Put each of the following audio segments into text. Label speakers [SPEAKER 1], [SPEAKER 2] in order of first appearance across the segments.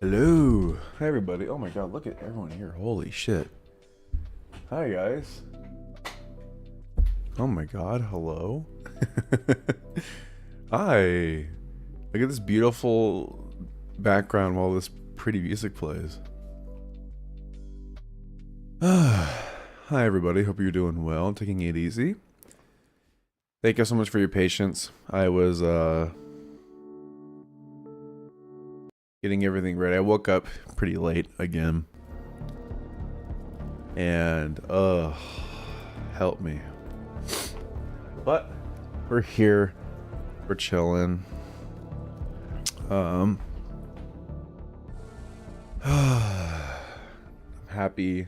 [SPEAKER 1] Hello. Hi, everybody. Oh my god, look at everyone here. Holy shit. Hi, guys. Oh my god, hello. Hi. Look at this beautiful background while this pretty music plays. Hi, everybody. Hope you're doing well, taking it easy. Thank you so much for your patience. I was, getting everything ready. I woke up pretty late again. And, help me. But we're here. We're chilling. I'm happy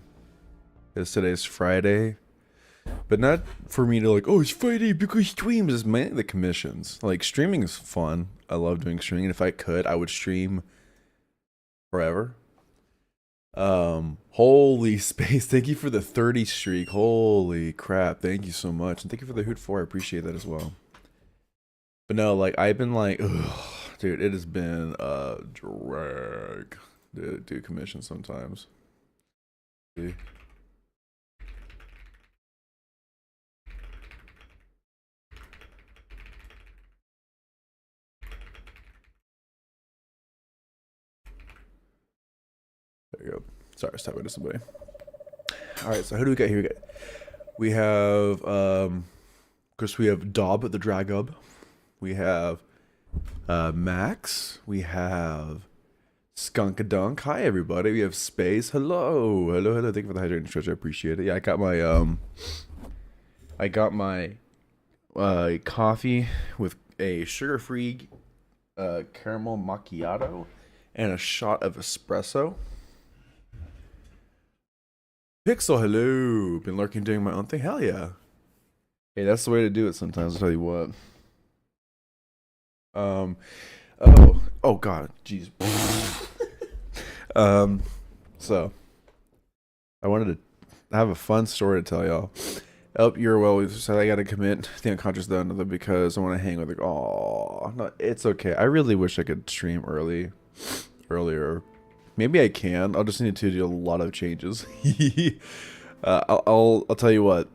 [SPEAKER 1] because today's Friday. But not for me to like, oh, it's Friday because streams. It's mainly the commissions. Like, streaming is fun. I love doing streaming. If I could, I would stream forever. Holy space. Thank you for the 30 streak. Holy crap. Thank you so much. And thank you for the Hoot 4. I appreciate that as well. But no, like, I've been like, ugh, dude, it has been a drag to do commissions sometimes. See? There you go. Sorry, I was typing to somebody. Alright, so who do we got here? We have, of course, we have Dob the Dragub. We have Max. We have Skunkadunk. Hi, everybody. We have Space. Hello. Hello, hello. Thank you for the hydrating stretch. I appreciate it. Yeah, I got my coffee with a sugar-free caramel macchiato and a shot of espresso. Pixel, hello. Been lurking doing my own thing. Hell yeah. Hey, that's the way to do it sometimes, I'll tell you what. Oh god, jeez. So I wanted to have a fun story to tell y'all. Oh, you're well. We said I gotta commit the unconscious though because I want to hang with. Like, oh, no, it's okay. I really wish I could stream earlier. Maybe I can. I'll just need to do a lot of changes. I'll tell you what.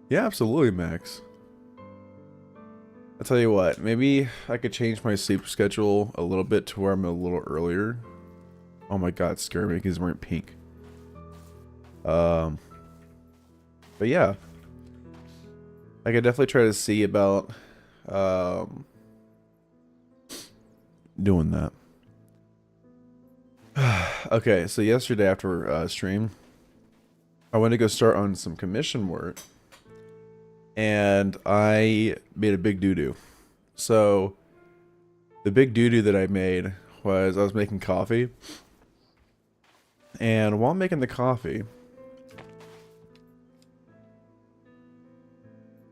[SPEAKER 1] Yeah, absolutely, Max. I'll tell you what. Maybe I could change my sleep schedule a little bit to where I'm a little earlier. Oh my god, it scared me because he's wearing pink. But yeah, I could definitely try to see about doing that. Okay, so yesterday after stream, I went to go start on some commission work, and I made a big doo-doo. So the big doo-doo that I made was I was making coffee, and while making the coffee,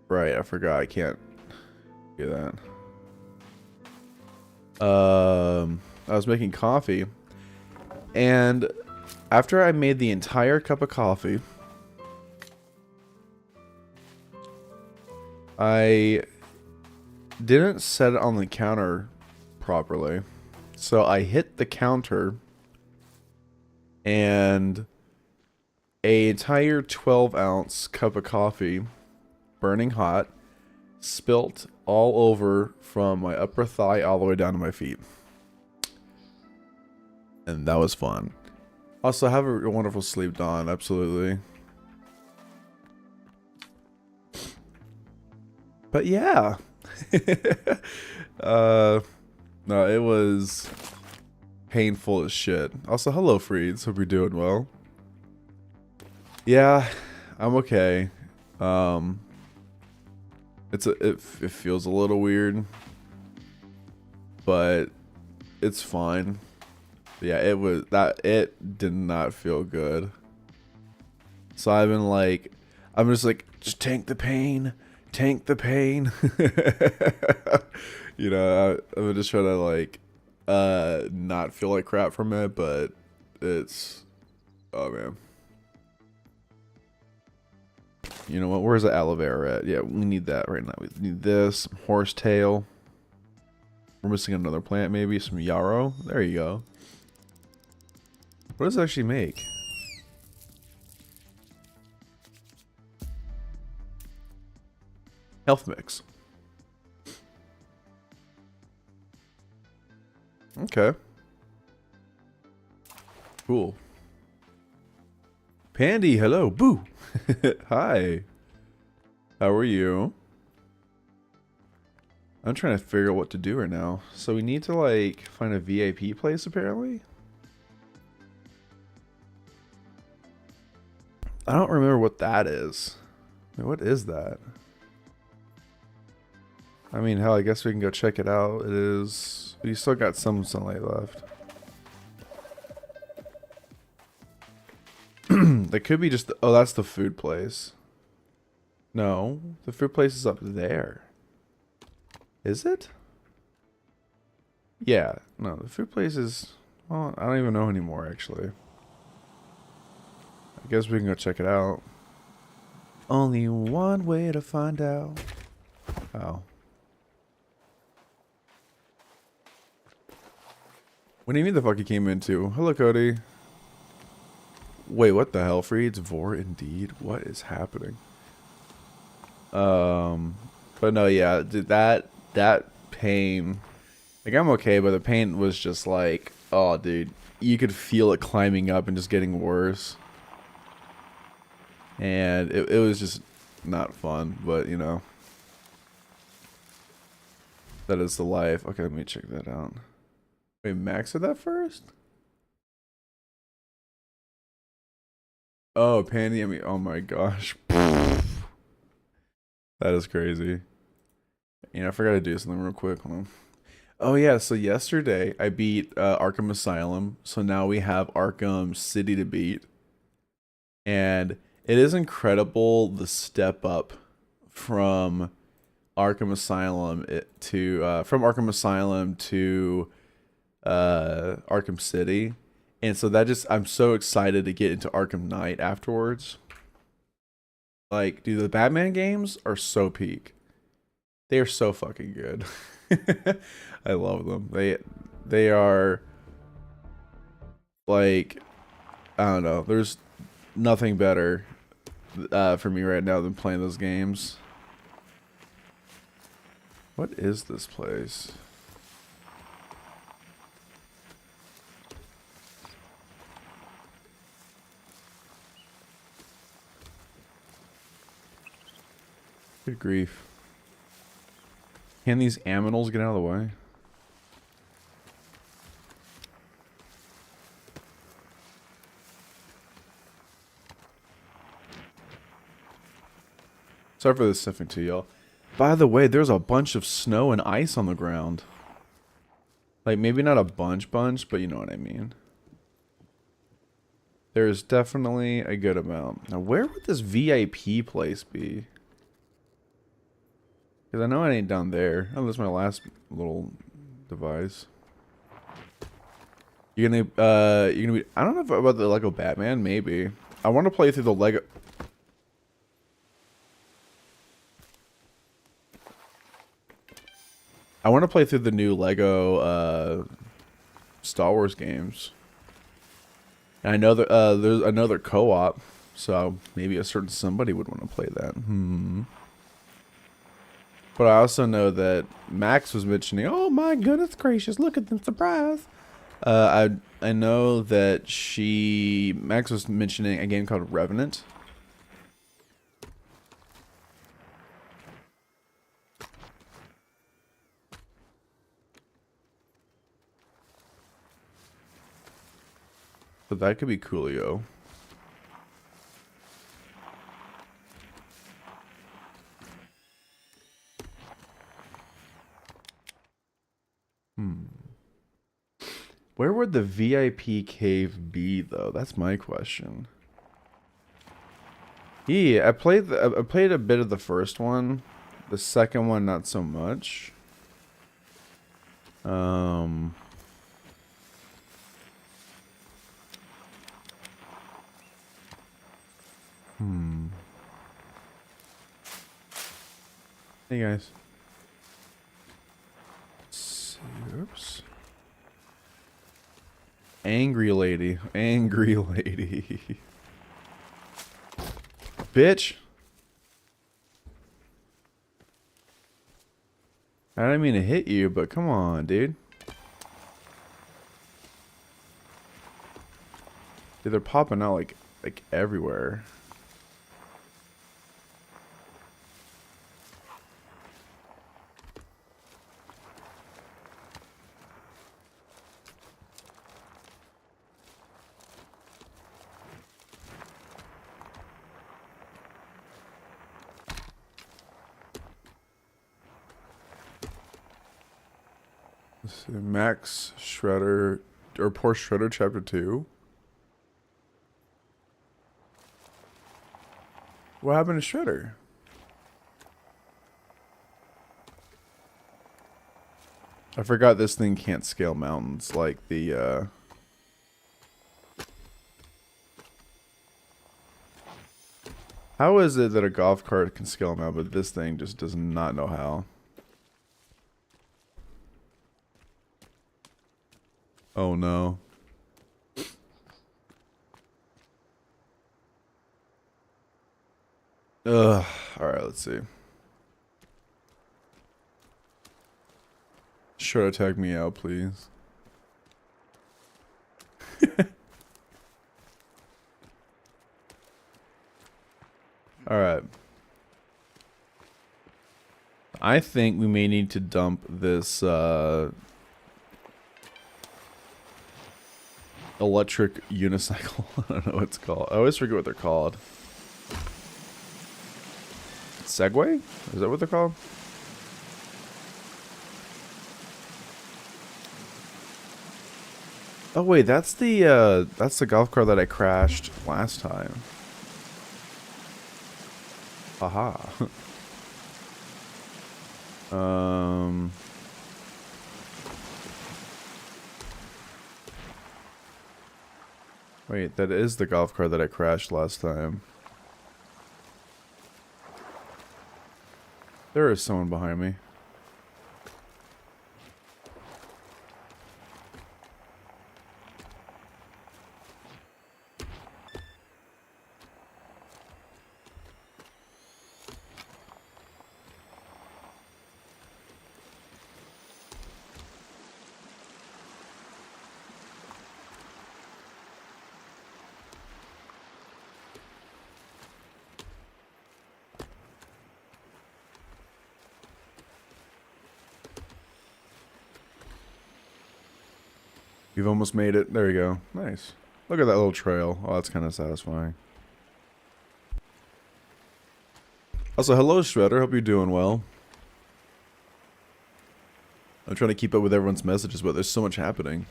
[SPEAKER 1] right, I forgot I can't do that. I was making coffee, and after I made the entire cup of coffee, I didn't set it on the counter properly. So I hit the counter and a entire 12-ounce cup of coffee, burning hot, spilt all over from my upper thigh all the way down to my feet. And that was fun. Also, have a wonderful sleep, Dawn. Absolutely. But yeah. No, it was painful as shit. Also, hello, Freeds. Hope you're doing well. Yeah, I'm okay. It feels a little weird, but it's fine. Yeah, it did not feel good. So I'm just like, just tank the pain. You know, I'm just trying to like, not feel like crap from it, but it's, oh man. You know what, where's the aloe vera at? Yeah, we need that right now. We need this, horsetail. We're missing another plant, maybe some yarrow. There you go. What does it actually make? Health mix. Okay. Cool. Pandy, hello. Boo. Hi. How are you? I'm trying to figure out what to do right now. So we need to like find a VIP place apparently. I don't remember what that is. Wait, what is that? I mean, hell, I guess we can go check it out. It is... We still got some sunlight left. That could be just... Oh, that's the food place. No, the food place is up there. Is it? Yeah, no, the food place is... Well, I don't even know anymore, actually. I guess we can go check it out. Only one way to find out. Oh. What do you mean the fuck he came into? Hello, Cody. Wait, what the hell? Freeds Vor indeed? What is happening? But no, yeah, dude, that pain, like I'm okay, but the pain was just like, oh dude, you could feel it climbing up and just getting worse. And it was just not fun, but you know, that is the life. Okay, let me check that out. Wait, Max said that first? Oh, Pandy, I mean, oh my gosh. That is crazy. You know, I forgot to do something real quick. Hold on. Oh yeah, so yesterday I beat Arkham Asylum, so now we have Arkham City to beat. And it is incredible the step up from Arkham Asylum to Arkham City. And so that just, I'm so excited to get into Arkham Knight afterwards. Like, dude, the Batman games are so peak. They are so fucking good. I love them. They are like, I don't know. There's nothing better for me right now than playing those games. What is this place? Good grief. Can these aminals get out of the way? Sorry for this sniffing too, y'all. By the way, there's a bunch of snow and ice on the ground. Like, maybe not a bunch, but you know what I mean. There's definitely a good amount. Now, where would this VIP place be? Because I know it ain't down there. Oh, that's my last little device. You're gonna be... I don't know about the Lego Batman, maybe. I want to play through the Lego... I want to play through the new Lego Star Wars games. And I know that there's another co-op, so maybe a certain somebody would want to play that. But I also know that Max was mentioning, oh my goodness gracious, look at the surprise. I know that Max was mentioning a game called Revenant. So that could be coolio. Where would the VIP cave be, though? That's my question. Yeah, I played a bit of the first one. The second one, not so much. Hey guys. Let's see. Oops. Angry lady. Angry lady. Bitch. I didn't mean to hit you, but come on, dude. Dude, they're popping out like everywhere. Let's see, Max Shredder or Poor Shredder Chapter 2. What happened to Shredder? I forgot this thing can't scale mountains like the How is it that a golf cart can scale a mountain, but this thing just does not know how? Oh no. Ugh. Alright, let's see. Sure, attack me out, please. Alright. I think we may need to dump this electric unicycle. I don't know what it's called. I always forget what they're called. Segway? Is that what they're called? Oh wait, that's the golf cart that I crashed last time. Haha. Wait, that is the golf cart that I crashed last time. There is someone behind me. You've almost made it. There you go. Nice. Look at that little trail. Oh, that's kind of satisfying. Also, hello, Shredder. Hope you're doing well. I'm trying to keep up with everyone's messages, but there's so much happening.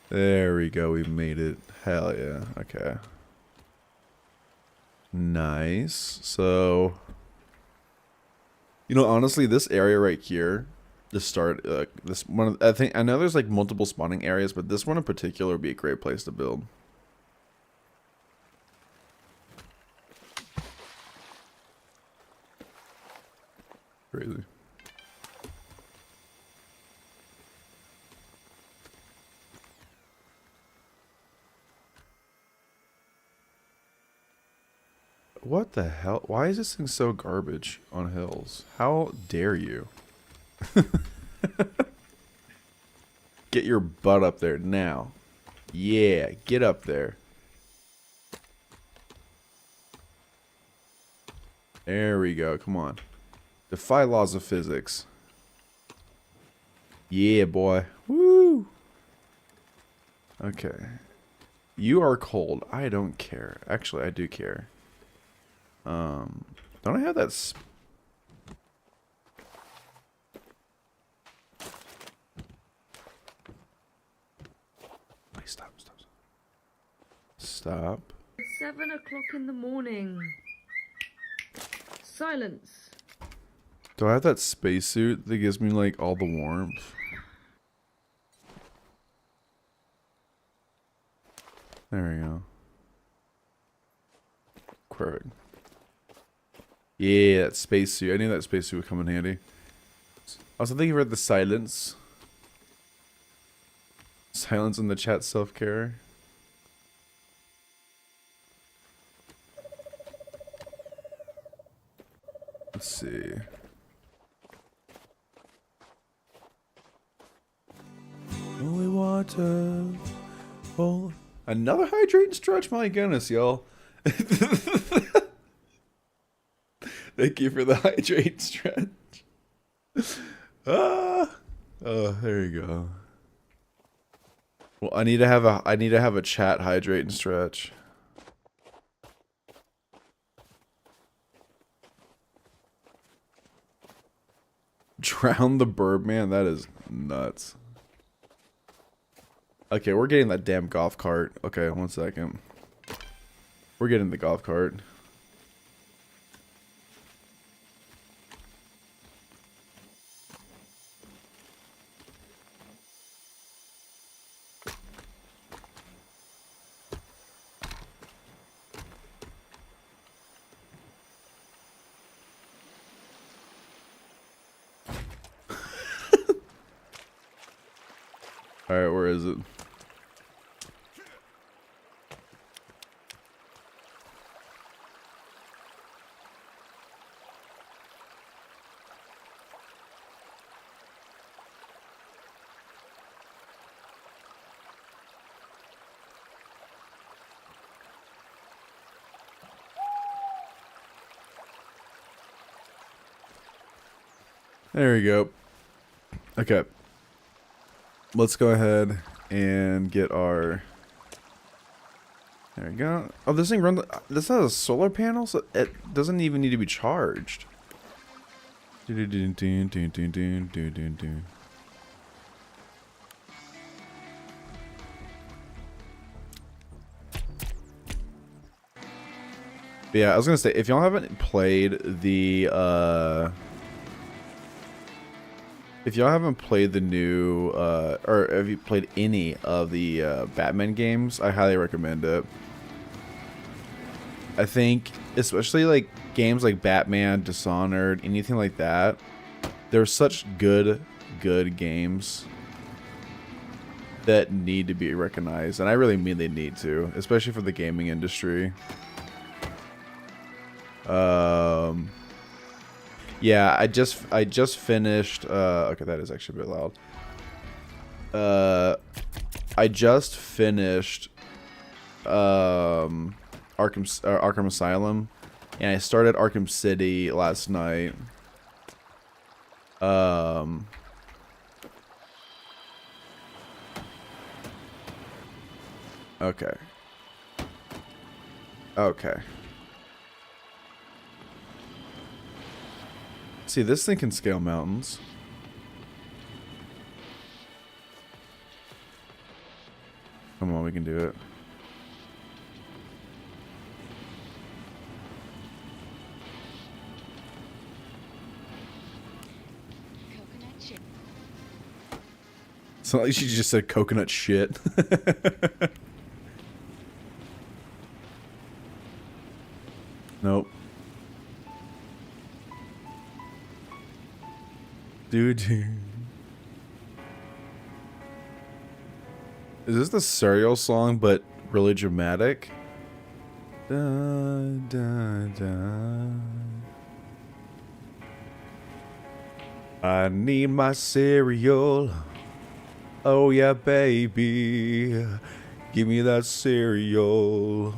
[SPEAKER 1] There we go. We made it. Hell yeah. Okay. Nice. So... You know, honestly, this area right here, the start, this one, I know there's like multiple spawning areas, but this one in particular would be a great place to build. Crazy. What the hell? Why is this thing so garbage on hills? How dare you? Get your butt up there now. Yeah, get up there. There we go. Come on. Defy laws of physics. Yeah, boy. Woo! Okay. You are cold. I don't care. Actually, I do care. Don't I have that Wait, stop. Stop.
[SPEAKER 2] It's 7 o'clock in the morning. Silence.
[SPEAKER 1] Do I have that spacesuit that gives me, like, all the warmth? There we go. Perfect. Yeah, that spacesuit. I knew that spacesuit would come in handy. Also, thank you for the silence. Silence in the chat, self-care. Let's see. Only water. Oh, another hydrate and stretch. My goodness, y'all. Thank you for the hydrate stretch. Oh, there you go. Well, I need to have a chat hydrate and stretch. Drown the Birdman? That is nuts. Okay, we're getting that damn golf cart. Okay, 1 second. We're getting the golf cart. Alright, where is it? There we go. Okay. Let's go ahead and get our... There we go. Oh, this thing runs... This has a solar panel, so it doesn't even need to be charged. But yeah, I was gonna say, if y'all haven't played the, if y'all haven't played the new, or have you played any of the Batman games, I highly recommend it. I think, especially like games like Batman, Dishonored, anything like that, they're such good games that need to be recognized, and I really mean they need to, especially for the gaming industry. Yeah, I just finished, okay, that is actually a bit loud. I just finished, Arkham Asylum, and I started Arkham City last night. Okay. Okay. See, this thing can scale mountains. Come on, we can do it.
[SPEAKER 3] Coconut shit.
[SPEAKER 1] It's not like she just said coconut shit. Nope. Dude. Is this the Serial song, but really dramatic? Da, da, da. I need my cereal. Oh yeah, baby. Give me that cereal.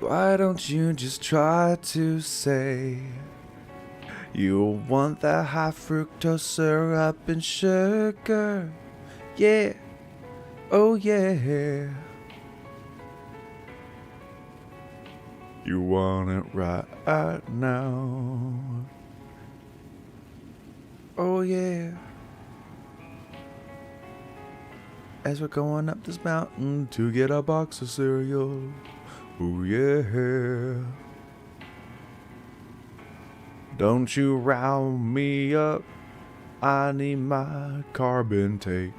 [SPEAKER 1] Why don't you just try to say you want that high fructose syrup and sugar? Yeah, oh yeah. You want it right now. Oh yeah. As we're going up this mountain to get a box of cereal. Oh yeah. Don't you round me up. I need my carb intake.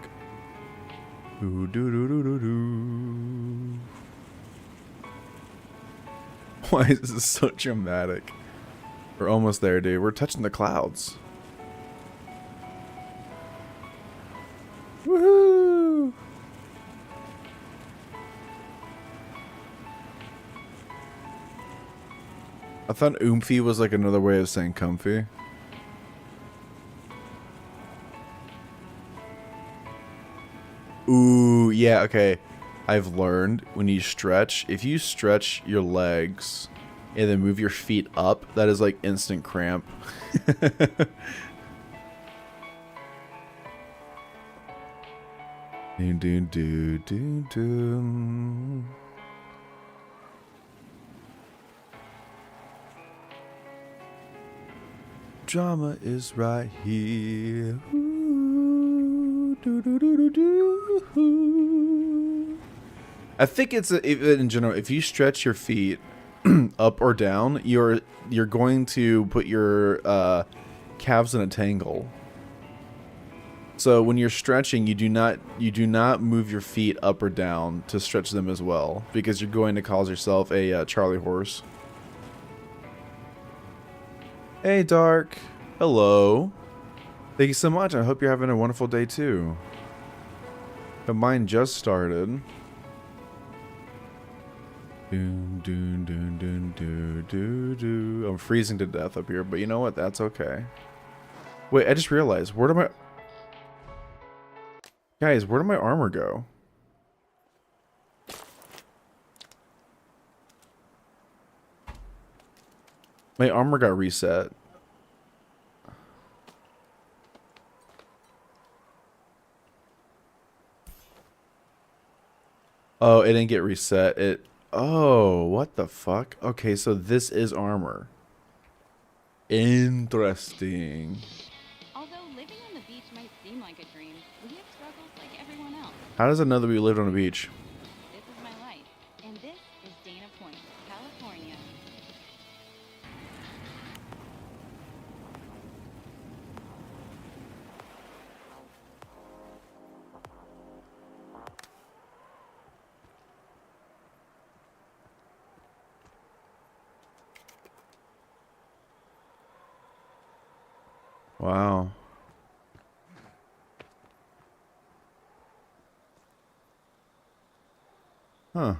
[SPEAKER 1] Ooh, do do do do do. Why is this so dramatic? We're almost there, dude. We're touching the clouds. Woohoo! I thought oomphy was like another way of saying comfy. Ooh, yeah, okay. I've learned when you stretch, if you stretch your legs and then move your feet up, that is like instant cramp. do, do, do, do, do. Drama is right here. Ooh, do, do, do, do, do. I think it's in general. If you stretch your feet up or down, you're going to put your calves in a tangle. So when you're stretching, you do not move your feet up or down to stretch them as well, because you're going to cause yourself a Charlie horse. Hey, Dark. Hello. Thank you so much. I hope you're having a wonderful day, too. But mine just started. Doon, doon, doon, doon, doo, doo, doo. I'm freezing to death up here, but you know what? That's okay. Wait, I just realized. Where did my... Guys, where did my armor go? My armor got reset. Oh, it didn't get reset. It... Oh, what the fuck? Okay, so this is armor. Interesting.
[SPEAKER 3] Although living on the beach might seem like a dream, we have struggles like everyone else.
[SPEAKER 1] How does it know that we lived on a beach?
[SPEAKER 3] This is my life, and this is Dana Point, California.
[SPEAKER 1] Wow. Huh.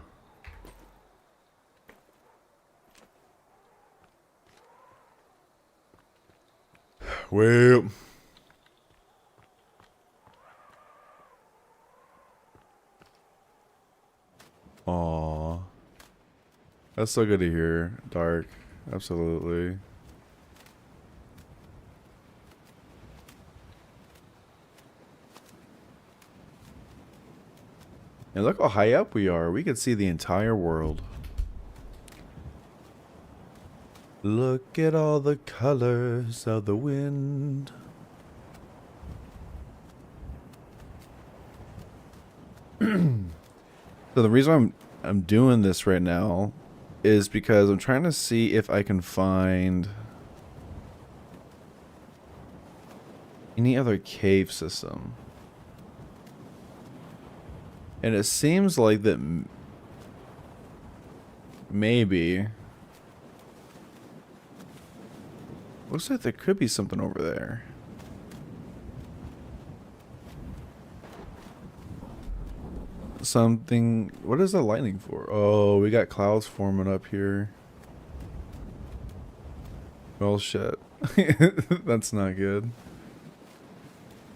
[SPEAKER 1] Well. Aw. That's so good to hear, Dark. Absolutely. And look how high up we are. We can see the entire world. Look at all the colors of the wind. So the reason I'm doing this right now is because I'm trying to see if I can find any other cave system. And it seems like that maybe... Looks like there could be something over there. Something... What is the lightning for? Oh, we got clouds forming up here. Well, shit. That's not good.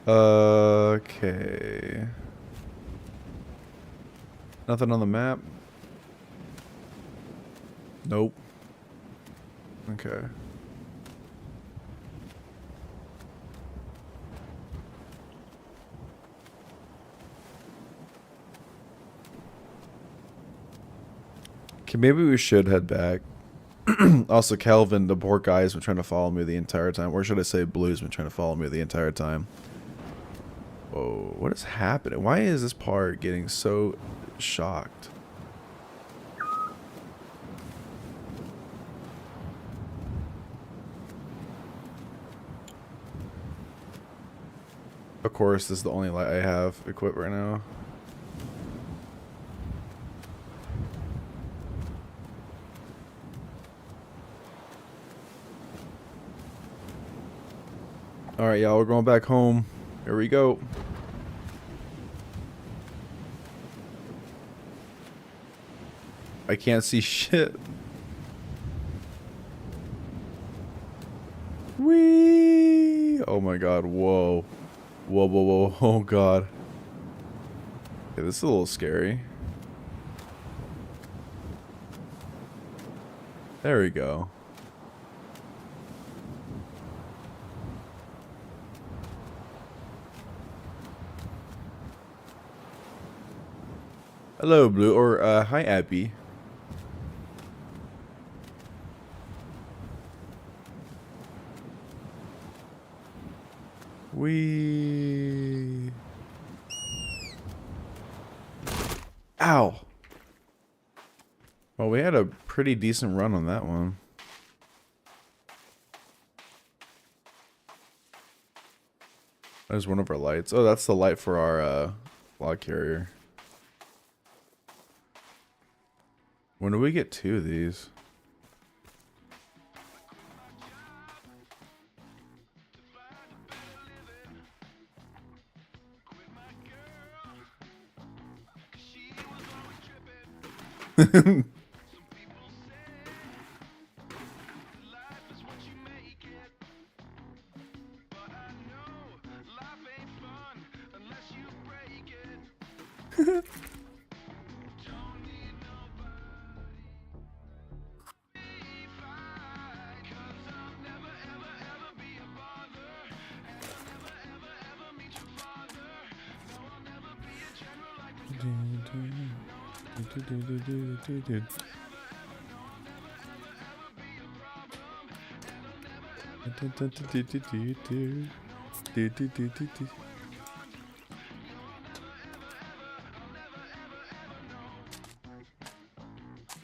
[SPEAKER 1] Okay. Nothing on the map? Nope. Okay. Okay, maybe we should head back. Also, Calvin, the poor guy, has been trying to follow me the entire time. Or should I say Blue's been trying to follow me the entire time. Whoa, what is happening? Why is this part getting so shocked? Of course, this is the only light I have equipped right now. All right, y'all, we're going back home. Here we go. I can't see shit. Whee! Oh my god, whoa. Whoa, whoa, whoa, oh god. Okay, this is a little scary. There we go. Hello, Blue, or, hi, Abby. We. Ow. Well, we had a pretty decent run on that one. There's one of our lights. Oh, that's the light for our log carrier. When do we get 2 of these?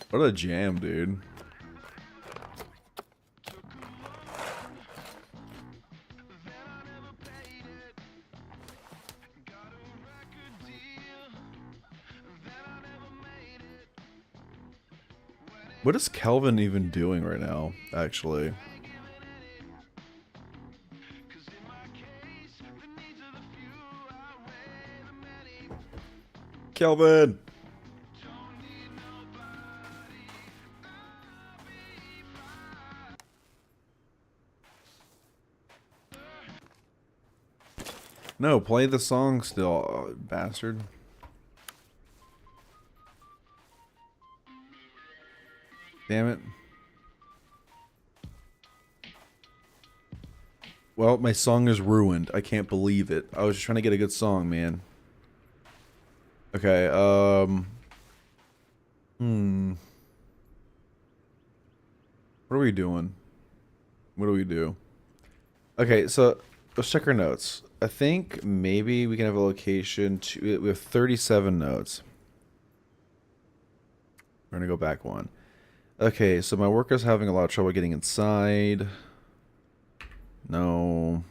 [SPEAKER 1] What a jam, dude. What is Kelvin even doing right now, actually? Kelvin! No, play the song still, bastard. Damn it. Well, my song is ruined. I can't believe it. I was just trying to get a good song, man. Okay, What are we doing? What do we do? Okay, so let's check our notes. I think maybe we can have a location to... We have 37 notes. We're gonna go back one. Okay, so my worker's having a lot of trouble getting inside. No.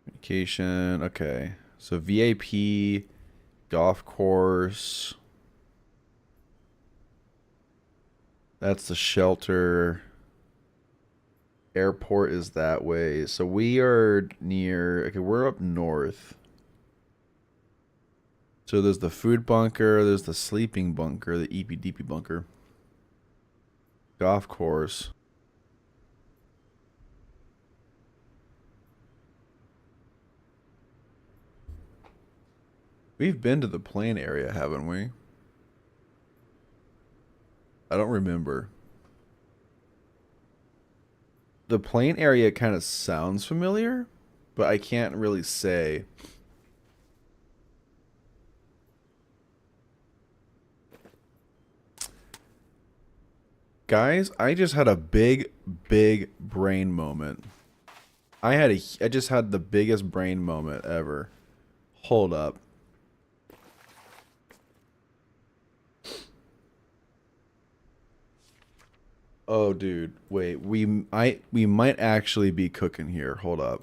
[SPEAKER 1] Communication. Okay. So VAP, golf course. That's the shelter. Airport is that way. So we are near... Okay, we're up north. So there's the food bunker, there's the sleeping bunker, the EPDP bunker. Golf course. We've been to the plane area, haven't we? I don't remember. The plane area kind of sounds familiar, but I can't really say. Guys, I just had a big brain moment. I just had the biggest brain moment ever. Hold up. Oh, dude, wait. We might actually be cooking here. Hold up.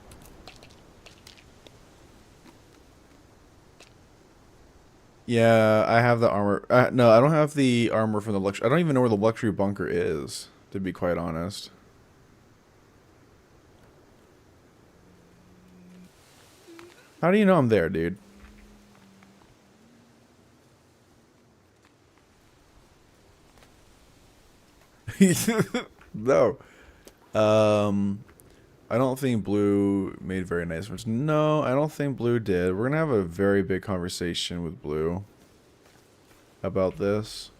[SPEAKER 1] Yeah, I have the armor. No, I don't have the armor from the luxury. I don't even know where the luxury bunker is, to be quite honest. How do you know I'm there, dude? No. I don't think Blue made very nice words. No, I don't think Blue did. We're gonna have a very big conversation with Blue about this.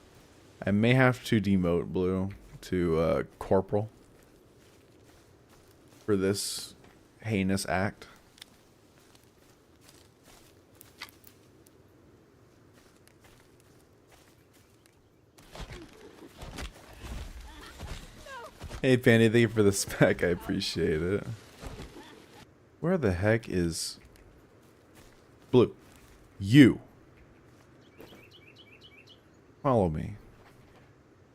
[SPEAKER 1] I may have to demote Blue to Corporal for this heinous act. Hey Pandy, thank you for the spec. I appreciate it. Where the heck is Blue? You. Follow me.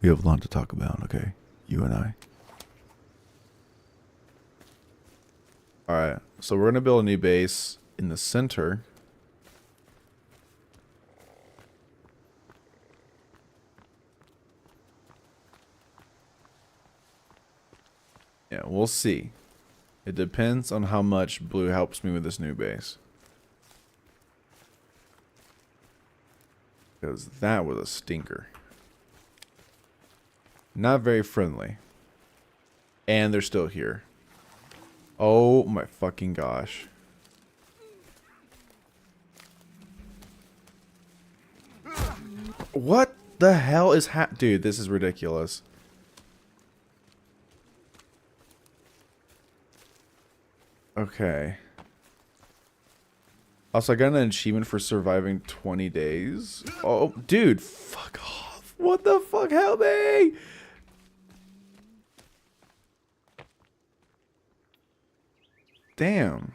[SPEAKER 1] We have a lot to talk about, okay? You and I. Alright, so we're going to build a new base in the center. Yeah, we'll see. It depends on how much Blue helps me with this new base. Because that was a stinker. Not very friendly. And they're still here. Oh my fucking gosh. What the hell is dude, this is ridiculous. Okay. Also, I got an achievement for surviving 20 days. Oh, dude, fuck off. What the fuck? Help me! Damn.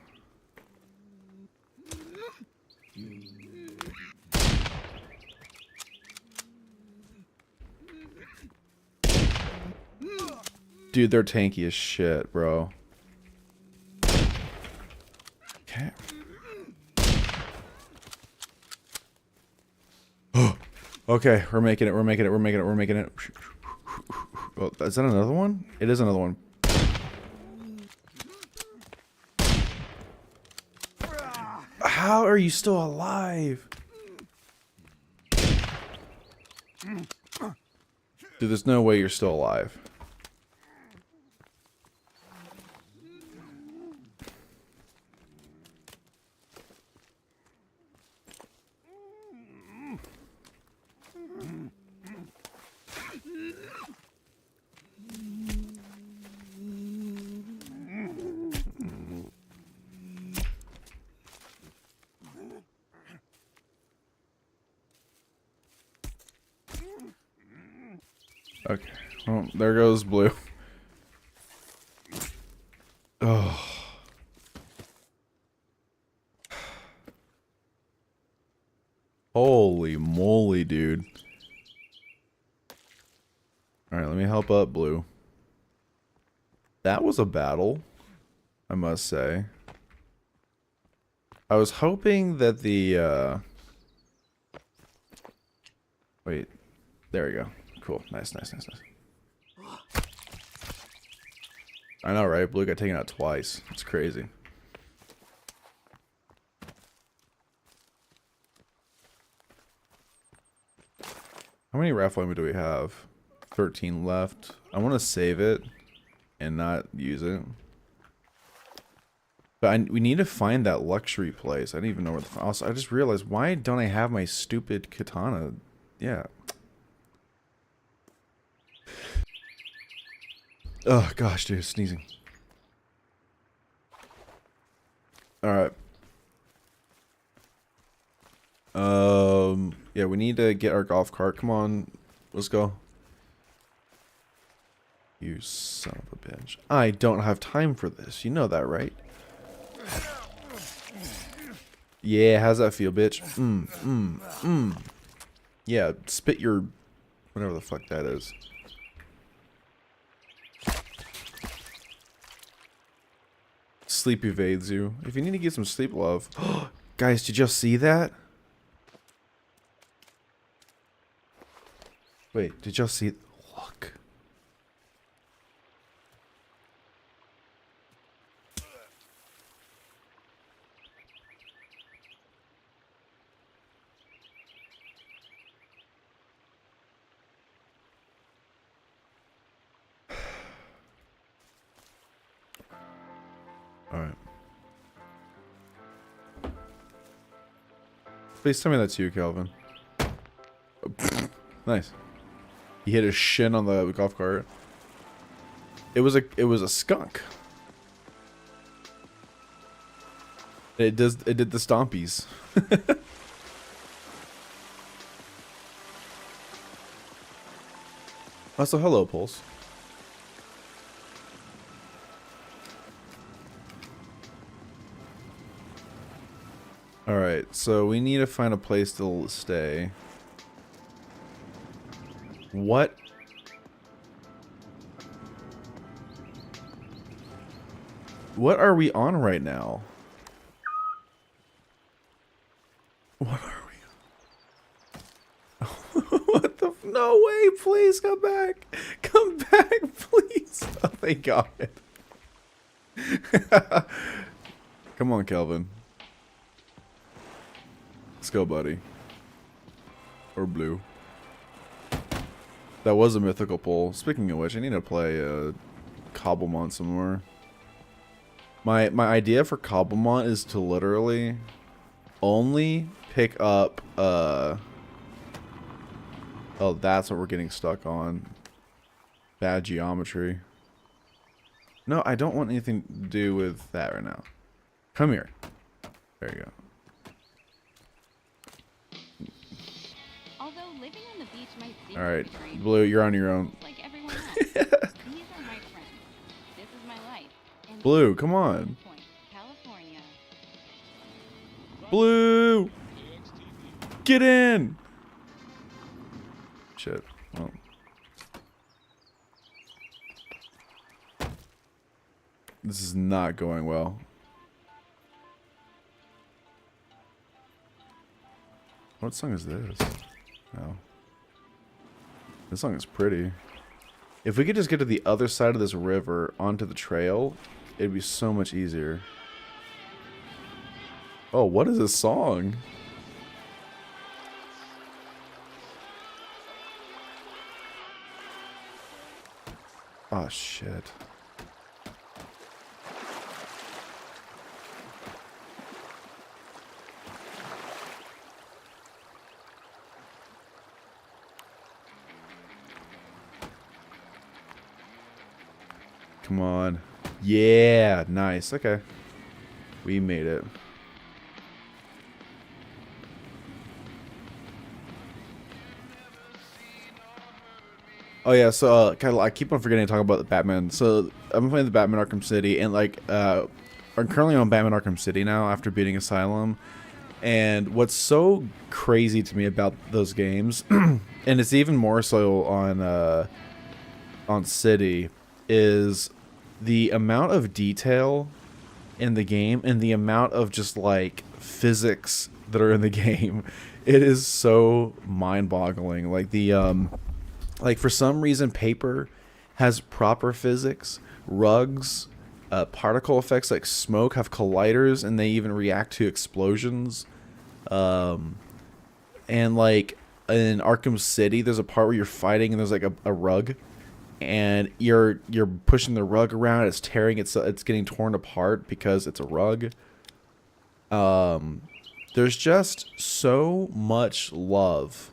[SPEAKER 1] Dude, they're tanky as shit, bro. Okay. Okay, we're making it, we're making it, we're making it, we're making it. Oh, is that another one? It is another one. How are you still alive? Dude, there's no way you're still alive. Okay. Well, there goes Blue. Oh. Holy moly, dude. Alright, let me help up Blue. That was a battle, I must say. I was hoping that the, wait. There we go. Cool. Nice, nice, nice, nice. I know, right? Blue got taken out twice. It's crazy. How many raffle ammo do we have? 13 left. I want to save it and not use it. But we need to find that luxury place. I don't even know where the... Also, I just realized, why don't I have my stupid katana? Yeah. Oh, gosh, dude. Sneezing. Alright. Yeah, we need to get our golf cart. Come on. Let's go. You son of a bitch. I don't have time for this. You know that, right? Yeah, how's that feel, bitch? Yeah, spit your... whatever the fuck that is. Sleep evades you. If you need to get some sleep, love. Guys, did y'all see that? Wait, did y'all see? Look. All right. Please tell me that's you, Calvin. Nice. He hit his shin on the golf cart. It was a skunk. It did the stompies. Also, hello, Pulse. Alright, so we need to find a place to stay. What? What are we on right now? What are we on? What the? No way, please come back. Come back, please. Oh, thank God. Come on, Kelvin. Let's go, buddy. Or blue. That was a mythical pull. Speaking of which, I need to play Cobblemont some more. My idea for Cobblemont is to literally only pick up oh, that's what we're getting stuck on. Bad geometry. No, I don't want anything to do with that right now. Come here. There you go.
[SPEAKER 3] Although living on the beach might seem
[SPEAKER 1] All right,
[SPEAKER 3] like a dream,
[SPEAKER 1] Blue, you're on your own.
[SPEAKER 3] like everyone else. These are my friends. This is my life. And
[SPEAKER 1] Blue, come on.
[SPEAKER 3] Point, California.
[SPEAKER 1] Blue! Get in! Shit. Well. This is not going well. What song is this? No. This song is pretty. If we could just get to the other side of this river onto the trail, it'd be so much easier. Oh, what is this song? Oh, shit. Come on. Yeah, nice. Okay. We made it. Oh yeah, so kind of, I keep on forgetting to talk about the Batman. So I'm playing the Batman Arkham City, and like I'm currently on Batman Arkham City now after beating Asylum. And what's so crazy to me about those games, and it's even more so on City, is the amount of detail in the game and the amount of just like physics that are in the game. It is so mind-boggling. Like the like for some reason paper has proper physics. Rugs, particle effects like smoke have colliders and they even react to explosions. And like in Arkham City, there's a part where you're fighting and there's like a rug, and you're pushing the rug around. It's tearing. It's getting torn apart because it's a rug. There's just so much love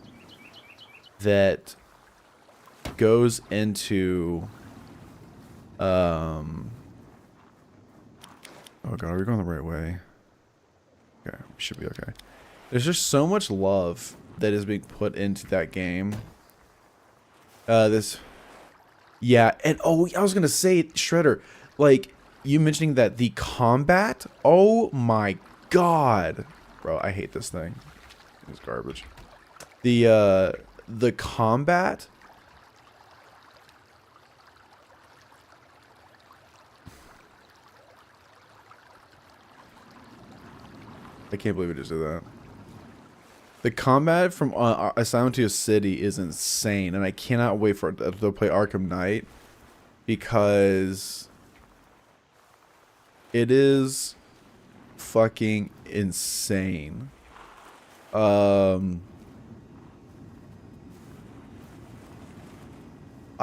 [SPEAKER 1] that goes into oh god, are we going the right way? Okay, we should be okay. There's just so much love that is being put into that game. Yeah, and oh, I was gonna say, Shredder, like you mentioning that the combat, oh my god, bro, I hate this thing. It's garbage. The combat, I can't believe it just did that. The combat from Asylum to City is insane, and I cannot wait for to play Arkham Knight because it is fucking insane. I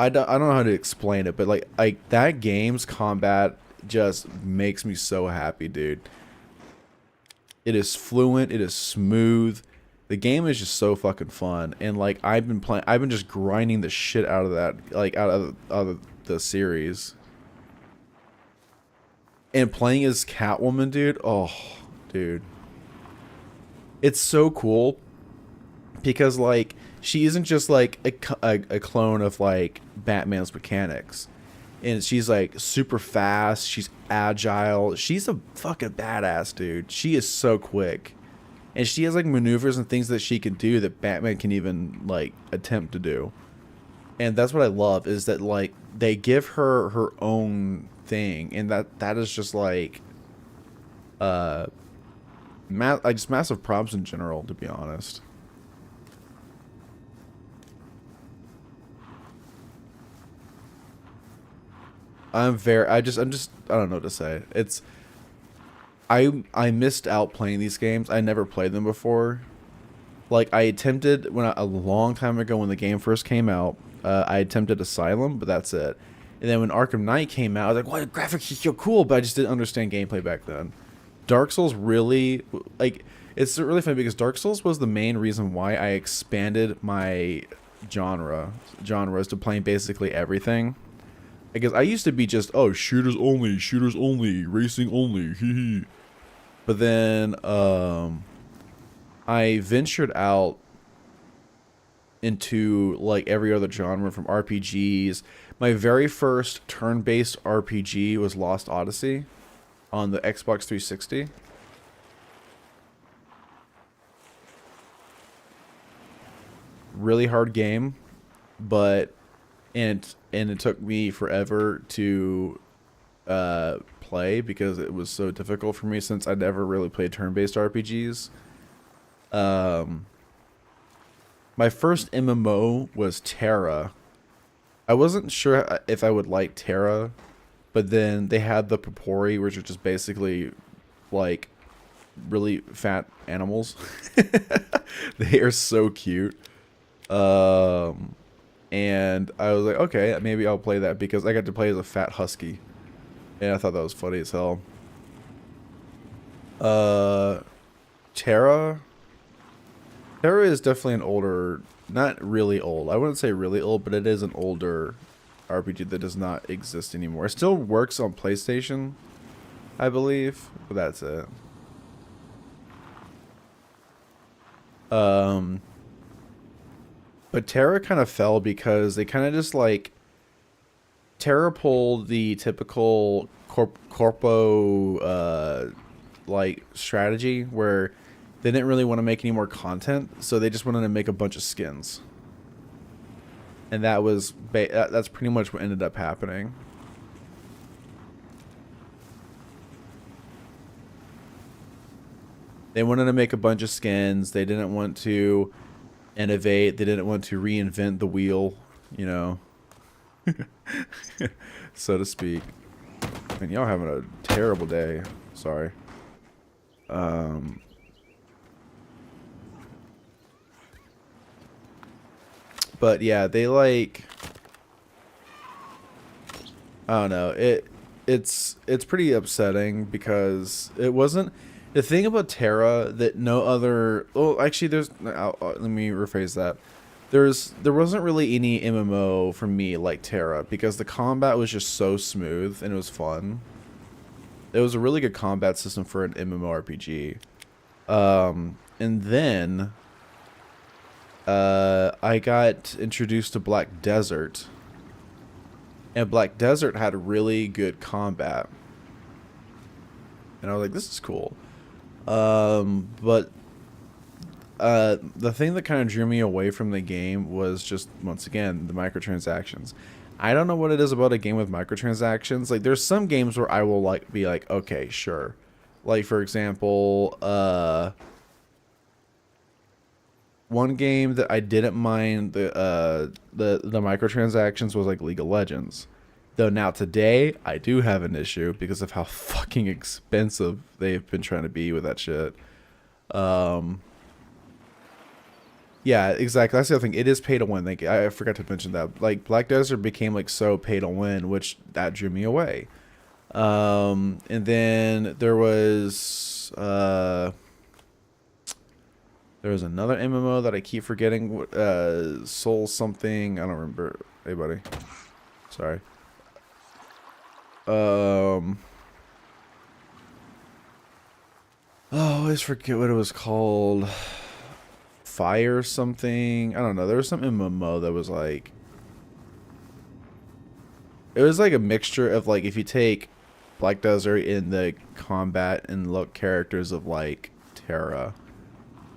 [SPEAKER 1] don't know how to explain it, but like that game's combat just makes me so happy, dude. It is fluent, it is smooth. The game is just so fucking fun, and like I've been just grinding the shit out of that, like out of the series. And playing as Catwoman, dude, oh, dude. It's so cool because like she isn't just like a clone of like Batman's mechanics, and she's like super fast, she's agile, she's a fucking badass, dude. She is so quick, and she has like maneuvers and things that she can do that Batman can even like attempt to do. And that's what I love, is that like they give her her own thing, and that is just like just massive props in general, to be honest. I'm just I don't know what to say. It's I missed out playing these games. I never played them before. Like I attempted a long time ago when the game first came out. I attempted Asylum, but that's it. And then when Arkham Knight came out, I was like, "What, the graphics are so cool!" But I just didn't understand gameplay back then. Dark Souls really, like, it's really funny because Dark Souls was the main reason why I expanded my genres to playing basically everything. Because I used to be just, oh, shooters only, racing only, hee. But then I ventured out into like every other genre, from RPGs. My very first turn-based RPG was Lost Odyssey on the Xbox 360. Really hard game, but and it took me forever to play because it was so difficult for me since I'd never really played turn-based RPGs. My first MMO was Terra. I wasn't sure if I would like Terra, but then they had the Popori, which are just basically like really fat animals. They are so cute. And I was like, okay, maybe I'll play that because I got to play as a fat husky. And I thought that was funny as hell. Terra is definitely an older, not really old. I wouldn't say really old, but it is an older RPG that does not exist anymore. It still works on PlayStation, I believe, but that's it. But Terra kind of fell because they kind of just like Terra pulled the typical corpo like strategy where they didn't really want to make any more content, so they just wanted to make a bunch of skins. And that was that's pretty much what ended up happening. They wanted to make a bunch of skins. They didn't want to innovate. They didn't want to reinvent the wheel, you know, so to speak. And y'all having a terrible day. Sorry. But yeah, they like, I don't know. It's pretty upsetting because it wasn't the thing about Terra that no other. Oh, actually, let me rephrase that. There wasn't really any MMO for me like Terra because the combat was just so smooth and it was fun. It was a really good combat system for an MMORPG. And then I got introduced to Black Desert. And Black Desert had really good combat. And I was like, this is cool. But the thing that kind of drew me away from the game was just, once again, the microtransactions. I don't know what it is about a game with microtransactions. Like, there's some games where I will like be like, okay, sure. Like, for example, one game that I didn't mind the microtransactions was like League of Legends. Though now today I do have an issue because of how fucking expensive they've been trying to be with that shit. Yeah, exactly. That's the other thing. It is pay to win. Like I forgot to mention that. Like Black Desert became like so pay to win, which that drew me away. And then there was another MMO that I keep forgetting. Soul something. I don't remember. Hey, buddy. Sorry. Oh, I always forget what it was called. Fire something. I don't know. There was some MMO that was like, it was like a mixture of like if you take Black Desert in the combat and look characters of like Terra.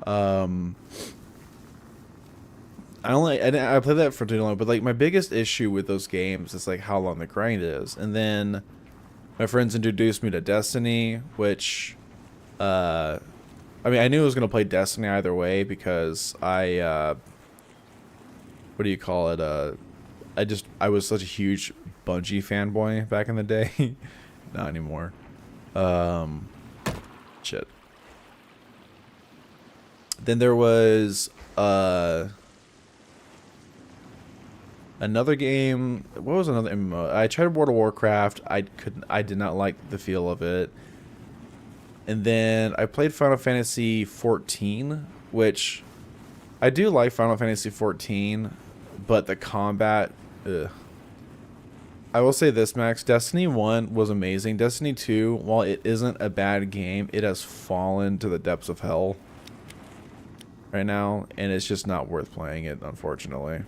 [SPEAKER 1] I played that for too long, but like my biggest issue with those games is like how long the grind is. And then my friends introduced me to Destiny, which I mean, I knew I was gonna play Destiny either way because what do you call it? I was such a huge Bungie fanboy back in the day. Not anymore. Shit. Then there was another game. What was another MMO? I tried World of Warcraft. I did not like the feel of it. And then I played Final Fantasy 14, which I do like Final Fantasy 14, but the combat, ugh. I will say this, Max. Destiny 1 was amazing. Destiny 2, while it isn't a bad game, it has fallen to the depths of hell right now, and it's just not worth playing it, unfortunately.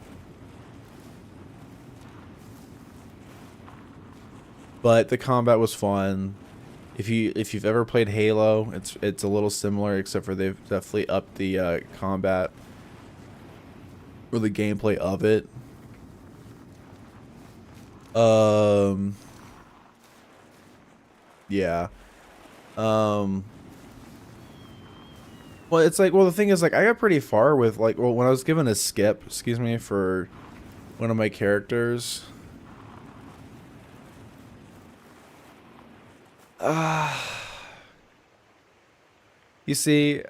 [SPEAKER 1] But the combat was fun. If you've ever played Halo, it's a little similar, except for they've definitely upped the combat or the gameplay of it. Yeah. Well, it's like, well, the thing is, like, I got pretty far with, like, well, when I was given a skip, excuse me, for one of my characters. You see,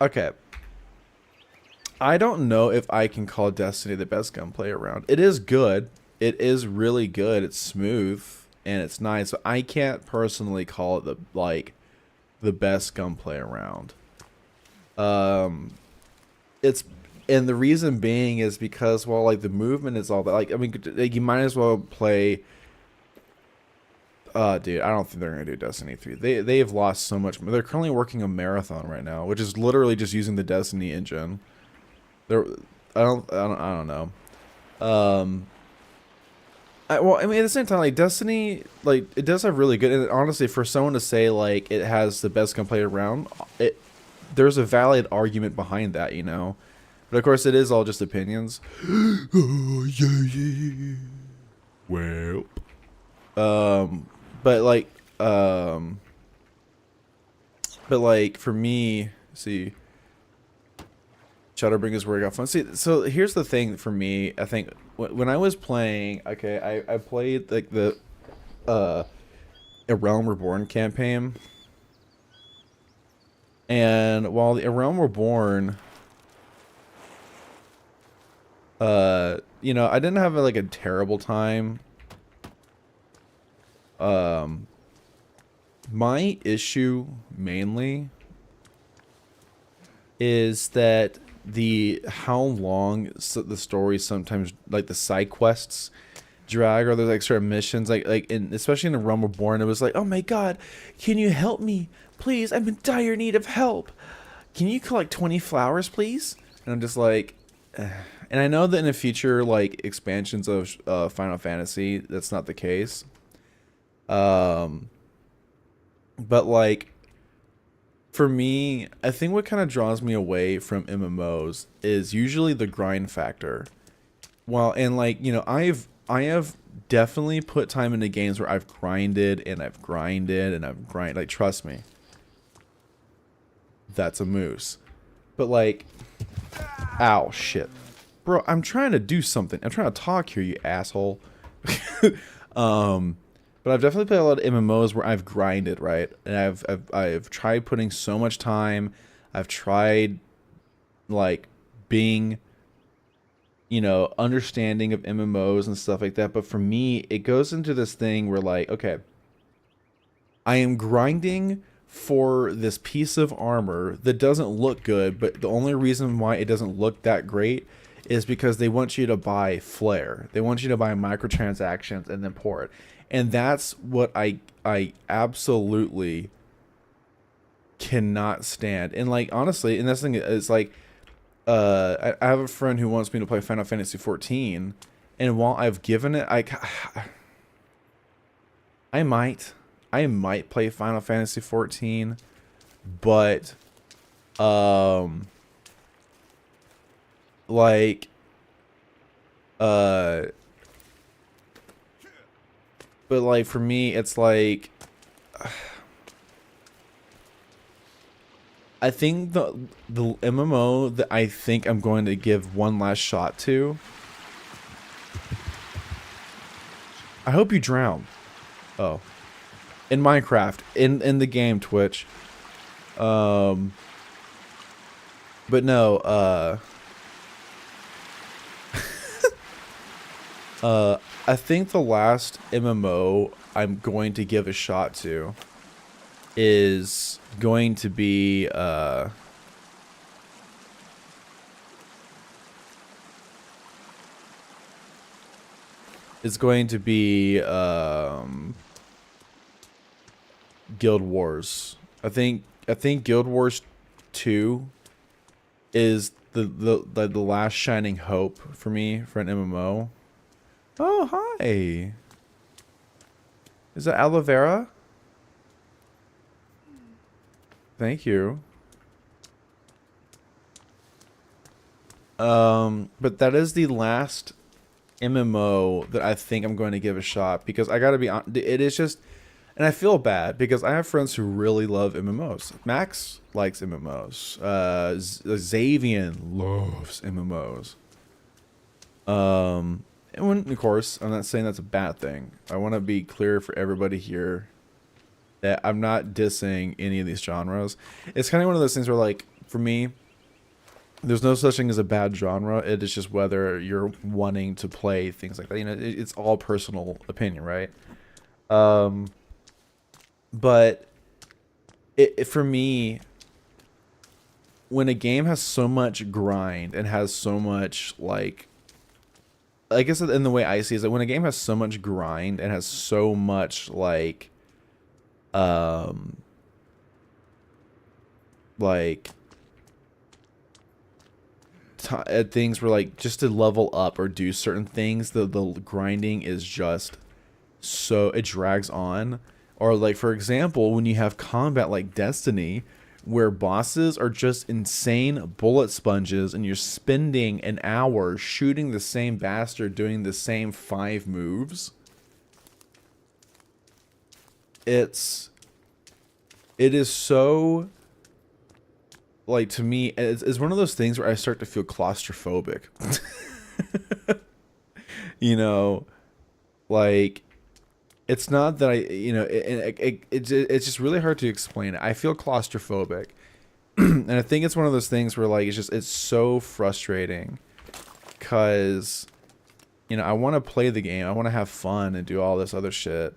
[SPEAKER 1] okay. I don't know if I can call Destiny the best gunplay around. It is good. It is really good. It's smooth and it's nice. But I can't personally call it the best gunplay around. It's, and the reason being is because, well, like, the movement is all that. Like, I mean, like, you might as well play. Dude, I don't think they're gonna do Destiny 3. They have lost so much. They're currently working a Marathon right now, which is literally just using the Destiny engine. I don't know. Well, I mean, at the same time, like, Destiny, like, it does have really good. And honestly, for someone to say like it has the best gunplay around, there's a valid argument behind that, you know. But of course, it is all just opinions. Oh, yeah. Well, but like for me, see, Shadowbringers where I got fun. See, so here's the thing for me. I think when I was playing, okay, I played like the A Realm Reborn campaign, and while the A Realm Reborn, you know, I didn't have like a terrible time. My issue mainly is that how long the story sometimes, like the side quests drag, or there's like certain missions, especially in the Realm Reborn, it was like, oh my god, can you help me please, I'm in dire need of help, can you collect 20 flowers please? And I'm just like, and I know that in the future, like, expansions of Final Fantasy, that's not the case. But like, for me, I think what kind of draws me away from MMOs is usually the grind factor. Well, and like, you know, I have definitely put time into games where I've grinded and I've grinded and I've grinded. Like, trust me, that's a moose. But like, Ow, shit. Bro, I'm trying to do something. I'm trying to talk here, you asshole. But I've definitely played a lot of MMOs where I've grinded, right? And I've tried putting so much time. I've tried, like, being, you know, understanding of MMOs and stuff like that. But for me, it goes into this thing where, like, okay, I am grinding for this piece of armor that doesn't look good, but the only reason why it doesn't look that great is because they want you to buy flare. They want you to buy microtransactions and then pour it. And that's what I absolutely cannot stand. And like honestly, and this thing is like I have a friend who wants me to play Final Fantasy 14, and while I've given it I might play Final Fantasy 14, but like but like for me it's like I think the MMO that I think I'm going to give one last shot to, I hope you drown. Oh. In Minecraft, in the game Twitch. But no, I think the last MMO I'm going to give a shot to is going to be Guild Wars. I think Guild Wars 2 is the last shining hope for me for an MMO. Oh, hi. Is that aloe vera? Thank you. But that is the last MMO that I think I'm going to give a shot, because I gotta be honest, it is just, and I feel bad because I have friends who really love MMOs. Max likes MMOs. Xavian loves MMOs. And when, of course, I'm not saying that's a bad thing. I want to be clear for everybody here that I'm not dissing any of these genres. It's kind of one of those things where, like, for me, there's no such thing as a bad genre. It is just whether you're wanting to play things like that. You know, it's all personal opinion, right? But for me, when a game has so much grind and has so much, like, I guess in the way I see it is that when a game has so much grind and has so much like things where, like, just to level up or do certain things, the grinding is just so, it drags on. Or, like, for example, when you have combat like Destiny, where bosses are just insane bullet sponges and you're spending an hour shooting the same bastard doing the same 5 moves. It is so, like, to me, it's one of those things where I start to feel claustrophobic. You know, like, it's not that it's just really hard to explain. I feel claustrophobic. And I think it's one of those things where, like, it's so frustrating because, you know, I want to play the game. I want to have fun and do all this other shit.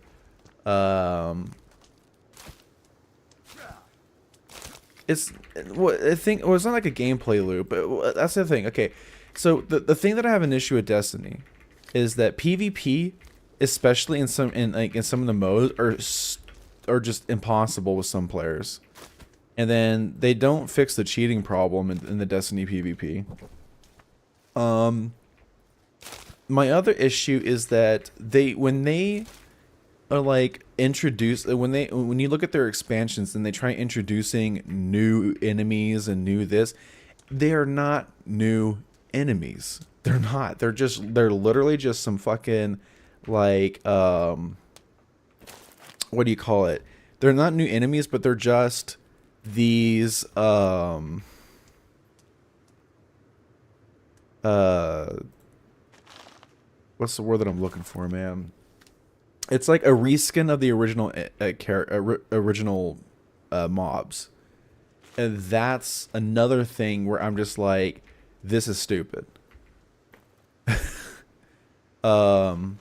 [SPEAKER 1] It's not like a gameplay loop, but that's the thing. Okay, so the thing that I have an issue with Destiny is that PvP, especially in some of the modes, are just impossible with some players, and then they don't fix the cheating problem in the Destiny PvP. My other issue is that when they are, like, when you look at their expansions and they try introducing new enemies and new this, they are not new enemies. They're not. They're literally just some fucking, like, what do you call it? They're not new enemies, but they're just these uh, what's the word that I'm looking for, man? It's like a reskin of the original original mobs, and that's another thing where I'm just like, this is stupid. And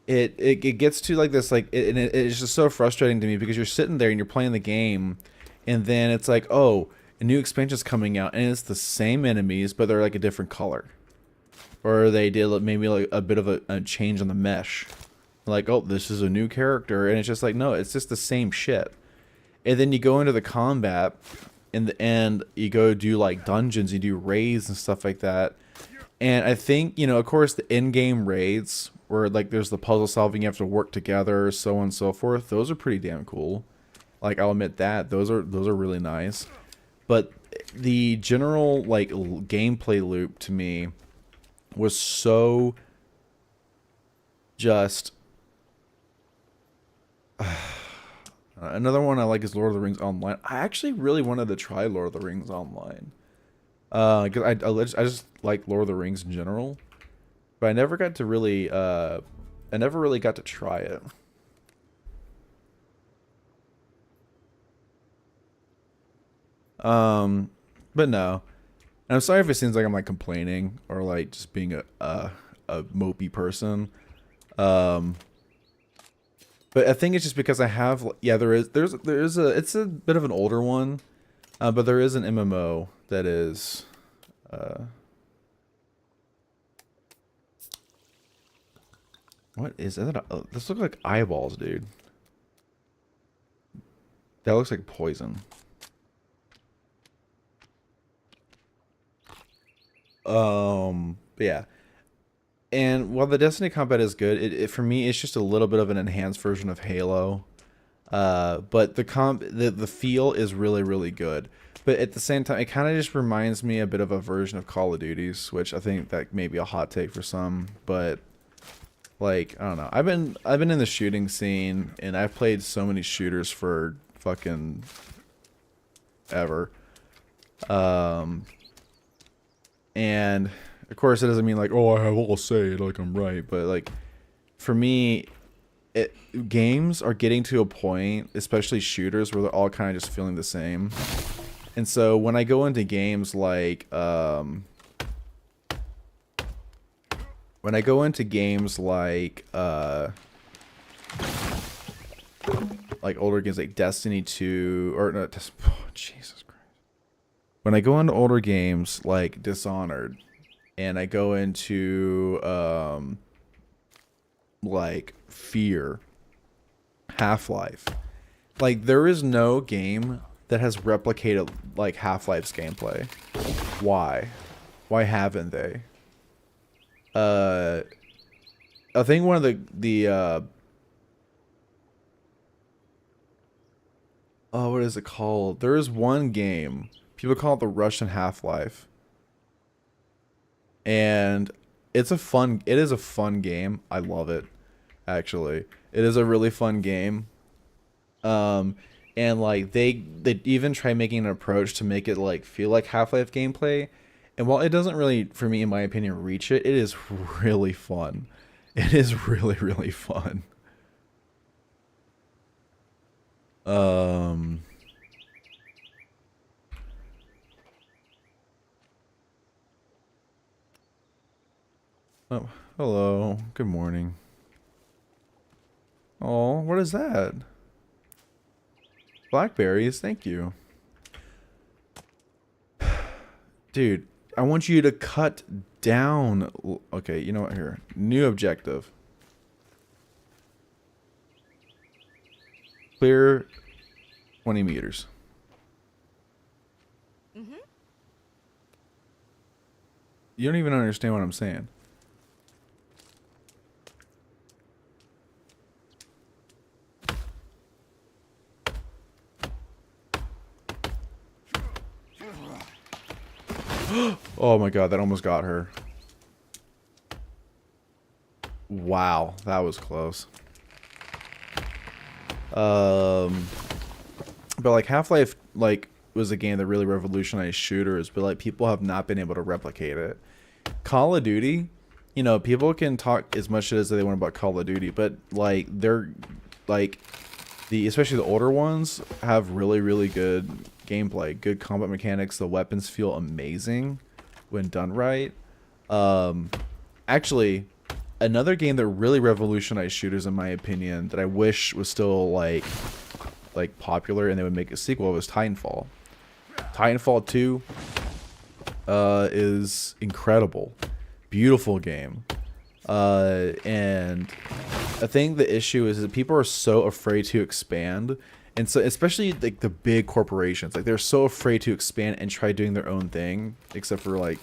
[SPEAKER 1] it gets to like this, like it's just so frustrating to me because you're sitting there and you're playing the game, and then it's like, oh, a new expansion's coming out and it's the same enemies but they're like a different color, or they did maybe like a bit of a change on the mesh, like, oh, this is a new character, and it's just like, no, it's just the same shit. And then you go into the combat in the end, you go do like dungeons, you do raids and stuff like that. And I think, you know, of course, the in-game raids where like there's the puzzle solving, you have to work together, so on and so forth. Those are pretty damn cool. Like, I'll admit that those are really nice. But the general like gameplay loop to me was so just. Another one I like is Lord of the Rings Online. I actually really wanted to try Lord of the Rings Online. Cause I just like Lord of the Rings in general, but I never got to really got to try it. But no, and I'm sorry if it seems like I'm like complaining or like just being a mopey person. But I think it's just because I have, yeah, there's a, it's a bit of an older one, but there is an MMO that is, what is that? This looks like eyeballs, dude. That looks like poison. But yeah. And while the Destiny combat is good, it for me it's just a little bit of an enhanced version of Halo. But the feel is really, really good. But at the same time, it kind of just reminds me a bit of a version of Call of Duty's, which I think that may be a hot take for some. But like, I don't know. I've been in the shooting scene, and I've played so many shooters for fucking ever. And of course, it doesn't mean like, oh, I have all say, like I'm right. But like, for me, games are getting to a point, especially shooters, where they're all kind of just feeling the same. And so when I go into games like, older games like Destiny 2, or no, oh, Jesus Christ. When I go into older games like Dishonored, and I go into like Fear, Half-Life, like there is no game that has replicated like Half-Life's gameplay. Why haven't they? I think one of the oh, what is it called? There is one game, people call it the Russian Half-Life. And it is a fun game. I love it, actually. It is a really fun game. And like they even try making an approach to make it like feel like Half-Life gameplay. And while it doesn't really, for me, in my opinion, reach it, it is really fun. It is really, really fun. Oh, hello. Good morning. Oh, what is that? Blackberries, thank you. Dude, I want you to cut down. Okay, you know what? Here. New objective. Clear 20 meters.
[SPEAKER 4] Mm-hmm.
[SPEAKER 1] You don't even understand what I'm saying. Oh my god, that almost got her. Wow, that was close. But like Half-Life, like was a game that really revolutionized shooters, but like people have not been able to replicate it. Call of Duty, you know, people can talk as much as they want about Call of Duty, but like they're like especially the older ones have really good gameplay, good combat mechanics. The weapons feel amazing when done right. Actually, another game that really revolutionized shooters, in my opinion, that I wish was still like popular and they would make a sequel, was Titanfall. Titanfall 2 is incredible, beautiful game. And I think the issue is that people are so afraid to expand, and so especially like the big corporations, like they're so afraid to expand and try doing their own thing, except for like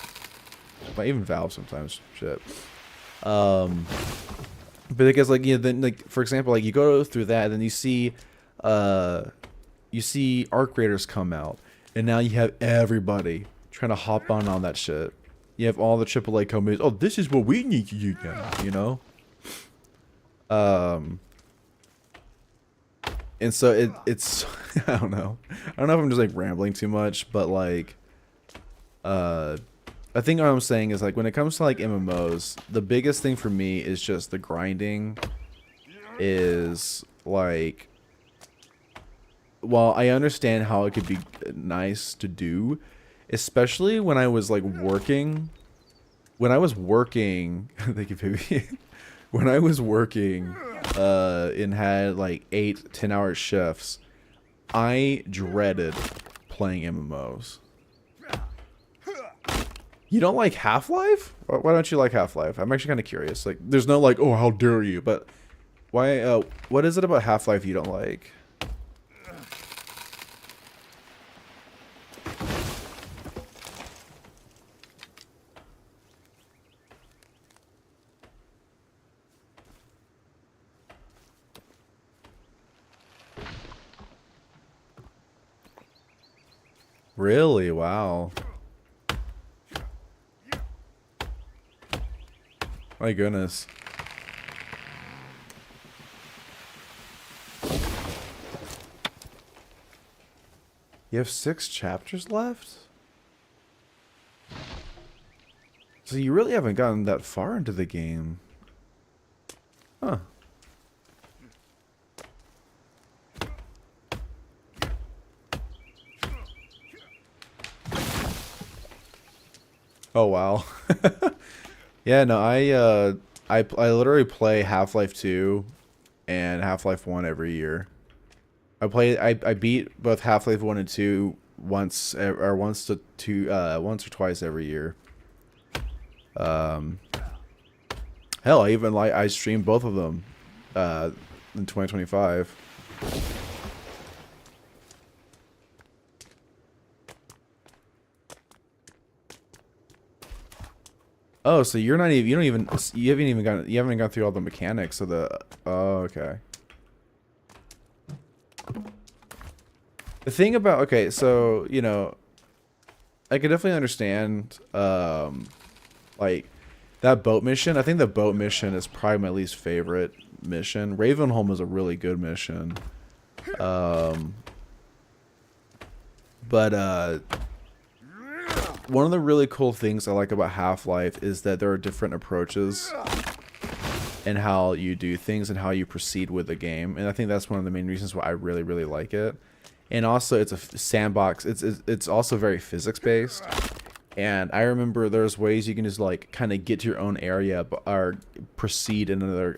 [SPEAKER 1] even Valve sometimes. Shit. But because like, you know, then like for example, like you go through that and then you see Arc Raiders come out, and now you have everybody trying to hop on that shit. You have all the AAA companies. Oh, this is what we need to do now, you know. And so it's I don't know if I'm just like rambling too much, but like I think what I'm saying is like when it comes to like MMOs, the biggest thing for me is just the grinding is like, while I understand how it could be nice to do, especially when I was like working, thank you, baby. When I was working and had like 8-10 hour shifts, I dreaded playing MMOs. You don't like Half-Life? Why don't you like Half-Life? I'm actually kind of curious. Like, there's no like, oh, how dare you? But why? What is it about Half-Life you don't like? Really? Wow. My goodness. You have 6 chapters left? So you really haven't gotten that far into the game. Huh. Oh wow. Yeah, no, I literally play Half-Life 2 and Half-Life 1 every year. I beat both Half-Life 1 and 2 once or twice every year. Hell, I streamed both of them in 2025. Oh, so you haven't even gone through all the mechanics of the. Oh, okay. The thing about, okay, so you know, I can definitely understand like that boat mission. I think the boat mission is probably my least favorite mission. Ravenholm is a really good mission. But one of the really cool things I like about Half-Life is that there are different approaches and how you do things and how you proceed with the game, and I think that's one of the main reasons why I really like it. And also, it's a sandbox. It's also very physics based, and I remember there's ways you can just like kind of get to your own area or proceed in another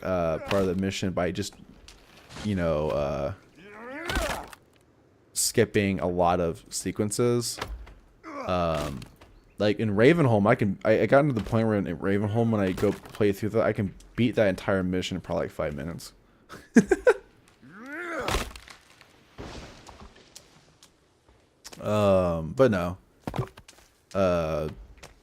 [SPEAKER 1] part of the mission by just, you know, skipping a lot of sequences. Like in Ravenholm, I got into the point where in Ravenholm, when I go play through that, I can beat that entire mission in probably like 5 minutes. But no. But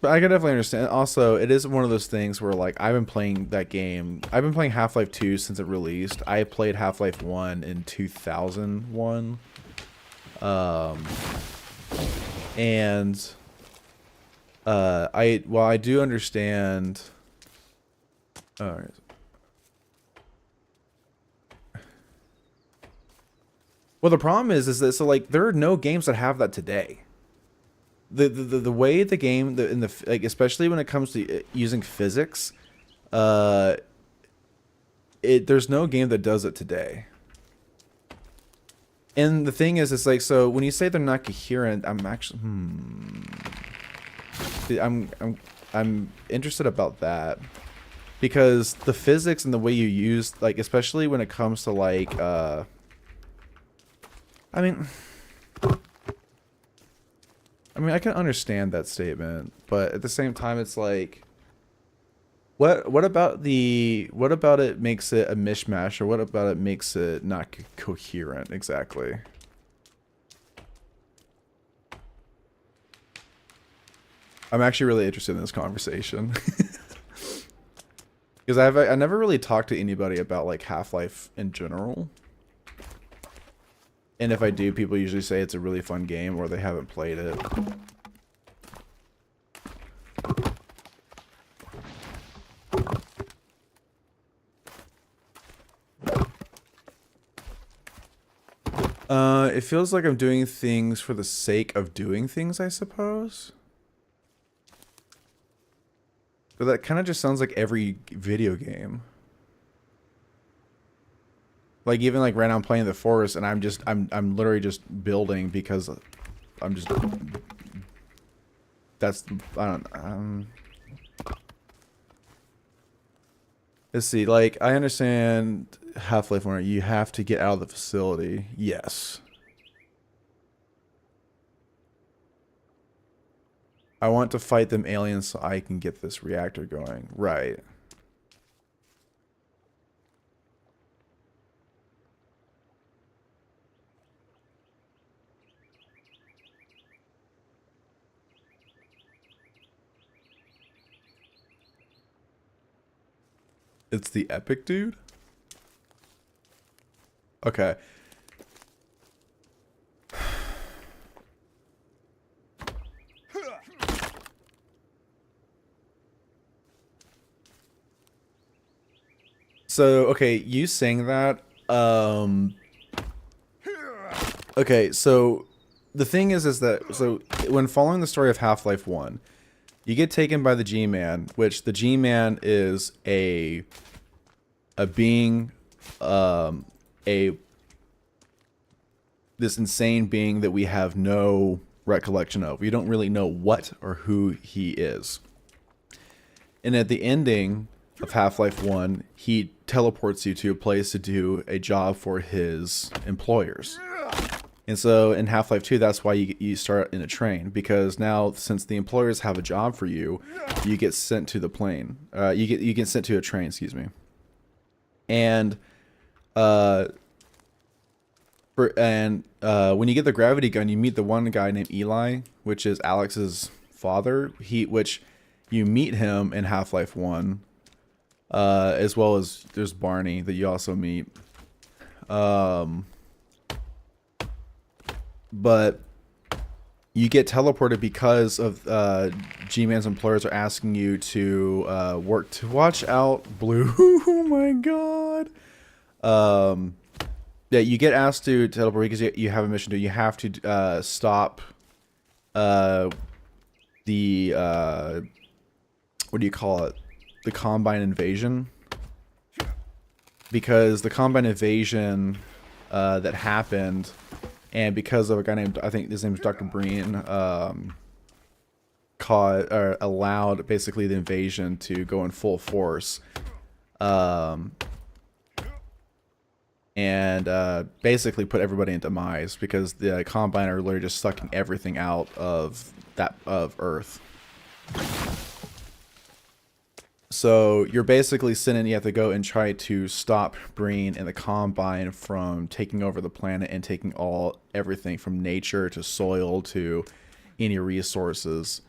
[SPEAKER 1] I can definitely understand. Also, it is one of those things where like I've been playing that game. I've been playing Half-Life 2 since it released. I played Half-Life 1 in 2001. And I do understand. All right. Well, the problem is that so like there are no games that have that today. The way the game in the like especially when it comes to using physics, uh, there's no game that does it today. And the thing is, it's like so when you say they're not coherent, I'm actually I'm interested about that because the physics and the way you use like especially when it comes to like I mean I can understand that statement, but at the same time it's like what about it makes it a mishmash, or what about it makes it not coherent exactly? I'm actually really interested in this conversation. Because I never really talked to anybody about like Half-Life in general. And if I do, people usually say it's a really fun game or they haven't played it. It feels like I'm doing things for the sake of doing things, I suppose. But that kind of just sounds like every video game. Like even like right now I'm playing The Forest and I'm literally just building because I'm just that's I don't let's see, like I understand Half-Life 1 you have to get out of the facility. Yes. I want to fight them aliens so I can get this reactor going. Right. It's the Epic dude? Okay. So, okay, you saying that, okay, so the thing is that, so when following the story of Half-Life 1, you get taken by the G-Man, which the G-Man is a being, this insane being that we have no recollection of. We don't really know what or who he is. And at the ending of Half-Life 1, he teleports you to a place to do a job for his employers. And so in Half-Life 2, that's why you start in a train, because now since the employers have a job for you, you get sent to the plane. You get sent to a train, excuse me. And when you get the gravity gun, you meet the one guy named Eli, which is Alex's father. Which you meet him in Half-Life 1. As well as there's Barney that you also meet. But you get teleported because of G-Man's employers are asking you to work to watch out Blue. Oh my god. Yeah, you get asked to teleport because you have a mission to. You have to stop the what do you call it? The Combine invasion, because the Combine invasion that happened, and because of a guy named, I think his name is Dr. Breen, allowed basically the invasion to go in full force, and basically put everybody in demise because the Combine are literally just sucking everything out of Earth. So you're basically sitting, you have to go and try to stop Breen and the Combine from taking over the planet and taking everything from nature to soil to any resources.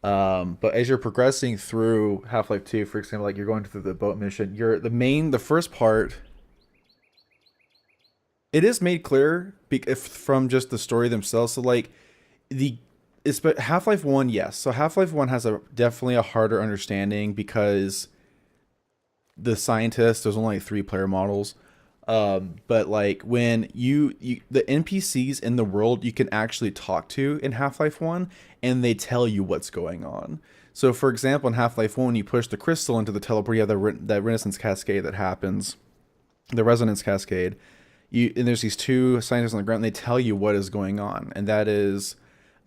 [SPEAKER 1] But as you're progressing through Half-Life 2, for example, like you're going through the boat mission, the first part, it is made clear from just the story themselves. So like but Half-Life 1, yes. So Half-Life 1 has definitely a harder understanding because the scientists, there's only 3 player models. But like when you the NPCs in the world you can actually talk to in Half-Life 1 and they tell you what's going on. So for example, in Half-Life 1 when you push the crystal into the teleport, you have that Renaissance cascade that happens, the resonance cascade. And there's these two scientists on the ground and they tell you what is going on. And that is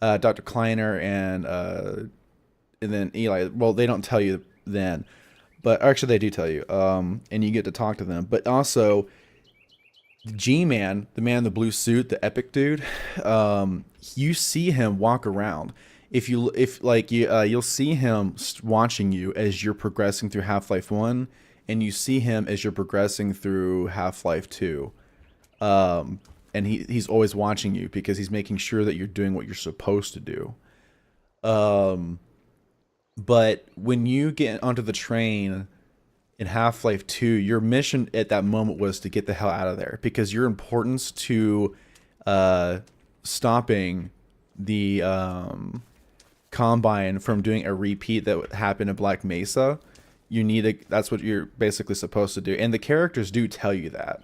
[SPEAKER 1] Dr. Kleiner and then Eli. Well, they don't tell you then, but actually they do tell you. And you get to talk to them. But also G-Man, the man in the blue suit, the epic dude, you see him walk around. You'll see him watching you as you're progressing through Half-Life 1, and you see him as you're progressing through Half-Life 2. And he's always watching you because he's making sure that you're doing what you're supposed to do. But when you get onto the train in Half-Life 2, your mission at that moment was to get the hell out of there because your importance to stopping the Combine from doing a repeat that happened in Black Mesa, that's what you're basically supposed to do. And the characters do tell you that.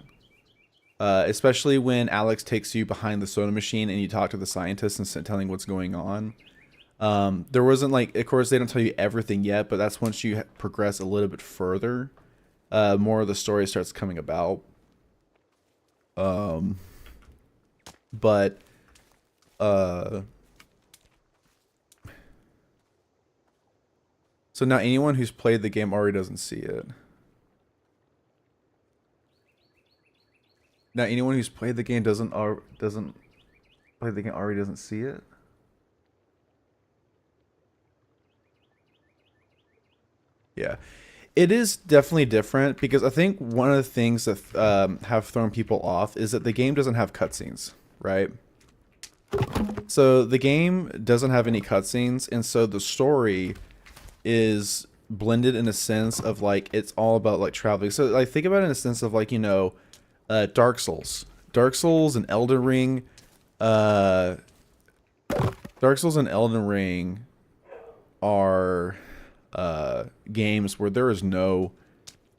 [SPEAKER 1] Especially when Alex takes you behind the soda machine and you talk to the scientists and telling what's going on. There wasn't of course they don't tell you everything yet, but that's once you progress a little bit further, more of the story starts coming about. But so now anyone who's played the game already doesn't see it. Now anyone who's played the game doesn't play the game already doesn't see it. Yeah, it is definitely different because I think one of the things that have thrown people off is that the game doesn't have cutscenes, right? So the game doesn't have any cutscenes, and so the story is blended in a sense of like it's all about like traveling. So like think about it in a sense of like Dark Souls, and Elden Ring, Dark Souls and Elden Ring are games where there is no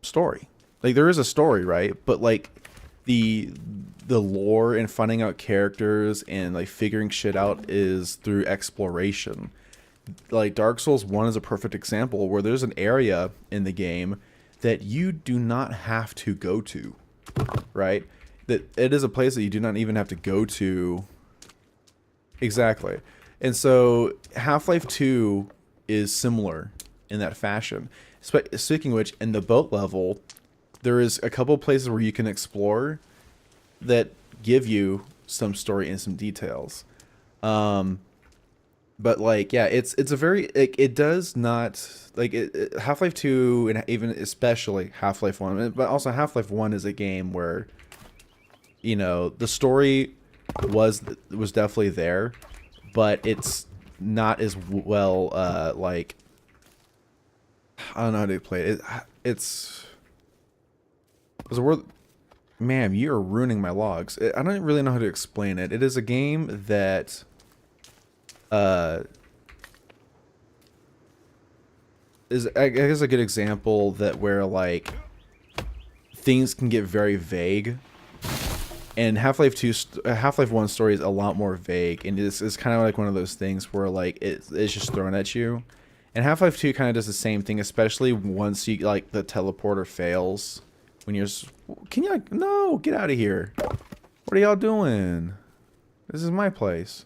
[SPEAKER 1] story. Like there is a story, right? But like the lore and finding out characters and like figuring shit out is through exploration. Like Dark Souls 1 is a perfect example where there's an area in the game that you do not have to go to, right? That it is a place that you do not even have to go to. Exactly. And so Half-Life 2 is similar in that fashion. Speaking of which, in the boat level, there is a couple places where you can explore that give you some story and some details. But like, yeah, it's a very it does not like Half-Life 2 and even especially Half-Life 1, but also Half-Life 1 is a game where the story was definitely there, but it's not as well like I don't know how to play it. It's a word. Ma'am, you are ruining my logs. I don't really know how to explain it. It is a game that is I guess a good example that where like things can get very vague. And Half-Life 1 story is a lot more vague, and it's kind of like one of those things where like it's just thrown at you. And Half-Life 2 kind of does the same thing, especially once you like the teleporter fails. When you're, can you like no get out of here? What are y'all doing? This is my place.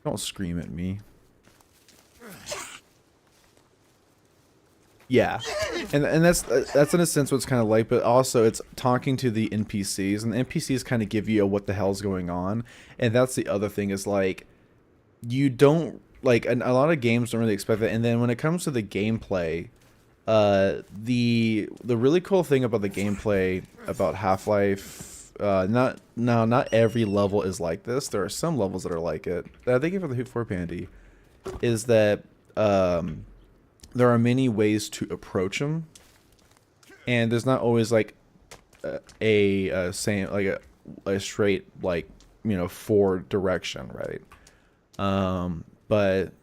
[SPEAKER 1] Don't scream at me. Yeah, and that's in a sense what it's kind of like, but also it's talking to the NPCs, and the NPCs kind of give you a what the hell's going on, and that's the other thing is like you don't like a lot of games don't really expect that, and then when it comes to the gameplay, the really cool thing about the gameplay about Half-Life, not every level is like this. There are some levels that are like it. Thank you for the hoot for Pandy. Is that there are many ways to approach them, and there's not always like a same like a straight like forward direction, right? But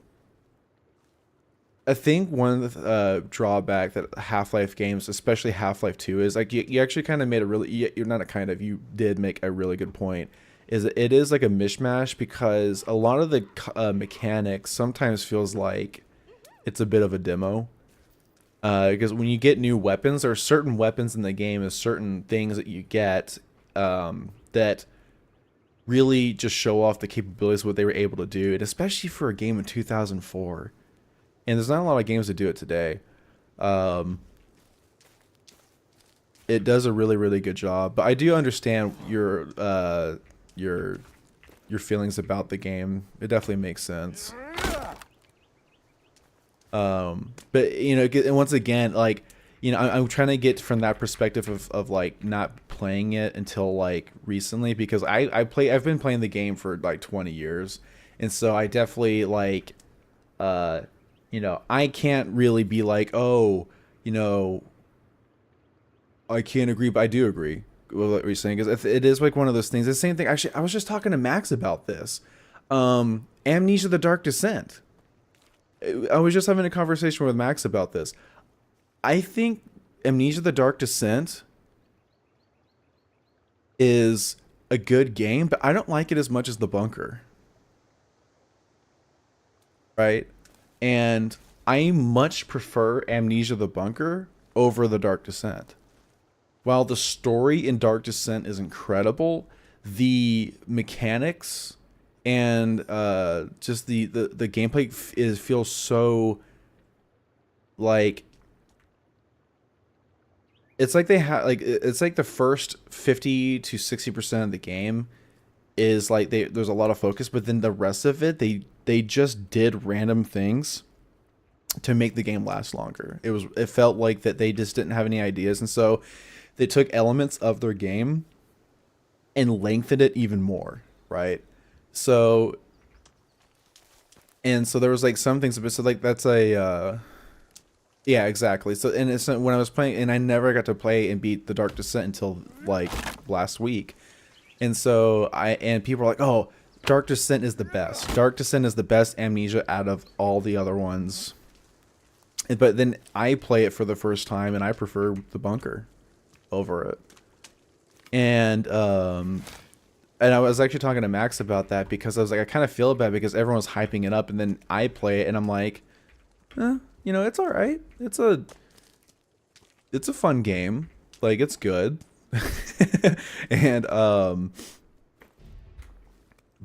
[SPEAKER 1] I think one of the drawback that Half-Life games, especially Half-Life 2, is like you actually kind of made a really you're not a kind of you did make a really good point. Is that it is like a mishmash because a lot of the mechanics sometimes feels like it's a bit of a demo. Because when you get new weapons, there are certain weapons in the game and certain things that you get that really just show off the capabilities of what they were able to do, and especially for a game in 2004. And there's not a lot of games that do it today. It does a really, really good job. But I do understand your feelings about the game. It definitely makes sense. But you know, and once again, like, you know, I'm trying to get from that perspective of like not playing it until like recently, because I've been playing the game for like 20 years, and so I definitely like, you know, I can't really be like, oh, you know, I can't agree, but I do agree with what you're saying, because it is like one of those things. The same thing. Actually, I was just talking to Max about this. Amnesia: The Dark Descent. I was just having a conversation with Max about this. I think Amnesia: The Dark Descent is a good game, but I don't like it as much as The Bunker. Right? And I much prefer Amnesia: The Bunker over The Dark Descent. While the story in Dark Descent is incredible, the mechanics and just the gameplay feels so like it's like they have like it's like the first 50 to 60% of the game is like there's a lot of focus, but then the rest of it they just did random things to make the game last longer. It felt like that they just didn't have any ideas, and so they took elements of their game and lengthened it even more, right? So there was like some things, so like that's a yeah, exactly. So and it's when I was playing, and I never got to play and beat The Dark Descent until like last week. And so people are like, "Oh, Dark Descent is the best. Dark Descent is the best Amnesia out of all the other ones." But then I play it for the first time, and I prefer The Bunker over it. And I was actually talking to Max about that, because I was like, I kind of feel bad because everyone's hyping it up, and then I play it and I'm like, you know, it's all right. It's a fun game. Like, it's good. And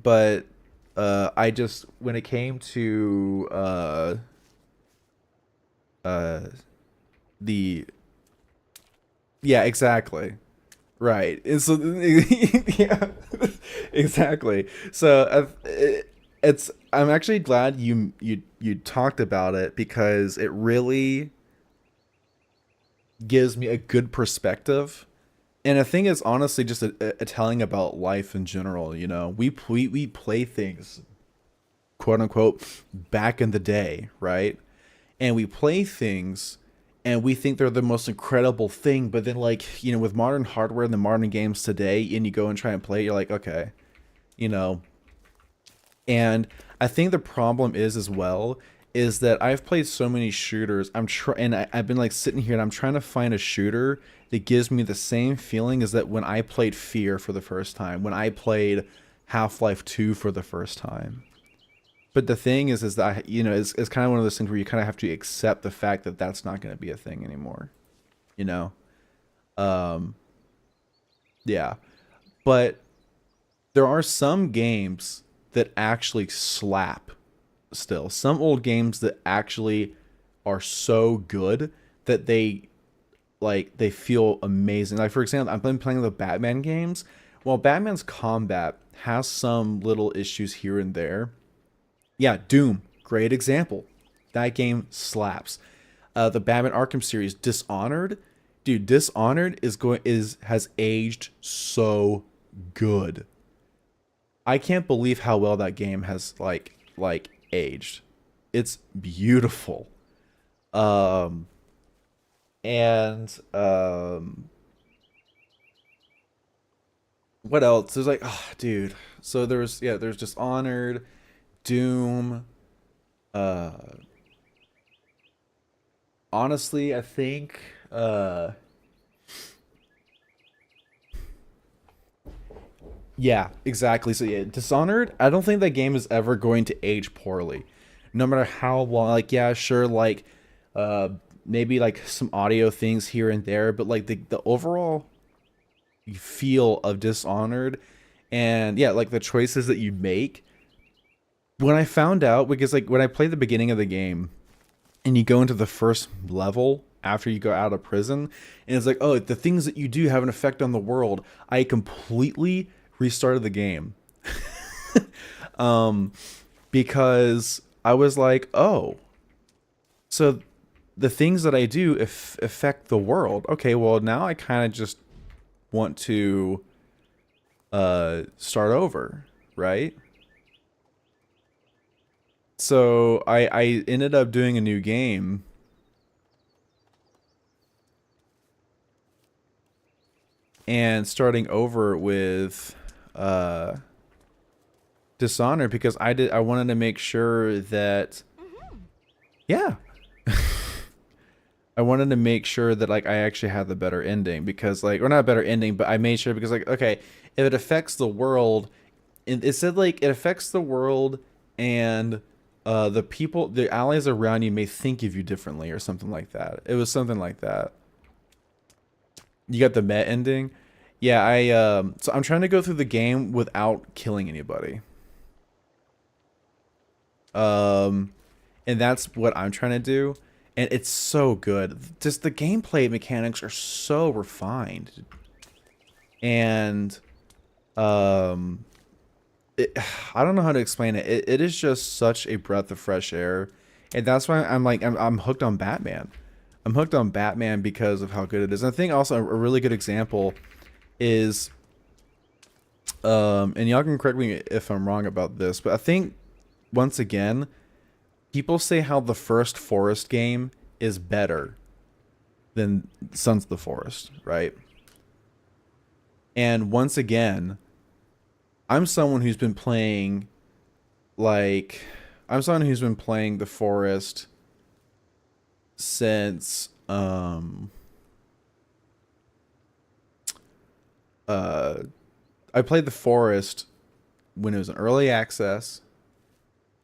[SPEAKER 1] but I just, when it came to the yeah, exactly. Right. And so yeah, exactly. So I'm actually glad you talked about it, because it really gives me a good perspective. And I think it's honestly just a telling about life in general. You know, we play things, quote unquote, back in the day, right? And we play things and we think they're the most incredible thing, but then, like, you know, with modern hardware and the modern games today, and you go and try and play it, you're like, okay, you know. And I think the problem is, as well, is that I've played so many shooters. I've been like sitting here and I'm trying to find a shooter that gives me the same feeling as that when I played Fear for the first time, when I played Half-Life 2 for the first time. But the thing is that, you know, it's kind of one of those things where you kind of have to accept the fact that that's not going to be a thing anymore, you know? Yeah. But there are some games that actually slap still. Some old games that actually are so good that they feel amazing. Like, for example, I've been playing the Batman games. While Batman's combat has some little issues here and there, yeah, Doom, great example. That game slaps. The Batman Arkham series, Dishonored, dude, Dishonored has aged so good. I can't believe how well that game has like aged. It's beautiful. And what else? There's like, oh, dude. So there's Dishonored, Doom, uh honestly, I think yeah, exactly. So yeah, Dishonored, I don't think that game is ever going to age poorly. No matter how long, like yeah, sure, like uh maybe like some audio things here and there, but like the overall feel of Dishonored and yeah, like the choices that you make. When I found out, because like when I played the beginning of the game and you go into the first level after you go out of prison, and it's like, oh, the things that you do have an effect on the world, I completely restarted the game. um because I was like, oh, so the things that I do affect the world. Okay, well now I kind of just want to start over, right? So I ended up doing a new game and starting over with uh Dishonored because I wanted to make sure that yeah, I wanted to make sure that like I actually had the better ending because like or not a better ending, but I made sure because like okay, if it affects the world, it said like it affects the world and the people, the allies around you may think of you differently or something like that. It was something like that. You got the Met ending. Yeah, I so I'm trying to go through the game without killing anybody. Um and that's what I'm trying to do. And it's so good. Just the gameplay mechanics are so refined. And um it, I don't know how to explain it. It is just such a breath of fresh air. And that's why I'm like I'm hooked on Batman. I'm hooked on Batman because of how good it is. And I think also a really good example is and y'all can correct me if I'm wrong about this, but I think once again, people say how the first Forest game is better than Sons of the Forest, right? And once again, I'm someone who's been playing like I'm someone who's been playing the Forest since uh I played the Forest when it was in early access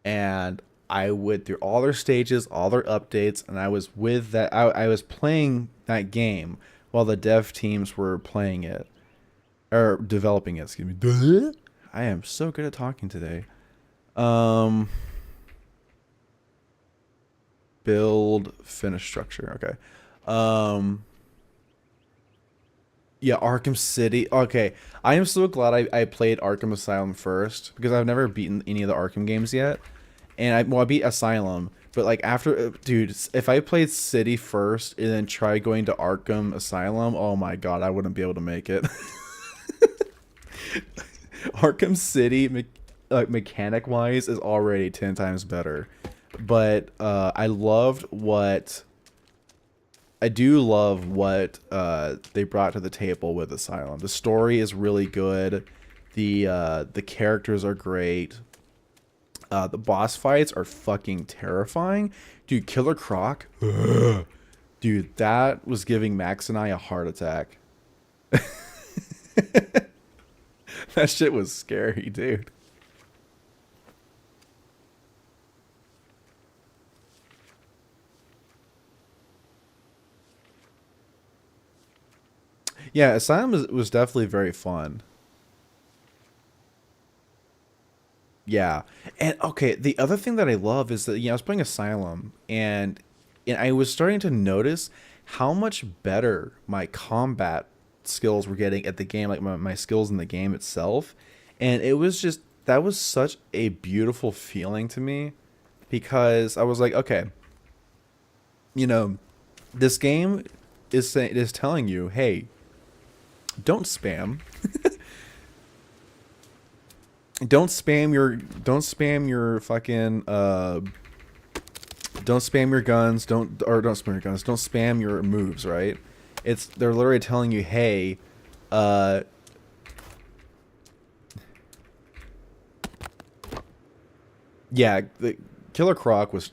[SPEAKER 1] and I went through all their stages, all their updates, and I was with that. I was playing that game while the dev teams were playing it or developing it. Excuse me. I am so good at talking today. Um, build, finish structure. Okay. Um, yeah, Arkham City. Okay, I am so glad I played Arkham Asylum first because I've never beaten any of the Arkham games yet. And I beat Asylum, but like after, dude, if I played City first and then tried going to Arkham Asylum, oh my god, I wouldn't be able to make it. Arkham City, mechanic wise, is already 10 times better, but I do love what they brought to the table with Asylum. The story is really good. The characters are great. The boss fights are fucking terrifying. Dude, Killer Croc. Dude, that was giving Max and I a heart attack. That shit was scary, dude. Yeah, Asylum was definitely very fun. Yeah. And okay, the other thing that I love is that I was playing Asylum and I was starting to notice how much better my combat skills were getting at the game, like my skills in the game itself. And it was just that was such a beautiful feeling to me because I was like, okay, you know, this game is telling you, hey, don't spam. Don't spam your fucking don't spam your guns, don't spam your guns, don't spam your moves, right? They're literally telling you, hey, uh yeah, the Killer Croc was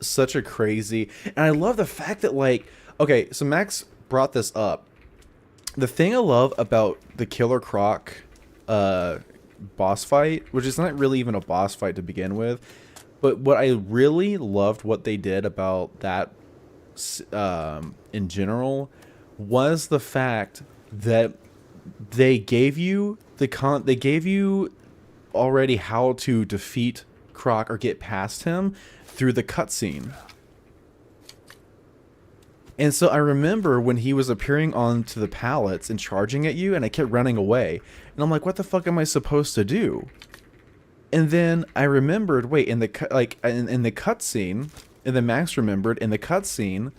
[SPEAKER 1] such a crazy, and I love the fact that like, okay, so Max brought this up. The thing I love about the Killer Croc boss fight, which is not really even a boss fight to begin with, but what I really loved what they did about that in general was the fact that they gave you they gave you already how to defeat Croc or get past him through the cutscene. And so I remember when he was appearing onto the pallets and charging at you, and I kept running away. And I'm like, what the fuck am I supposed to do? And then I remembered, wait, in the cutscene, and then Max remembered in the cutscene,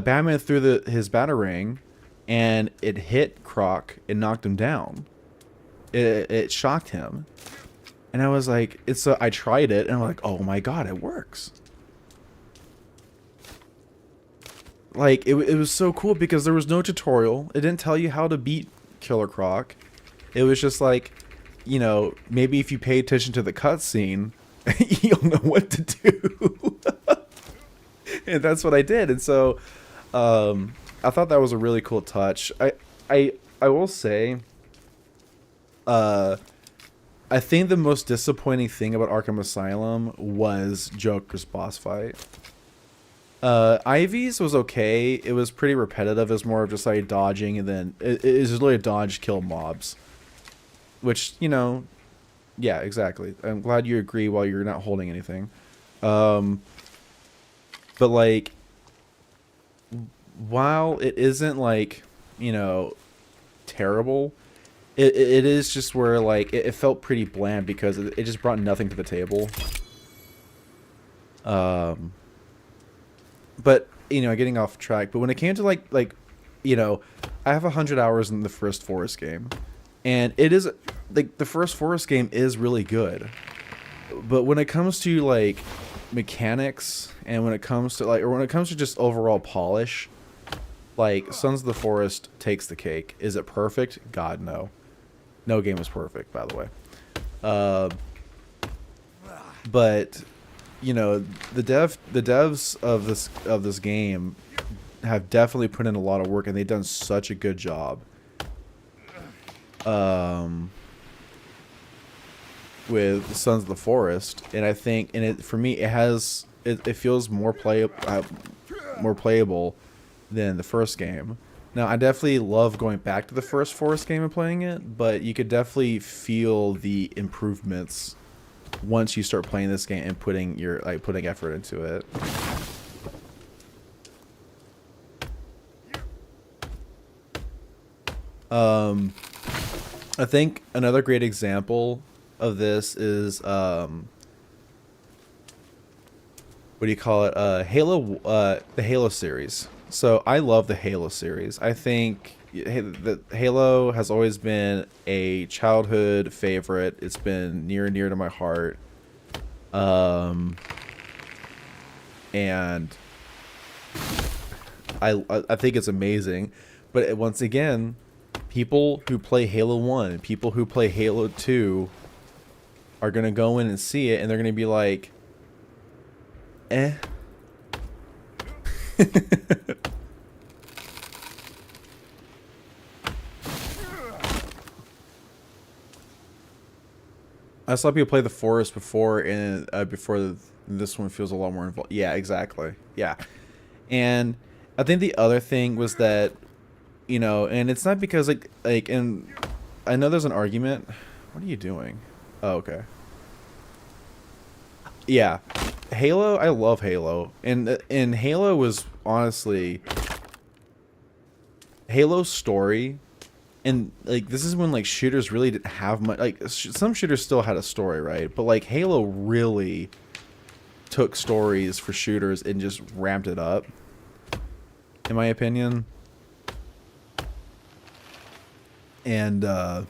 [SPEAKER 1] Batman threw his batarang, and it hit Croc and knocked him down. It shocked him, and I was like, I tried it, and I'm like, oh my god, it works. Like, it was so cool because there was no tutorial. It didn't tell you how to beat Killer Croc. It was just like, you know, maybe if you pay attention to the cutscene, you'll know what to do. And that's what I did. And so, I thought that was a really cool touch. I will say, I think the most disappointing thing about Arkham Asylum was Joker's boss fight. Ivy's was okay. It was pretty repetitive. It was more of just like dodging, and then it is really a dodge kill mobs. Which, you know, yeah, exactly. I'm glad you agree while you're not holding anything. But like, while it isn't like, you know, terrible, it is just where like it felt pretty bland because it just brought nothing to the table. But, you know, getting off track. But when it came to like, you know, I have 100 hours in the first Forest game, and it is like the first Forest game is really good. But when it comes to like mechanics, and when it comes to like, or when it comes to just overall polish, like Sons of the Forest takes the cake. Is it perfect? God, no. No game is perfect, by the way. But you know, the devs of this game have definitely put in a lot of work, and they've done such a good job. With Sons of the Forest, and I think, and it for me, it feels more playable than the first game. Now, I definitely love going back to the first Forest game and playing it, but you could definitely feel the improvements once you start playing this game and putting effort into it. I think another great example of this is what do you call it? Halo, the Halo series. So I love the Halo series. I think the Halo has always been a childhood favorite. It's been near and dear to my heart. And I think it's amazing. But once again, people who play Halo 1 and people who play Halo 2 are going to go in and see it, and they're going to be like, eh. I saw people play the Forest before, and this one feels a lot more involved. Yeah, exactly. Yeah. And I think the other thing was that, you know, and it's not because and I know there's an argument. What are you doing? Oh, okay. Yeah. Halo, I love Halo. And Halo was honestly Halo's story, and like this is when like shooters really didn't have much, like some shooters still had a story, right? But like Halo really took stories for shooters and just ramped it up, in my opinion. And I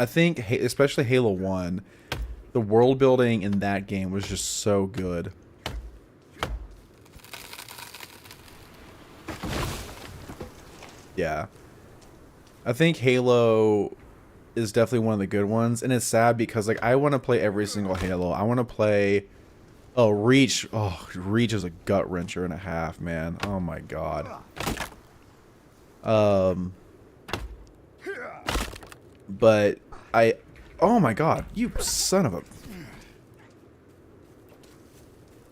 [SPEAKER 1] think especially Halo 1, the world building in that game was just so good. Yeah. I think Halo is definitely one of the good ones, and it's sad because like I want to play every single Halo. I want to play. Oh, Reach. Oh, Reach is a gut wrencher and a half, man. Oh my god. But I. Oh my god, you son of a.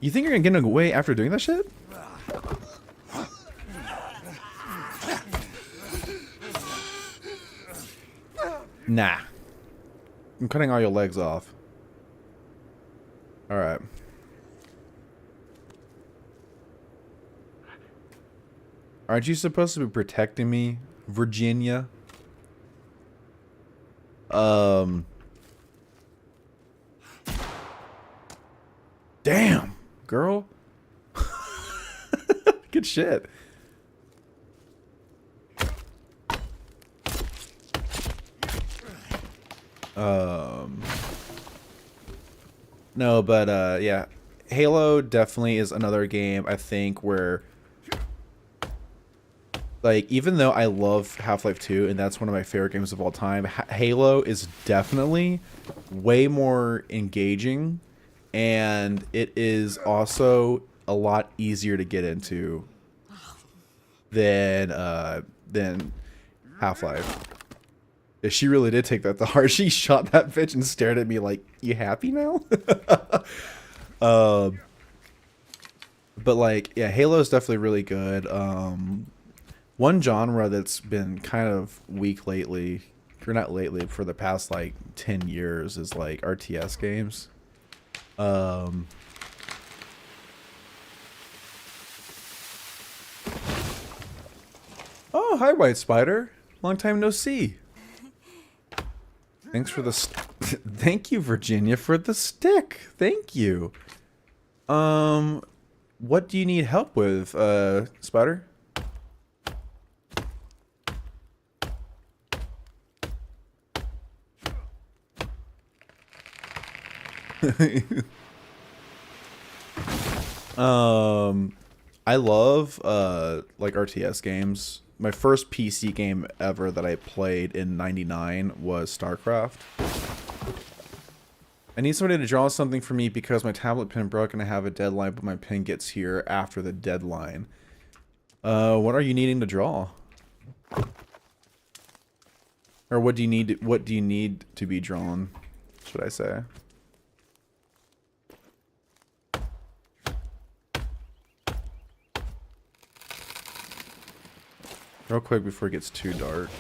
[SPEAKER 1] You think you're gonna get away after doing that shit? Nah. I'm cutting all your legs off. Alright. Aren't you supposed to be protecting me, Virginia? Damn, girl. Good shit. No, but yeah, Halo definitely is another game I think where, like, even though I love Half-Life 2 and that's one of my favorite games of all time, Halo is definitely way more engaging, and it is also a lot easier to get into than Half-Life. Yeah, she really did take that to heart. She shot that bitch and stared at me like, "You happy now?" But like, yeah, Halo is definitely really good. One genre that's been kind of weak lately, or not lately, for the past like 10 years is like RTS games. Oh, hi, White Spider. Long time no see. Thanks for the thank you, Virginia, for the stick. Thank you. What do you need help with, Spider? I love like RTS games. My first PC game ever that I played in '99 was StarCraft. I need somebody to draw something for me because my tablet pen broke and I have a deadline, but my pen gets here after the deadline. What are you needing to draw? Or what do you need to be drawn, should I say? Real quick before it gets too dark.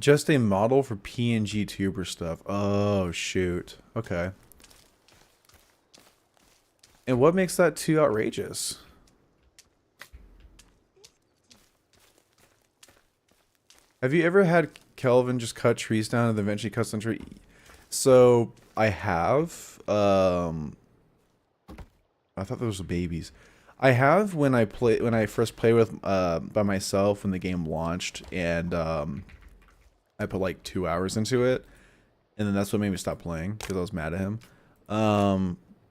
[SPEAKER 1] Just a model for PNG tuber stuff. Oh, shoot. Okay. And what makes that too outrageous? Have you ever had Kelvin just cut trees down and then eventually cut some tree? So, I have. I thought those were babies. I have when I first played with by myself when the game launched, and I put like 2 hours into it, and then that's what made me stop playing because I was mad at him.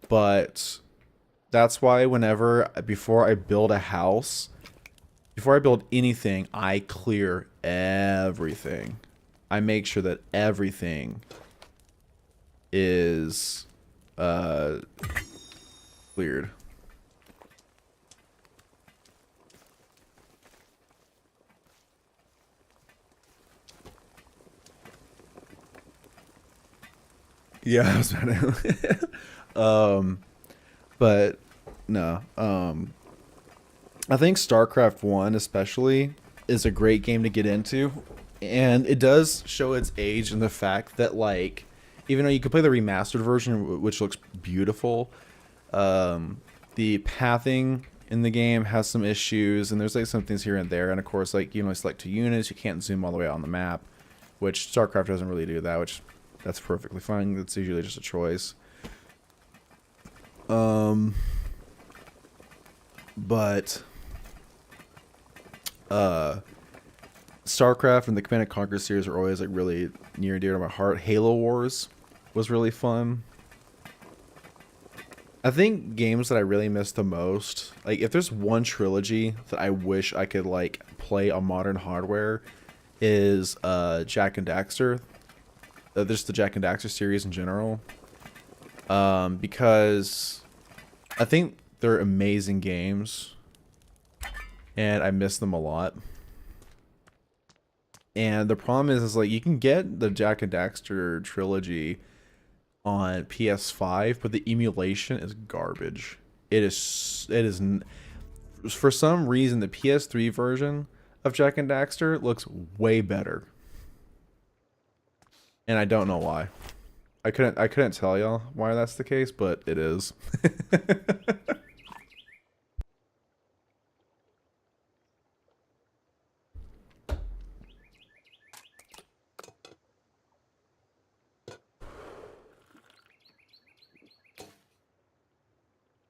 [SPEAKER 1] But that's why before I build a house, before I build anything, I clear everything. I make sure that everything is cleared. Yeah, I was mad at him. But no. I think StarCraft 1 especially is a great game to get into, and it does show its age in the fact that, like, even though you can play the remastered version, which looks beautiful, the pathing in the game has some issues, and there's like some things here and there, and of course, like, you know, select two units, you can't zoom all the way out on the map, which StarCraft doesn't really do that, which that's perfectly fine. That's usually just a choice. But StarCraft and the Command and Conquer series are always like really near and dear to my heart. Halo Wars was really fun. I think games that I really miss the most, like if there's one trilogy that I wish I could like play on modern hardware, is Jak and Daxter. Just the Jak and Daxter series in general, because I think they're amazing games, and I miss them a lot. And the problem is like you can get the Jak and Daxter trilogy on PS5, but the emulation is garbage. It is for some reason the PS3 version of Jak and Daxter looks way better. And I don't know why. I couldn't tell y'all why that's the case, but it is.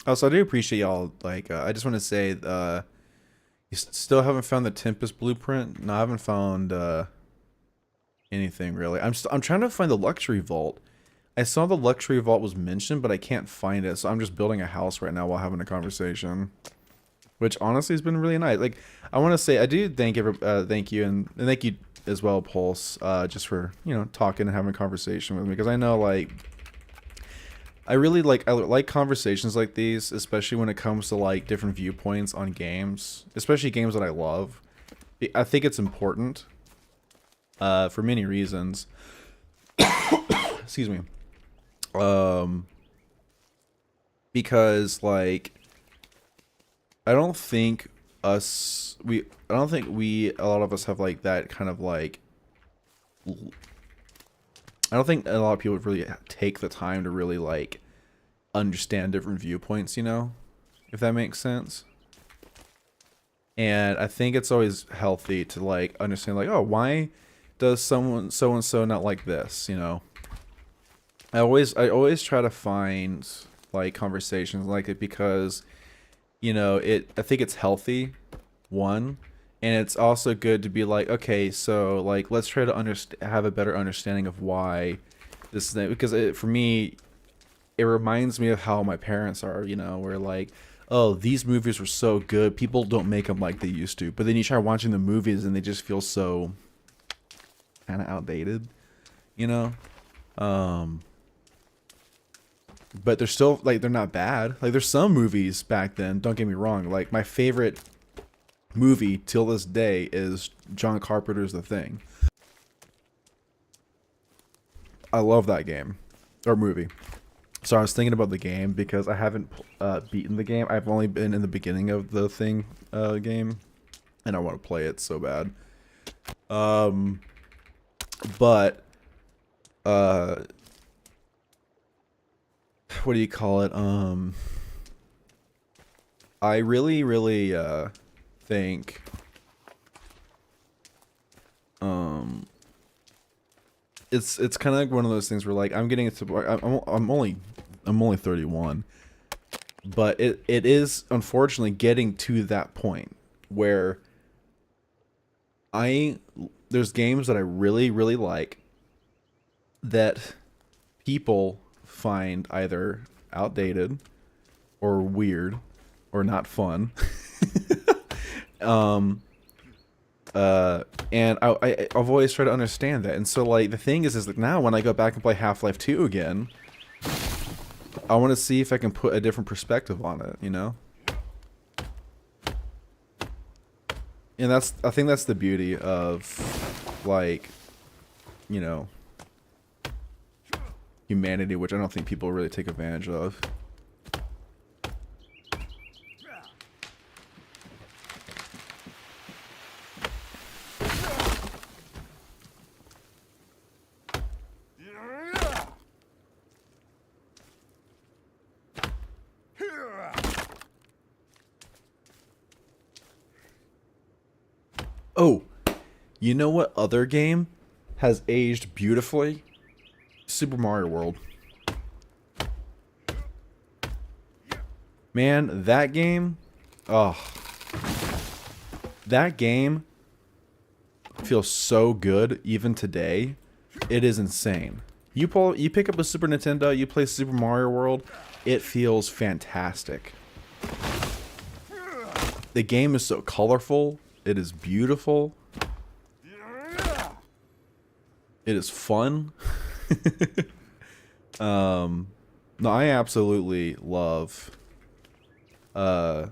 [SPEAKER 1] Also, I do appreciate y'all. Like, I just want to say, you still haven't found the Tempest blueprint. No, I haven't found anything really. I'm trying to find the luxury vault. I saw the luxury vault was mentioned, but I can't find it. So I'm just building a house right now while having a conversation, which honestly has been really nice. Like, I want to say I do thank you, thank you, and thank you as well, Pulse, just for talking and having a conversation with me, because I know like. I like conversations like these, especially when it comes to like different viewpoints on games, especially games that I love. I think it's important for many reasons. Excuse me. Because like I don't think a lot of us have like that kind of like. I don't think a lot of people would really take the time to really like understand different viewpoints, if that makes sense. And I think it's always healthy to like understand like, oh, why does someone so and so not like this, I always try to find like conversations like it because I think it's healthy, one. And it's also good to be like, okay, so like let's try to have a better understanding of why this is, because for me, it reminds me of how my parents are. Where like, oh, these movies were so good, people don't make them like they used to. But then you try watching the movies and they just feel so kind of outdated, But they're still like they're not bad. Like there's some movies back then. Don't get me wrong. Like my favorite movie till this day is John Carpenter's The Thing. I love that game or movie. So I was thinking about the game because I haven't beaten the game. I've only been in the beginning of the Thing game, and I want to play it so bad. But what do you call it? I really think it's kind of like one of those things where like I'm getting to I'm only 31, but it is unfortunately getting to that point where there's games that I really like that people find either outdated or weird or not fun. And I've always tried to understand that. And so like the thing is like now when I go back and play Half-Life 2 again, I want to see if I can put a different perspective on it, And I think that's the beauty of like, humanity, which I don't think people really take advantage of. Oh, you know what other game has aged beautifully? Super Mario World. Man, that game, oh, that game feels so good even today. It is insane. You pick up a Super Nintendo, you play Super Mario World, it feels fantastic. The game is so colorful. It is beautiful. It is fun. No, I absolutely love. I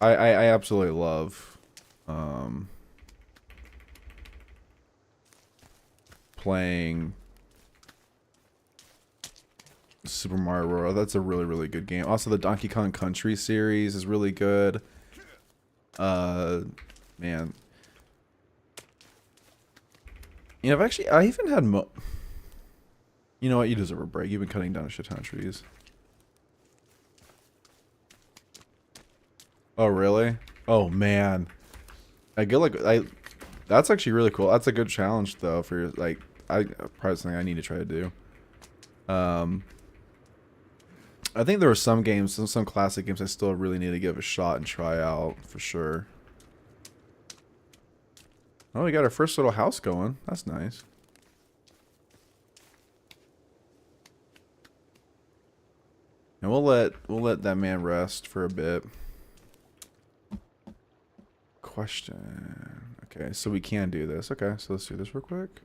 [SPEAKER 1] absolutely love. Playing Super Mario World. That's a really, really good game. Also, the Donkey Kong Country series is really good. Man. You know, I even had You know what? You deserve a break. You've been cutting down a shit ton of trees. Oh, really? Oh, man. I get like... That's actually really cool. That's a good challenge, though, for your, like... probably something I need to try to do. I think there were some games, some classic games I still really need to give a shot and try out, for sure. Oh, we got our first little house going. That's nice. And we'll let that man rest for a bit. Question. Okay, so we can do this. Okay, so let's do this real quick.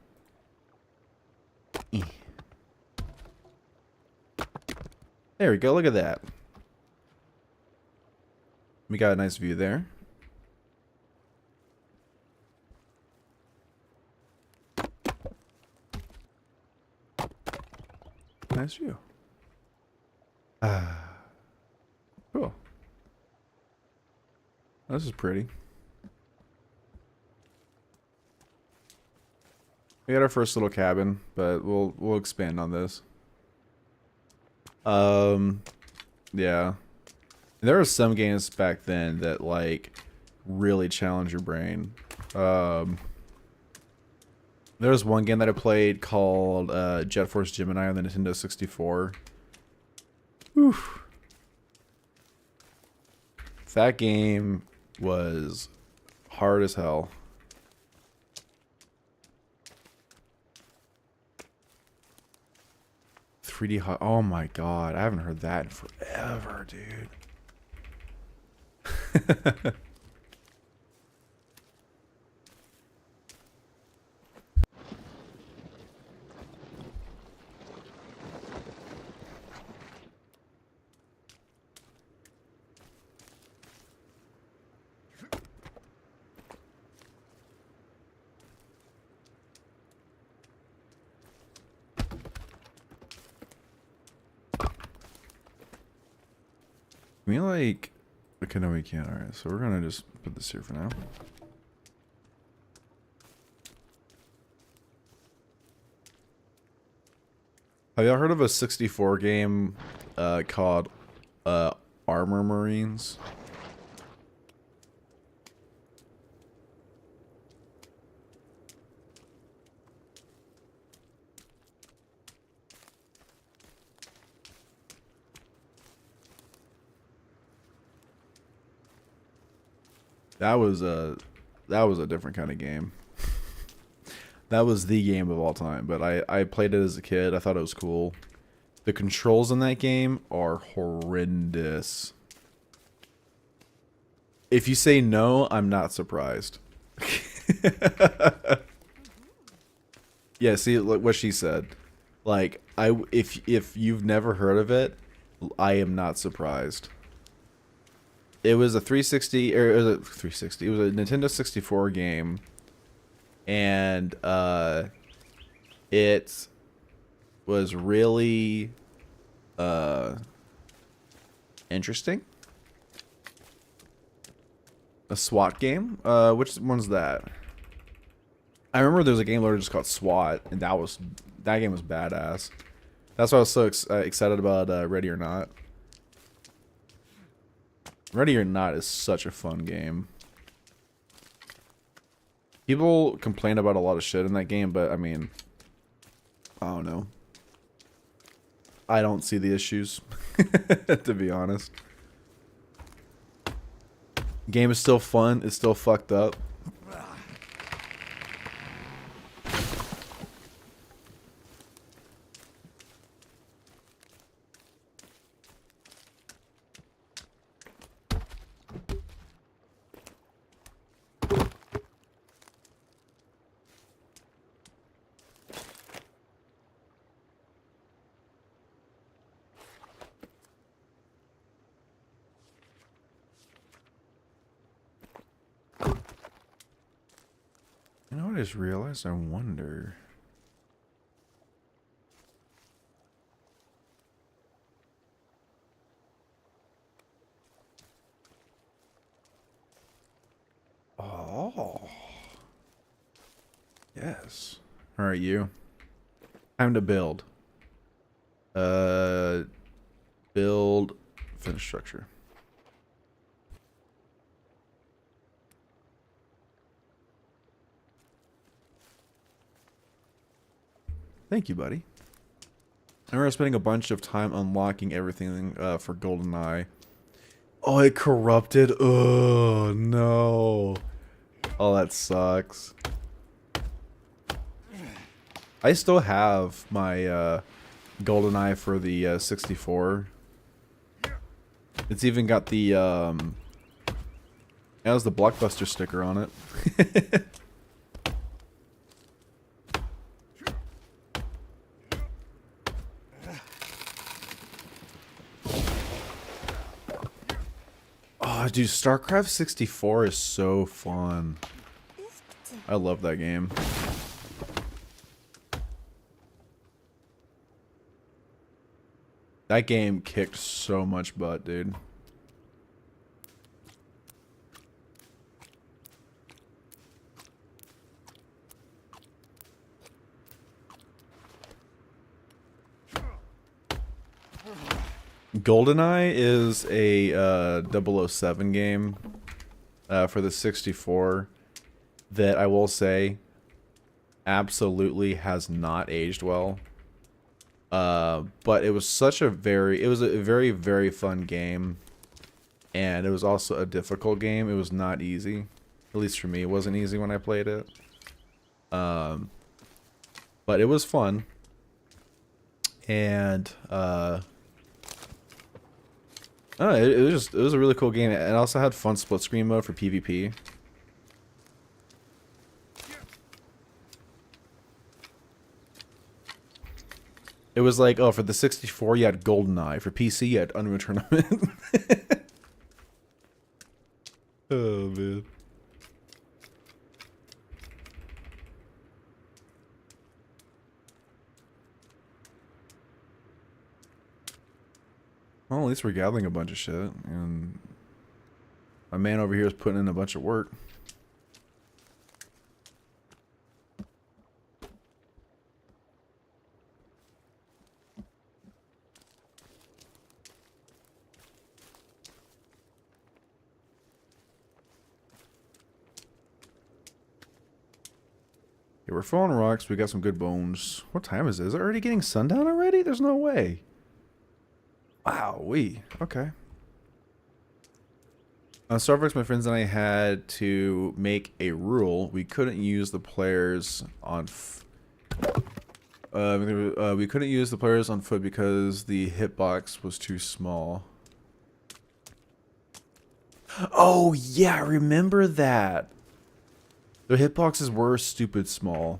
[SPEAKER 1] There we go. Look at that. We got a nice view there. Nice view. Cool. This is pretty. We got our first little cabin, but we'll expand on this. Yeah. There were some games back then that like really challenge your brain. There was one game that I played called Jet Force Gemini on the Nintendo 64. Oof. That game was hard as hell. Oh my god, I haven't heard that in forever, dude. Can we like... Okay, no we can't. Alright, so we're gonna just put this here for now. Have y'all heard of a 64 game called Armor Marines? That was a different kind of game. That was the game of all time, but I played it as a kid. I thought it was cool. The controls in that game are horrendous. If you say no, I'm not surprised. Yeah, see what she said. Like if you've never heard of it, I am not surprised. It was a 360, or it was a 360. It was a Nintendo 64 game, and it was really interesting. A SWAT game. Which one's that? I remember there was a game literally just called SWAT, and that game was badass. That's why I was so excited about Ready or Not. Ready or Not is such a fun game. People complain about a lot of shit in that game, but I mean, I don't know. I don't see the issues, to be honest. Game is still fun. It's still fucked up. You know what I just realized? I wonder. Oh. Yes. Alright, you. Time to build. Build. Finish structure. Thank you, buddy. I remember spending a bunch of time unlocking everything for GoldenEye. Oh, it corrupted. Oh, no. Oh, that sucks. I still have my GoldenEye for the 64. It's even got the it has the Blockbuster sticker on it. Oh, dude, StarCraft 64 is so fun. I love that game. That game kicked so much butt, dude. GoldenEye is a 007 game for the 64 that I will say absolutely has not aged well. But it was such a very, very fun game, and it was also a difficult game. It was not easy, at least for me. It wasn't easy when I played it. But it was fun, and it was a really cool game. It also had fun split screen mode for PvP. It was like, oh, for the 64 you had GoldenEye, for PC you had Unreal Tournament. Oh man. Well, at least we're gathering a bunch of shit, and my man over here is putting in a bunch of work. Yeah, we're falling rocks. We got some good bones. What time is it? Is it already getting sundown already? There's no way. Wow, okay. On Starbucks, my friends and I had to make a rule. We couldn't use the players on we couldn't use the players on foot because the hitbox was too small. Oh yeah, I remember that. The hitboxes were stupid small.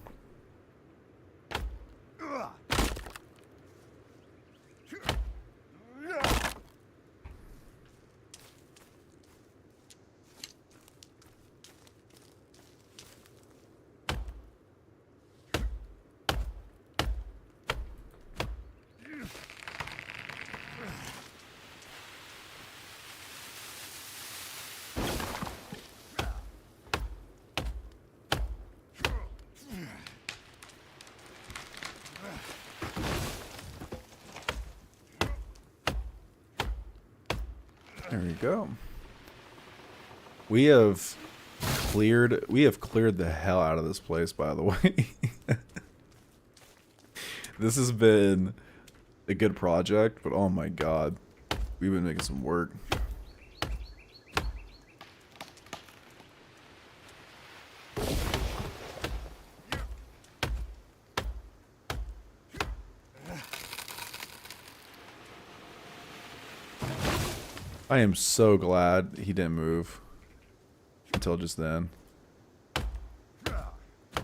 [SPEAKER 1] There we go. We have cleared the hell out of this place, by the way. This has been a good project, but oh my god, we've been making some work. I am so glad he didn't move until just then.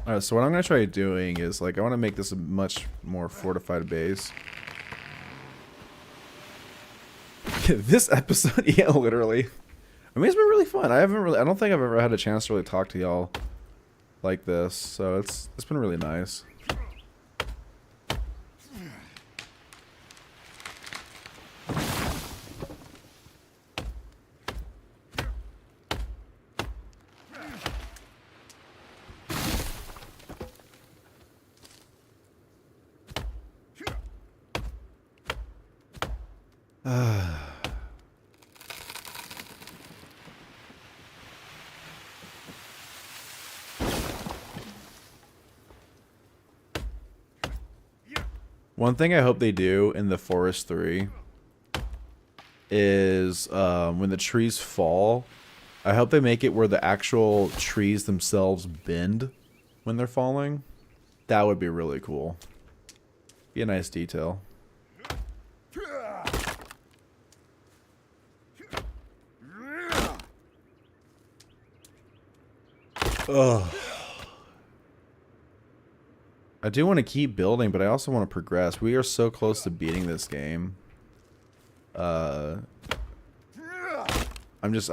[SPEAKER 1] Alright, so what I'm going to try doing is, like, I want to make this a much more fortified base. This episode, yeah, literally. I mean, it's been really fun. I don't think I've ever had a chance to really talk to y'all, like this, so it's been really nice. One thing I hope they do in The Forest 3 is when the trees fall, I hope they make it where the actual trees themselves bend when they're falling. That would be really cool. Be a nice detail. Ugh. I do want to keep building, but I also want to progress. We are so close to beating this game. I'm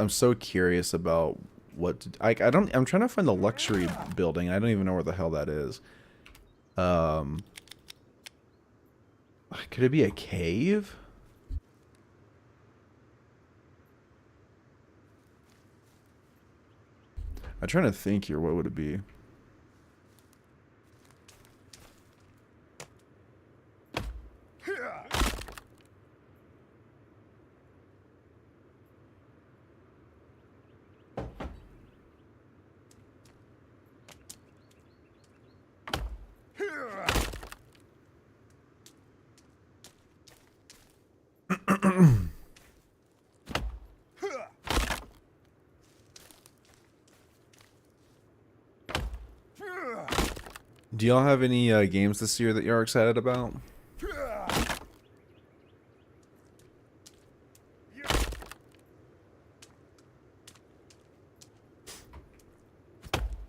[SPEAKER 1] so curious about what to, I'm trying to find the luxury building. I don't even know where the hell that is. Could it be a cave? I'm trying to think here. What would it be? Do y'all have any games this year that you're excited about?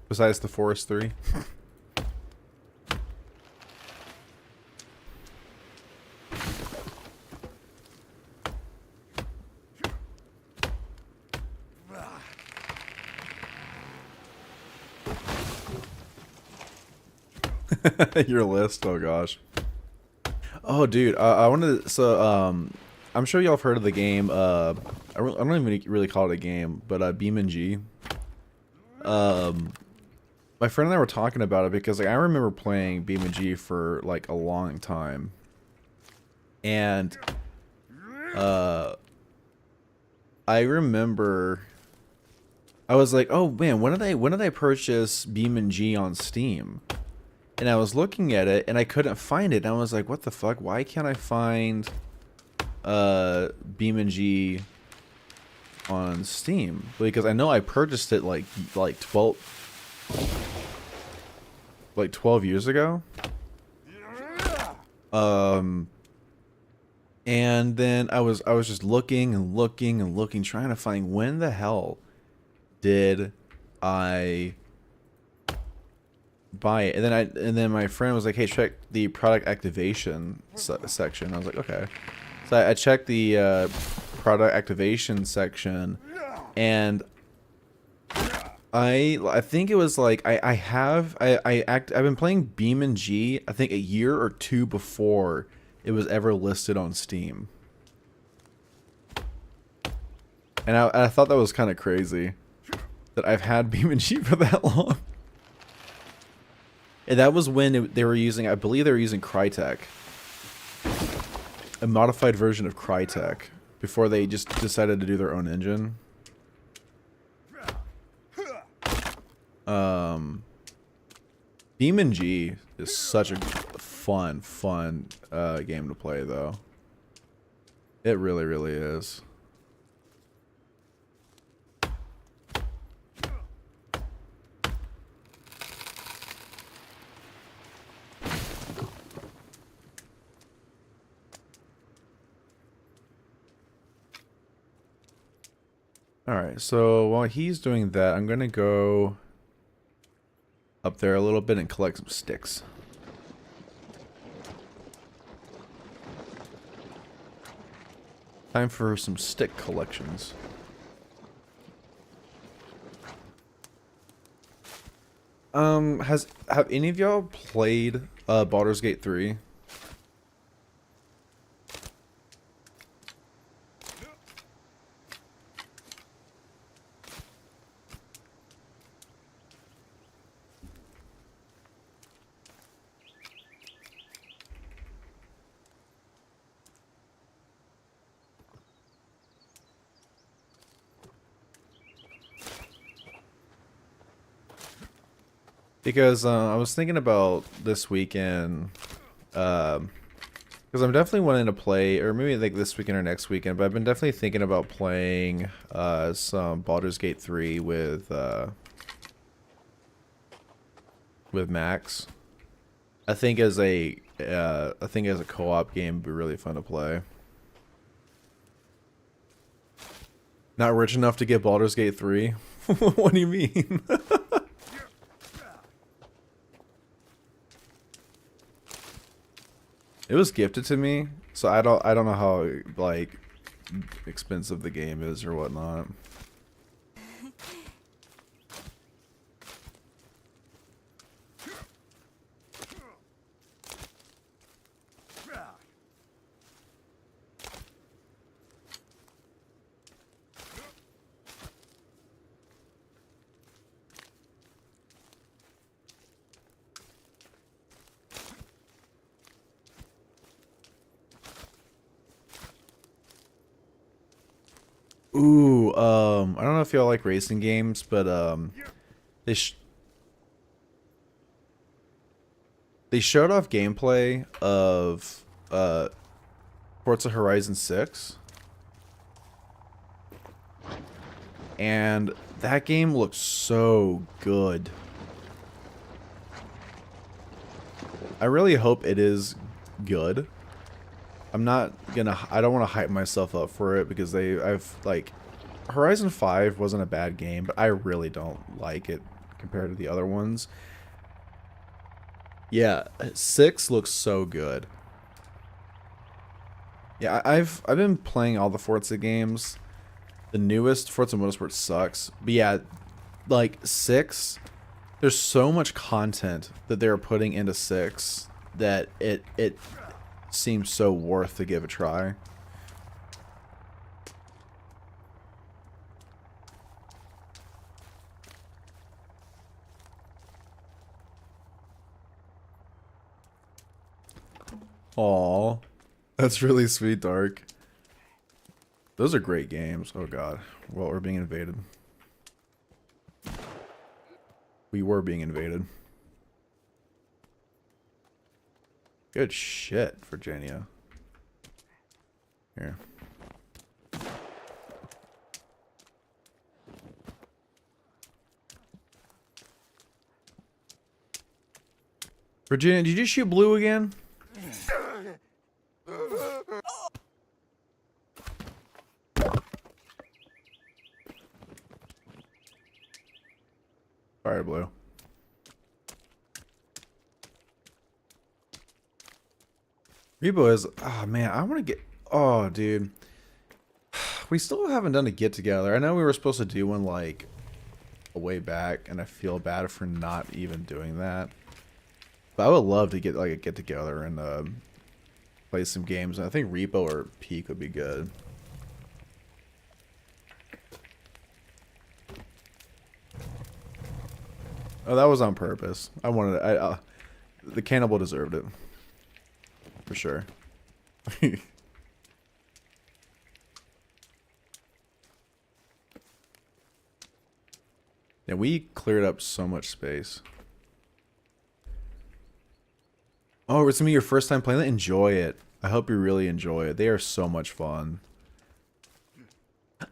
[SPEAKER 1] Besides The Forest 3? Your list, oh gosh. Oh dude, I wanted to, so I'm sure y'all have heard of the game, I don't even really call it a game, but BeamNG. My friend and I were talking about it because like I remember playing BeamNG for like a long time. And I remember I was like, oh man, when did I purchase BeamNG on Steam? And I was looking at it and I couldn't find it. And I was like, what the fuck? Why can't I find BeamNG on Steam? Because I know I purchased it like 12 years ago. And then I was just looking and looking and looking, trying to find when the hell did I buy it. And then my friend was like, hey, check the product activation section. I was like, okay. So I checked the product activation section, and I think it was like I've been playing BeamNG I think a year or two before it was ever listed on Steam. And I thought that was kind of crazy that I've had BeamNG for that long. And that was when they were using, I believe they were using Crytek. A modified version of Crytek before they just decided to do their own engine. BeamNG is such a fun game to play though. It really, really is. Alright, so while he's doing that, I'm gonna go up there a little bit and collect some sticks. Time for some stick collections. Have any of y'all played Baldur's Gate 3? Because I was thinking about this weekend, because I'm definitely wanting to play, or maybe like this weekend or next weekend, but I've been definitely thinking about playing some Baldur's Gate 3 with Max. I think as a co-op game would be really fun to play. Not rich enough to get Baldur's Gate 3? What do you mean? It was gifted to me, so I don't know how like expensive the game is or whatnot. Ooh, I don't know if y'all like racing games, but they they showed off gameplay of Forza Horizon 6. And that game looks so good. I really hope it is good. I don't want to hype myself up for it because Horizon 5 wasn't a bad game, but I really don't like it compared to the other ones. Yeah, 6 looks so good. Yeah, I've been playing all the Forza games. The newest Forza Motorsport sucks. But yeah, like 6, there's so much content that they're putting into 6 that it seems so worth to give a try. Aw, that's really sweet, Dark. Those are great games. Oh god. Well, we're being invaded. We were being invaded. Good shit, Virginia. Here. Virginia, did you shoot blue again? Fire blue. Rebo is, oh man, I want to get, oh dude. We still haven't done a get together. I know we were supposed to do one like a way back, and I feel bad for not even doing that. But I would love to get like a get together and play some games. I think Repo or Peak would be good. Oh, that was on purpose. I wanted it. The cannibal deserved it. For sure. Yeah, we cleared up so much space. Oh, it's gonna be your first time playing it? Enjoy it. I hope you really enjoy it. They are so much fun.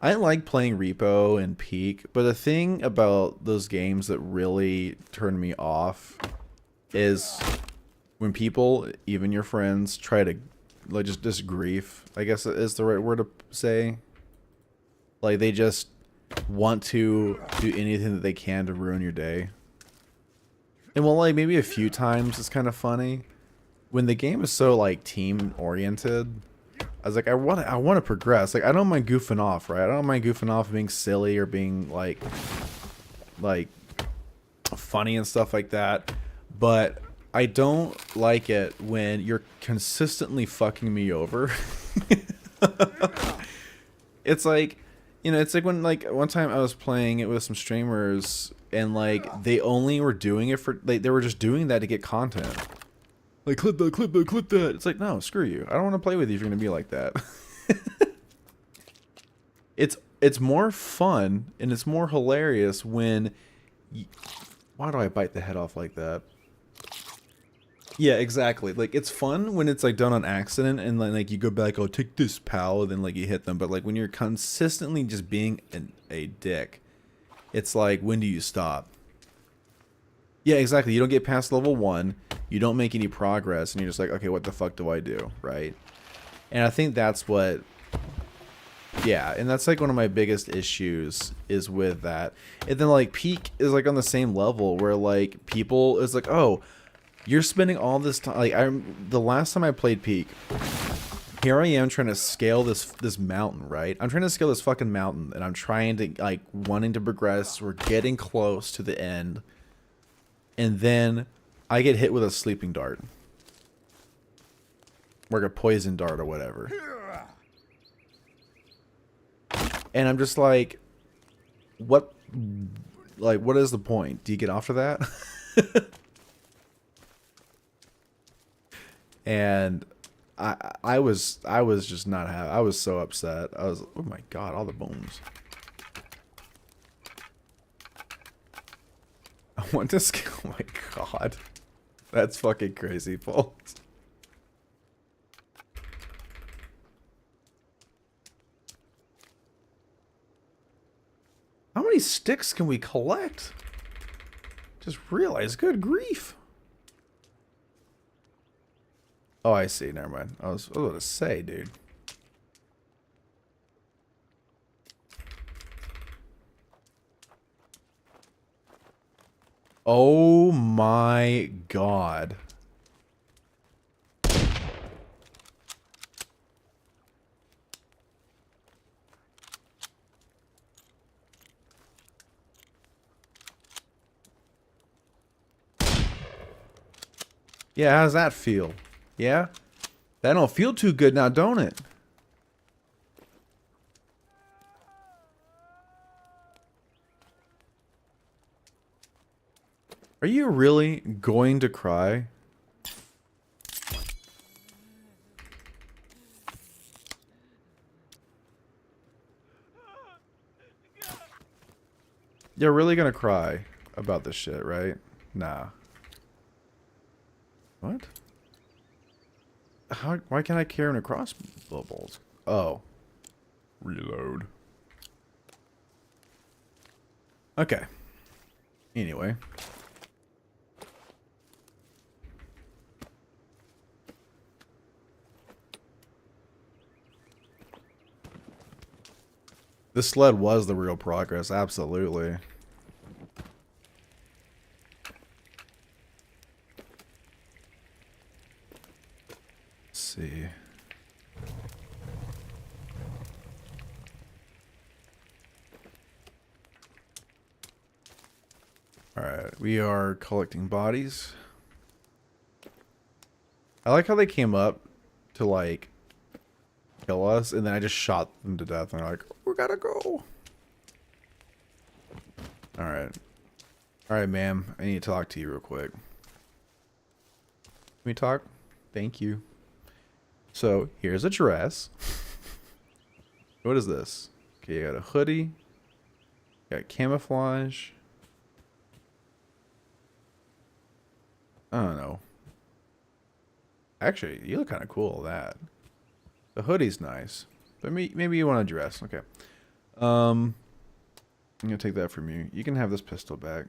[SPEAKER 1] I like playing Repo and Peak, but the thing about those games that really turn me off is when people, even your friends, try to like just grief, I guess is the right word to say. Like they just want to do anything that they can to ruin your day. And well, like maybe a few times it's kind of funny. When the game is so like team oriented, I was like, I want to progress. Like I don't mind goofing off, right? I don't mind goofing off, being silly or being like funny and stuff like that, but I don't like it when you're consistently fucking me over. It's like, it's like when, like, one time I was playing it with some streamers, and like they only were doing it for, like, they were just doing that to get content. Like, clip that, clip that, clip that. It's like, no, screw you. I don't want to play with you if you're gonna be like that. It's more fun and it's more hilarious when why do I bite the head off like that? Yeah, exactly. Like, it's fun when it's like done on accident and then like you go back, oh, take this, pal, and then like you hit them. But like when you're consistently just being a dick, it's like, when do you stop? Yeah, exactly. You don't get past level 1, you don't make any progress, and you're just like, okay, what the fuck do I do, right? And I think that's what, yeah, and that's like one of my biggest issues is with that. And then like Peak is like on the same level where like people is like, oh, you're spending all this time. Like, the last time I played Peak, here I am trying to scale this mountain, right? I'm trying to scale this fucking mountain, and I'm trying to, like, wanting to progress. We're getting close to the end, and then I get hit with a sleeping dart, or like a poison dart or whatever. And I'm just like, what? Like, what is the point? Do you get after that? And I was just not happy. I was so upset. I was, oh my god, all the bones. I want to scale. Oh my god, that's fucking crazy, Paul. How many sticks can we collect? Just realized, good grief. Oh, I see. Never mind. I was about to say, dude. Oh my god. Yeah, how's that feel? Yeah? That don't feel too good now, don't it? Are you really going to cry? You're really gonna cry about this shit, right? Nah. What? Why can't I carry him across bubbles? Oh. Reload. Okay. Anyway. This sled was the real progress, absolutely. Let's see. Alright, we are collecting bodies. I like how they came up to, like, kill us, and then I just shot them to death, and they're like, we gotta go. Alright. Alright, ma'am. I need to talk to you real quick. Can we talk? Thank you. So, here's a dress. What is this? Okay, you got a hoodie. You got camouflage. I don't know. Actually, you look kind of cool with that. The hoodie's nice. But maybe you want a dress. Okay. I'm going to take that from you. You can have this pistol back.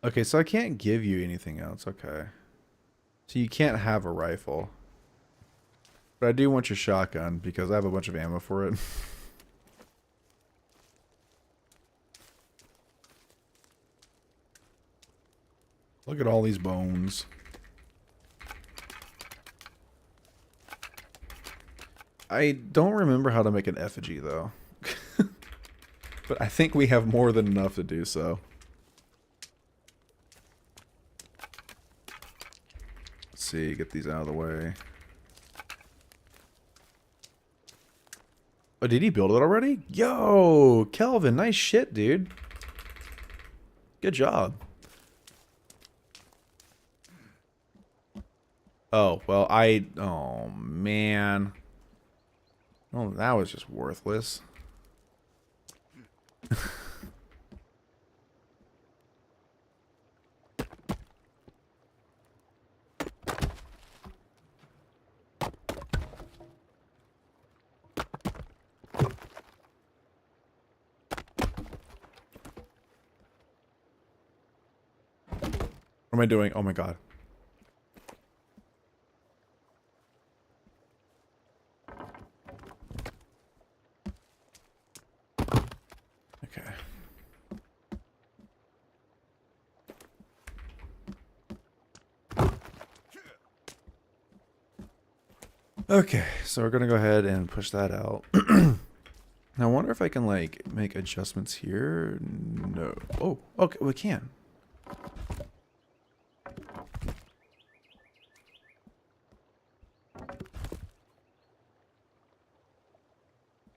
[SPEAKER 1] Okay, so I can't give you anything else. Okay. So you can't have a rifle. But I do want your shotgun because I have a bunch of ammo for it. Look at all these bones. I don't remember how to make an effigy, though. But I think we have more than enough to do so. Let's see, get these out of the way. Oh, did he build it already? Yo, Kelvin, nice shit, dude. Good job. Oh, well, oh, man. Oh, that was just worthless. What am I doing? Oh my god. Okay. Okay, so we're gonna go ahead and push that out. Now, I wonder if I can, like, make adjustments here. No. Oh, okay, we can.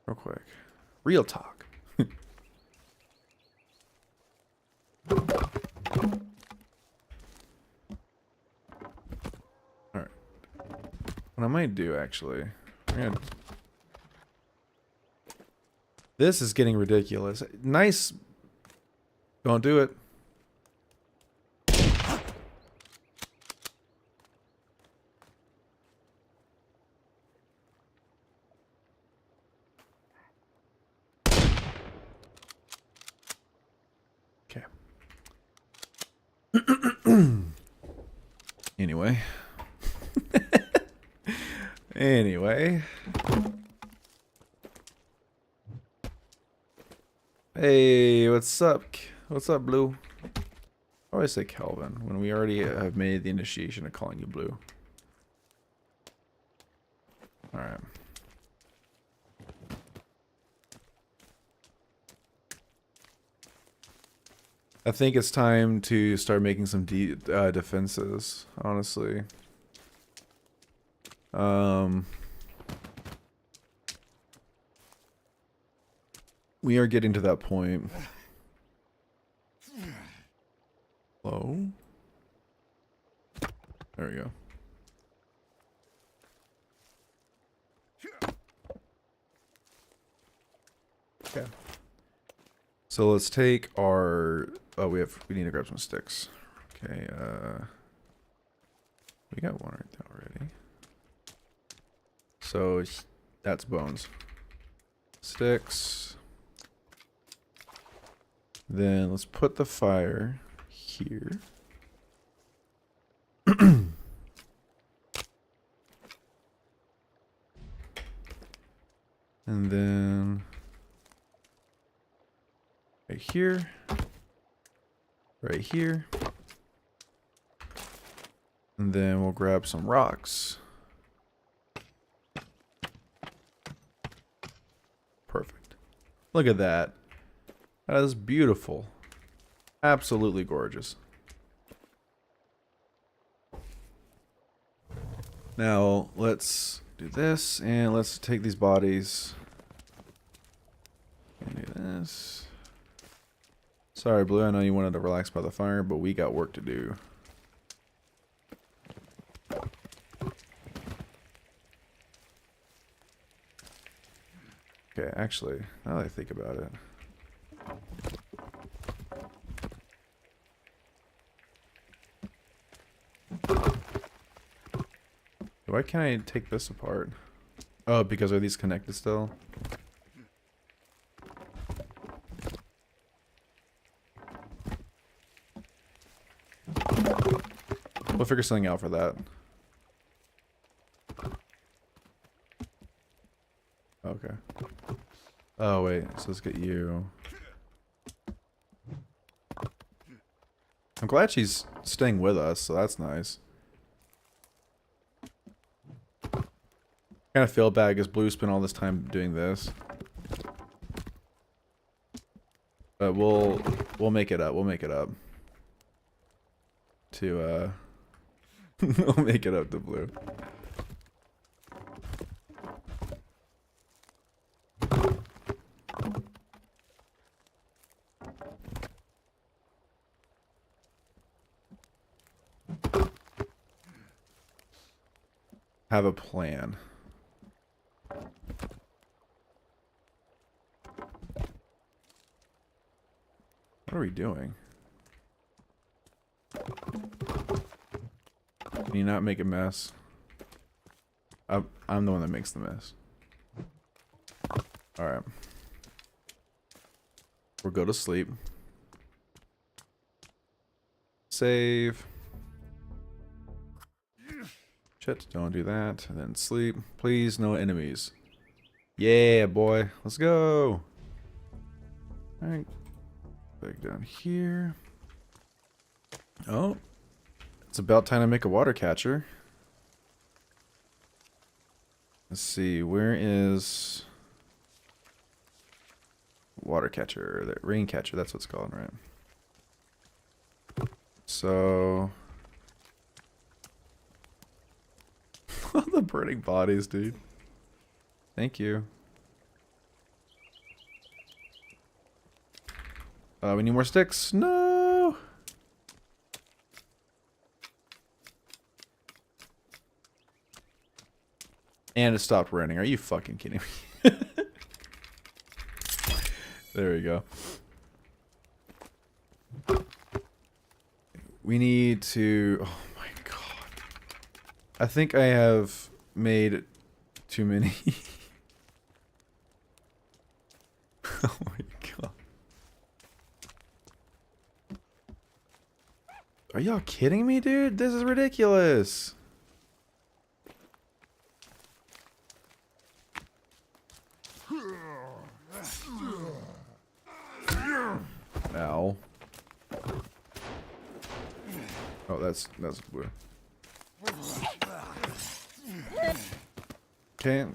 [SPEAKER 1] Real quick. Real talk. Alright. What I might do, actually... This is getting ridiculous. Nice. Don't do it. Okay. Anyway. Anyway. Hey, what's up? What's up, Blue? I always say Kelvin when we already have made the initiation of calling you Blue. Alright. I think it's time to start making some defenses, honestly. We are getting to that point. Hello? There we go. Okay. So let's take our... Oh, we need to grab some sticks. Okay, we got one right there already. So that's bones. Sticks. Then let's put the fire here. And then right here. Right here. And then we'll grab some rocks. Perfect. Look at that. That is beautiful. Absolutely gorgeous. Now, let's do this, and let's take these bodies. And do this. Sorry, Blue, I know you wanted to relax by the fire, but we got work to do. Okay, actually, now that I think about it. Why can't I take this apart? Oh, because are these connected still? We'll figure something out for that. Okay. Oh, wait. So let's get you. I'm glad she's staying with us, so that's nice. Kind of feel bad because Blue spent all this time doing this. But we'll make it up. We'll make it up. To we'll make it up to blue. Have a plan. What are we doing? Can you not make a mess? I'm the one that makes the mess. Alright. We'll go to sleep. Save. Shit, don't do that. And then sleep. Please, no enemies. Yeah, boy. Let's go. Alright. Back down here. Oh. It's about time to make a water catcher. Let's see. Where is... water catcher? The rain catcher. That's what it's called, right? So... the burning bodies, dude. Thank you. We need more sticks. No. And it stopped raining. Are you fucking kidding me? There we go. We need to... oh my god. I think I have made too many. Oh my god. Are y'all kidding me, dude? This is ridiculous. Ow. Oh, that's blue. Okay.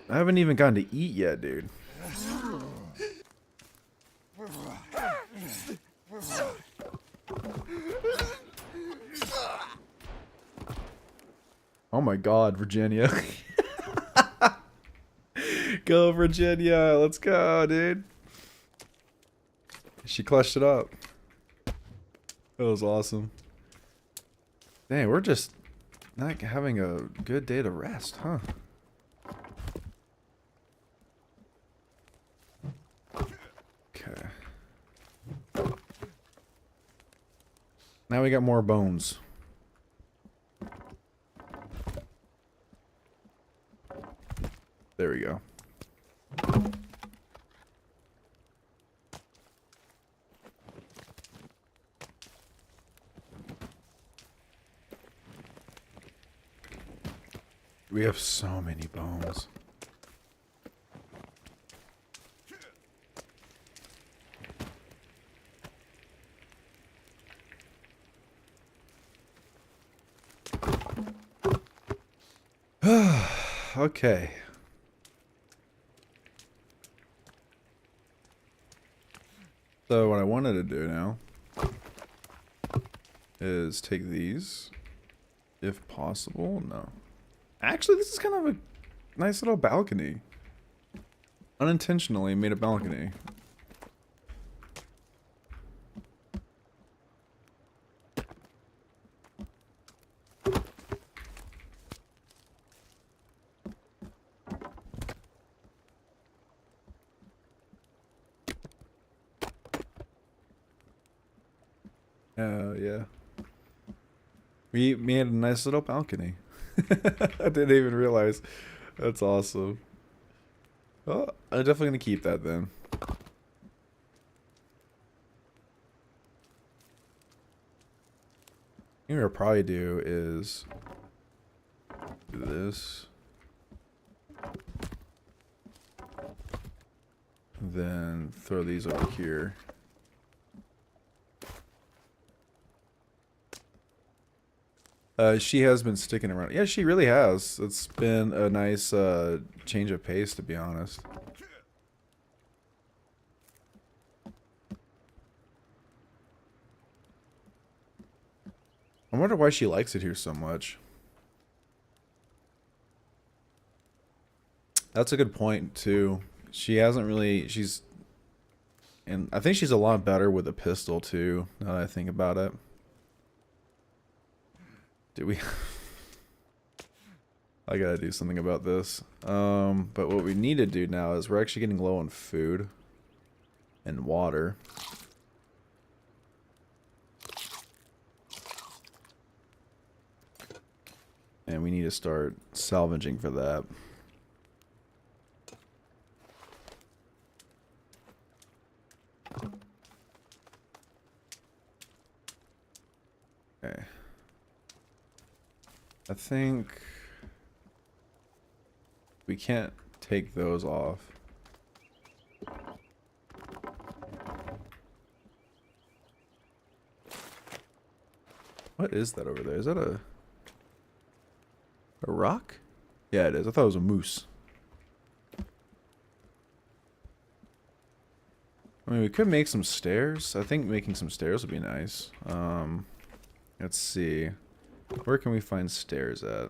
[SPEAKER 1] I haven't even gotten to eat yet, dude. Oh my god, Virginia. Go, Virginia. Let's go, dude. She clutched it up. That was awesome. Dang, we're just not having a good day to rest, huh? Okay. Now we got more bones. There we go. We have so many bones. Okay. So what I wanted to do now is take these, if possible. No. Actually, this is kind of a nice little balcony. Unintentionally made a balcony. Yeah. We made a nice little balcony. I didn't even realize. That's awesome. Oh, I'm definitely gonna keep that then. What I'll probably do is do this. Then throw these over here. She has been sticking around. Yeah, she really has. It's been a nice change of pace, to be honest. I wonder why she likes it here so much. That's a good point, too. She hasn't really... She's... And I think she's a lot better with a pistol, too, now that I think about it. Did we... I gotta do something about this. But what we need to do now is we're actually getting low on food and water. And we need to start salvaging for that. Okay. I think we can't take those off. What is that over there? Is that a rock? Yeah, it is. I thought it was a moose. I mean, we could make some stairs. I think making some stairs would be nice. Let's see. Where can we find stairs at?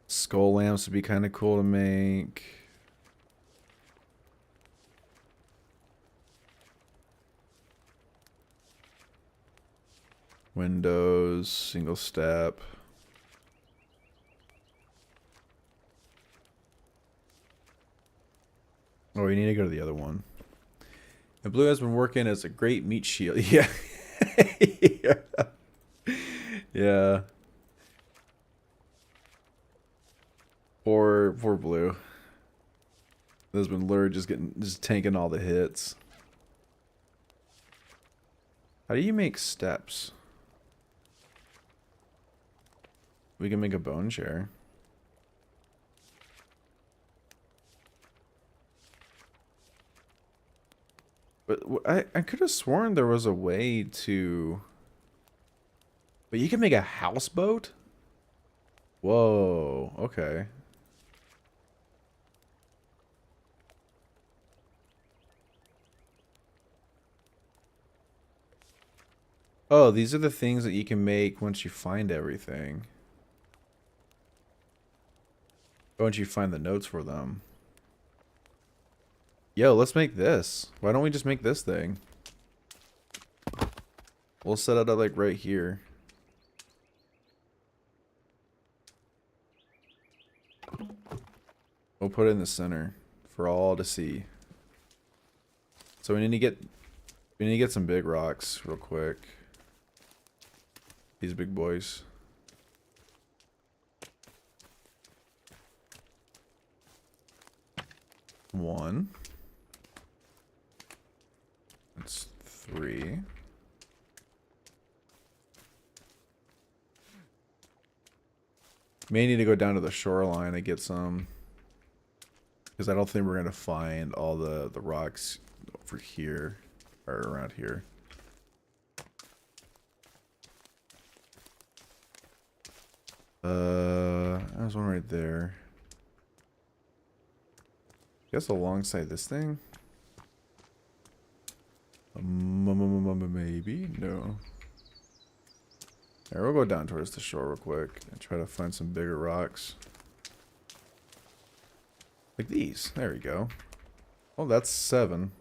[SPEAKER 1] Skull lamps would be kind of cool to make. Windows, single step. Oh, we need to go to the other one. And Blue has been working as a great meat shield. Yeah. Yeah. Yeah. Poor Blue. There's been Lure just tanking all the hits. How do you make steps? We can make a bone chair. But I could have sworn there was a way to... But you can make a houseboat? Whoa, okay. Oh, these are the things that you can make once you find everything. Once you find the notes for them. Yo, let's make this. Why don't we just make this thing? We'll set it up like right here. We'll put it in the center for all to see. So we need to get some big rocks real quick. These big boys. One. That's 3. May need to go down to the shoreline and get some, because I don't think we're gonna find all the rocks over here or around here. There's one right there. Guess alongside this thing? Maybe? No. Alright, we'll go down towards the shore real quick and try to find some bigger rocks. Like these. There we go. Oh, that's 7.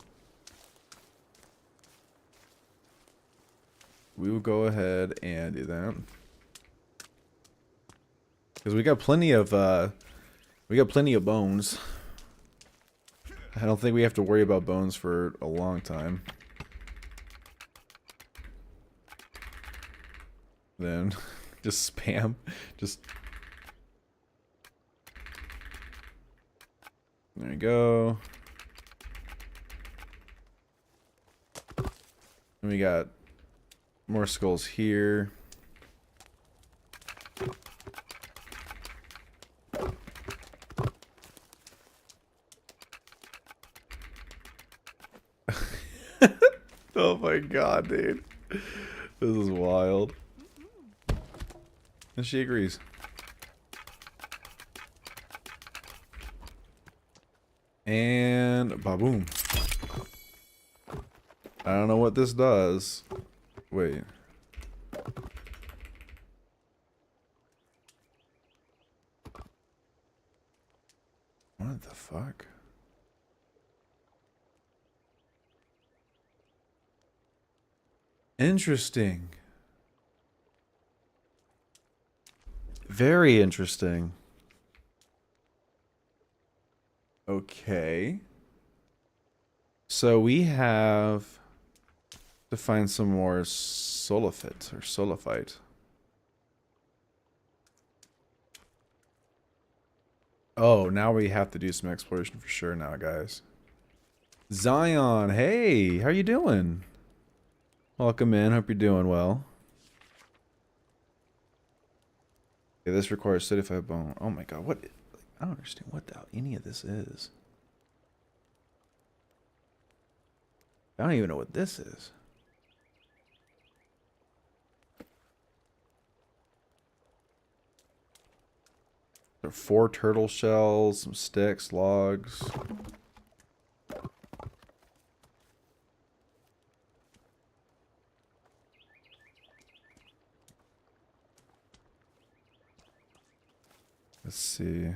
[SPEAKER 1] We will go ahead and do that. Because we got plenty of bones. I don't think we have to worry about bones for a long time. Then just spam. Just there you go. And we got more skulls here. my god, dude. This is wild. And she agrees. And ba-boom. I don't know what this does. Wait. What the fuck? Interesting. Very interesting. Okay. So we have to find some more solifit or solifite. Oh, now we have to do some exploration for sure now, guys. Zion, hey, how you doing? Welcome in, hope you're doing well. Okay, this requires 35 bone. Oh my god, what? I don't understand what the hell any of this is. I don't even know what this is. There are 4 turtle shells, some sticks, logs. Let's see.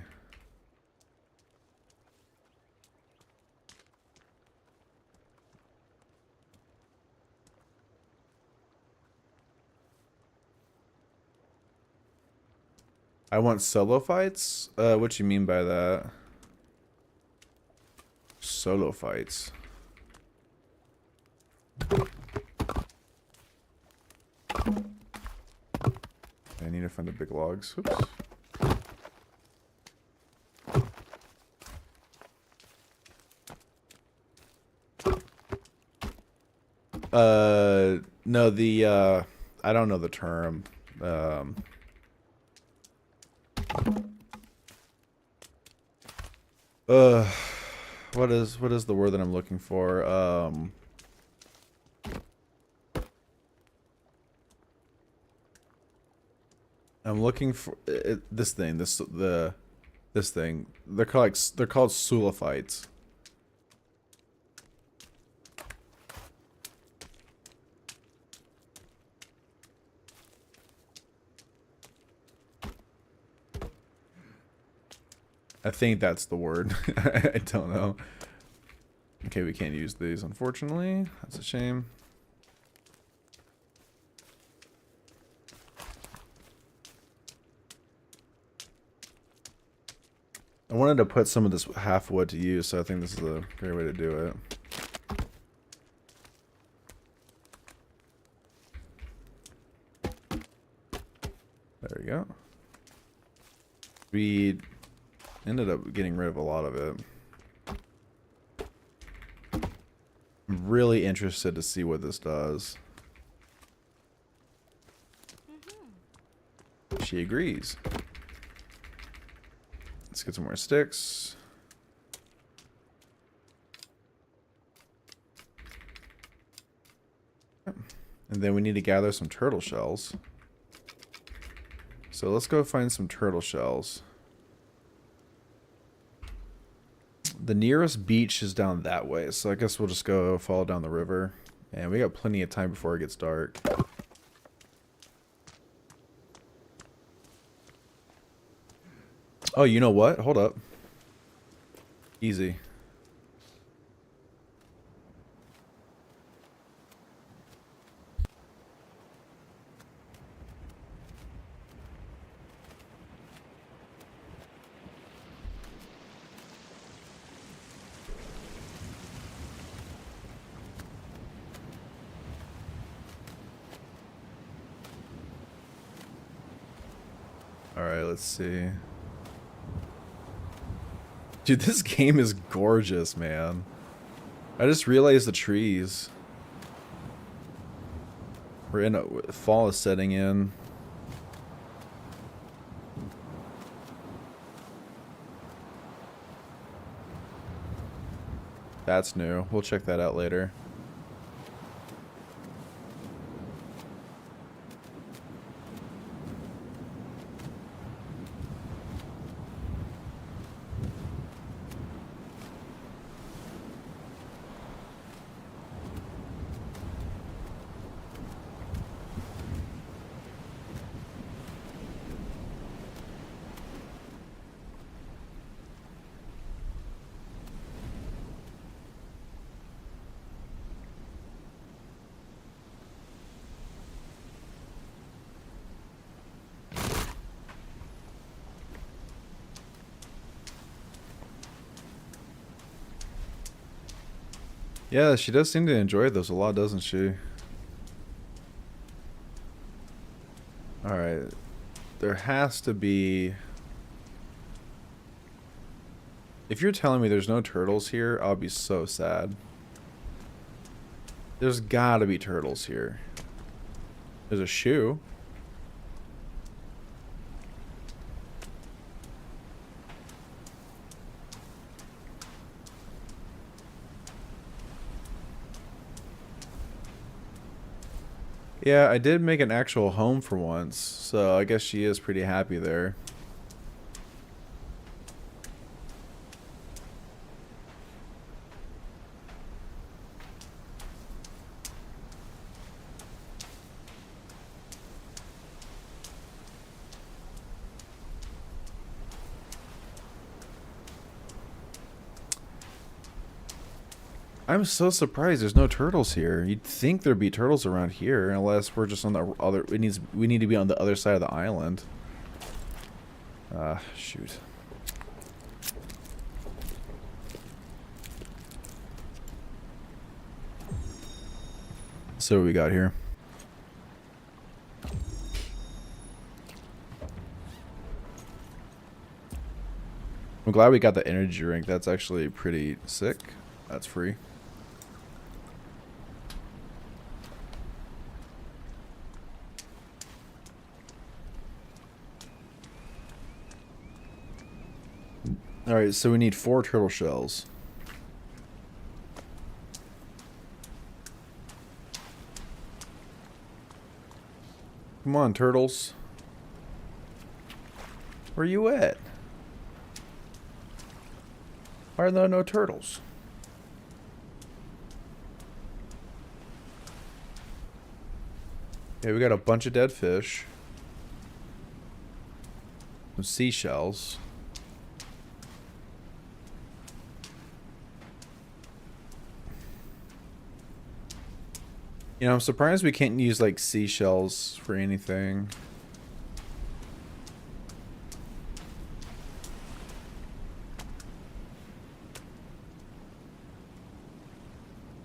[SPEAKER 1] I want solo fights? What you mean by that? Solo fights. I need to find the big logs. Oops. No, I don't know the term. What is the word that I'm looking for? I'm looking for this thing. This thing. They're called sulfites. I think that's the word. I don't know. Okay, we can't use these, unfortunately. That's a shame. I wanted to put some of this half wood to use, so I think this is a great way to do it. There we go. We ended up getting rid of a lot of it. I'm really interested to see what this does. She agrees. Let's get some more sticks. And then we need to gather some turtle shells. So let's go find some turtle shells. The nearest beach is down that way, so I guess we'll just go follow down the river. And we got plenty of time before it gets dark. Oh, you know what? Hold up. Easy. Alright, let's see. Dude, this game is gorgeous, man. I just realized the trees. We're in fall is setting in. That's new. We'll check that out later. Yeah, she does seem to enjoy those a lot, doesn't she? Alright. There has to be... If you're telling me there's no turtles here, I'll be so sad. There's gotta be turtles here. There's a shoe. Yeah, I did make an actual home for once, so I guess she is pretty happy there. I'm so surprised there's no turtles here. You'd think there'd be turtles around here, unless we're just on the other. We need to be on the other side of the island. Shoot. So what we got here? I'm glad we got the energy drink. That's actually pretty sick. That's free. Alright, so we need 4 turtle shells. Come on, turtles. Where you at? Why are there no turtles? Okay, we got a bunch of dead fish. Some seashells. You know, I'm surprised we can't use, like, seashells for anything.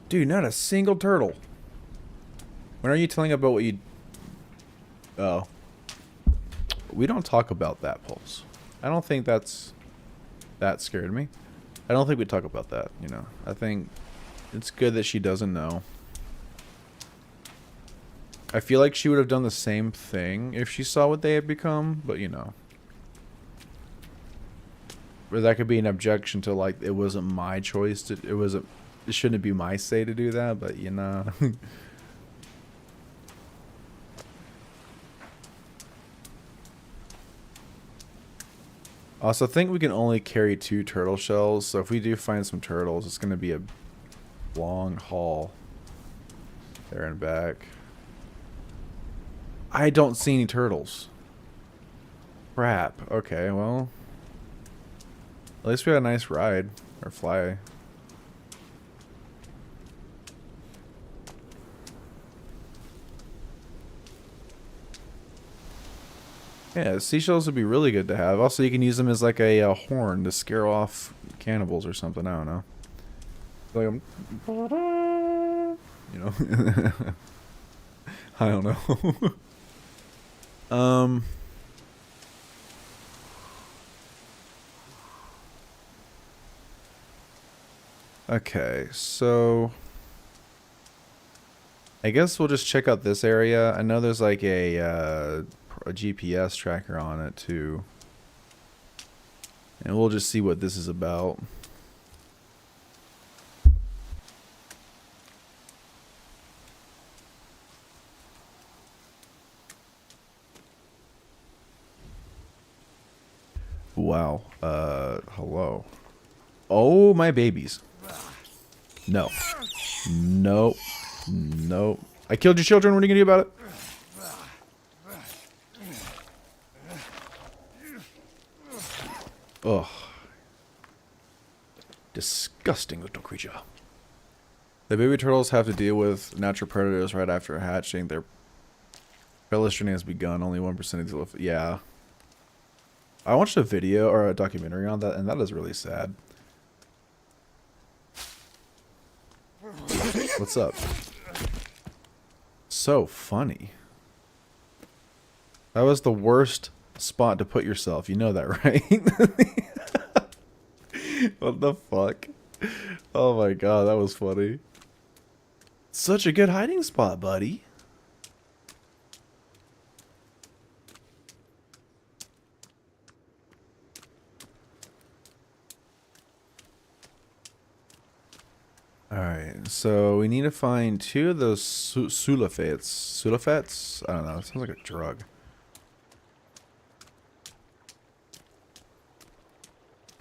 [SPEAKER 1] Dude, not a single turtle. When are you telling about what you... Oh. We don't talk about that, Pulse. I don't think that's... That scared me. I don't think we talk about that, you know. I think it's good that she doesn't know. I feel like she would have done the same thing if she saw what they had become, but you know. Or that could be an objection to, like, it wasn't my choice to, it shouldn't be my say to do that, but you know. Also, I think we can only carry 2 turtle shells, so if we do find some turtles, it's going to be a long haul there and back. I don't see any turtles. Crap. Okay, well. At least we had a nice ride. Or fly. Yeah, seashells would be really good to have. Also, you can use them as like a horn to scare off cannibals or something. I don't know. Like, you know. I don't know. Okay, so I guess we'll just check out this area. I know there's like a GPS tracker on it too. And we'll just see what this is about. Wow. Hello. Oh, my babies. No. Nope. Nope. I killed your children. What are you gonna do about it? Ugh. Disgusting little creature. The baby turtles have to deal with natural predators right after hatching. Their felis journey has begun. Only 1% of these. Yeah. I watched a video or a documentary on that, and that is really sad. What's up? So funny. That was the worst spot to put yourself. You know that, right? What the fuck? Oh my god, that was funny. Such a good hiding spot, buddy. Alright, so we need to find 2 of those sulfates. Sulfates? I don't know, it sounds like a drug.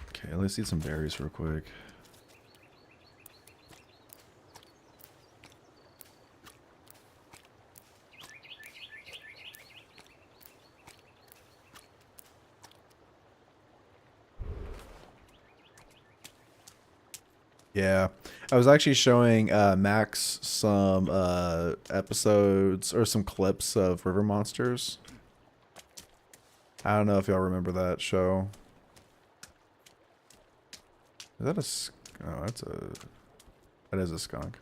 [SPEAKER 1] Okay, let's eat some berries real quick. Yeah, I was actually showing Max some episodes or some clips of River Monsters. I don't know if y'all remember that show. Is that a... Oh, that's a... That is a skunk.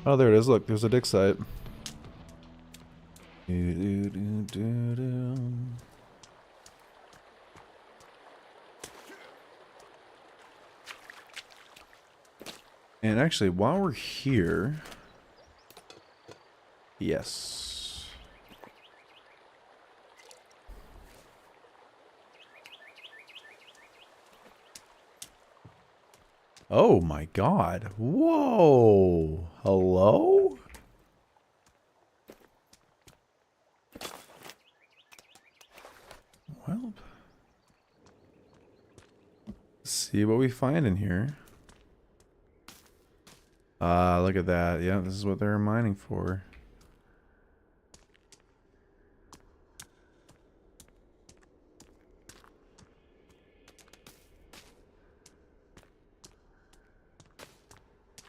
[SPEAKER 1] Oh, there it is. Look, there's a dig site. And actually, while we're here... Yes. Oh my god. Whoa. Hello? Well, let's see what we find in here. Ah, look at that. Yeah, this is what they're mining for.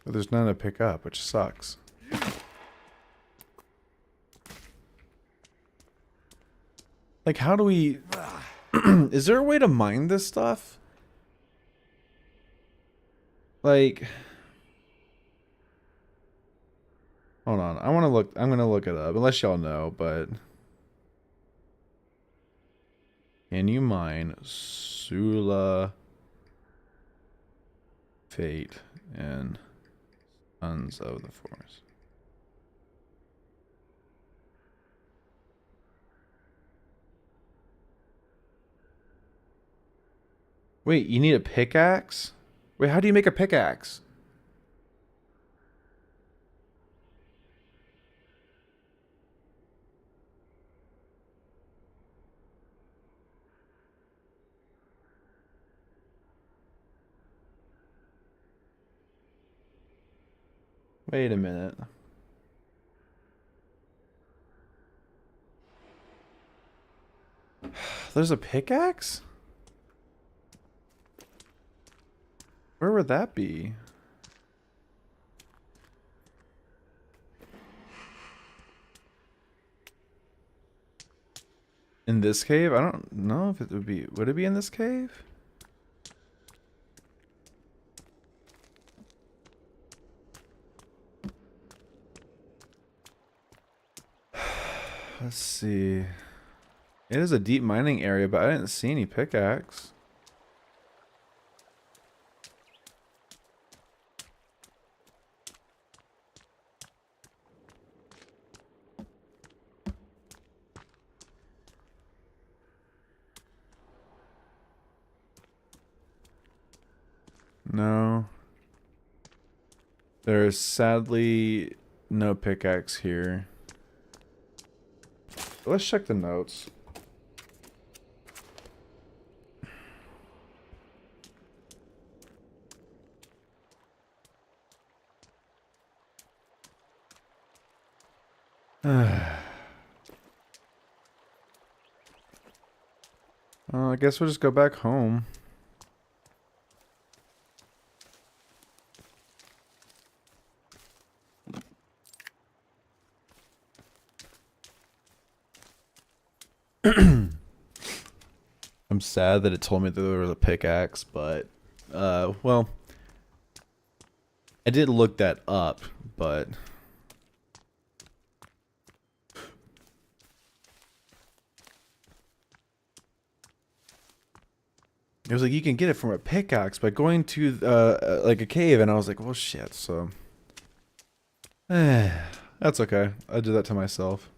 [SPEAKER 1] But there's none to pick up, which sucks. Like, how do we... Is there a way to mine this stuff? Like... Hold on. I want to look... I'm going to look it up. Unless y'all know, but... Can you mine Sula... Fate and Sons of the Forest? Wait, you need a pickaxe? Wait, how do you make a pickaxe? Wait a minute. There's a pickaxe? Where would that be? In this cave? I don't know if it would be... Would it be in this cave? Let's see. It is a deep mining area, but I didn't see any pickaxe. No. There's sadly no pickaxe here. Let's check the notes. I guess we'll just go back home. I'm sad that it told me that there was a pickaxe, but well, I did look that up, but it was like you can get it from a pickaxe by going to like a cave, and I was like, well, shit. So, that's okay. I did that to myself.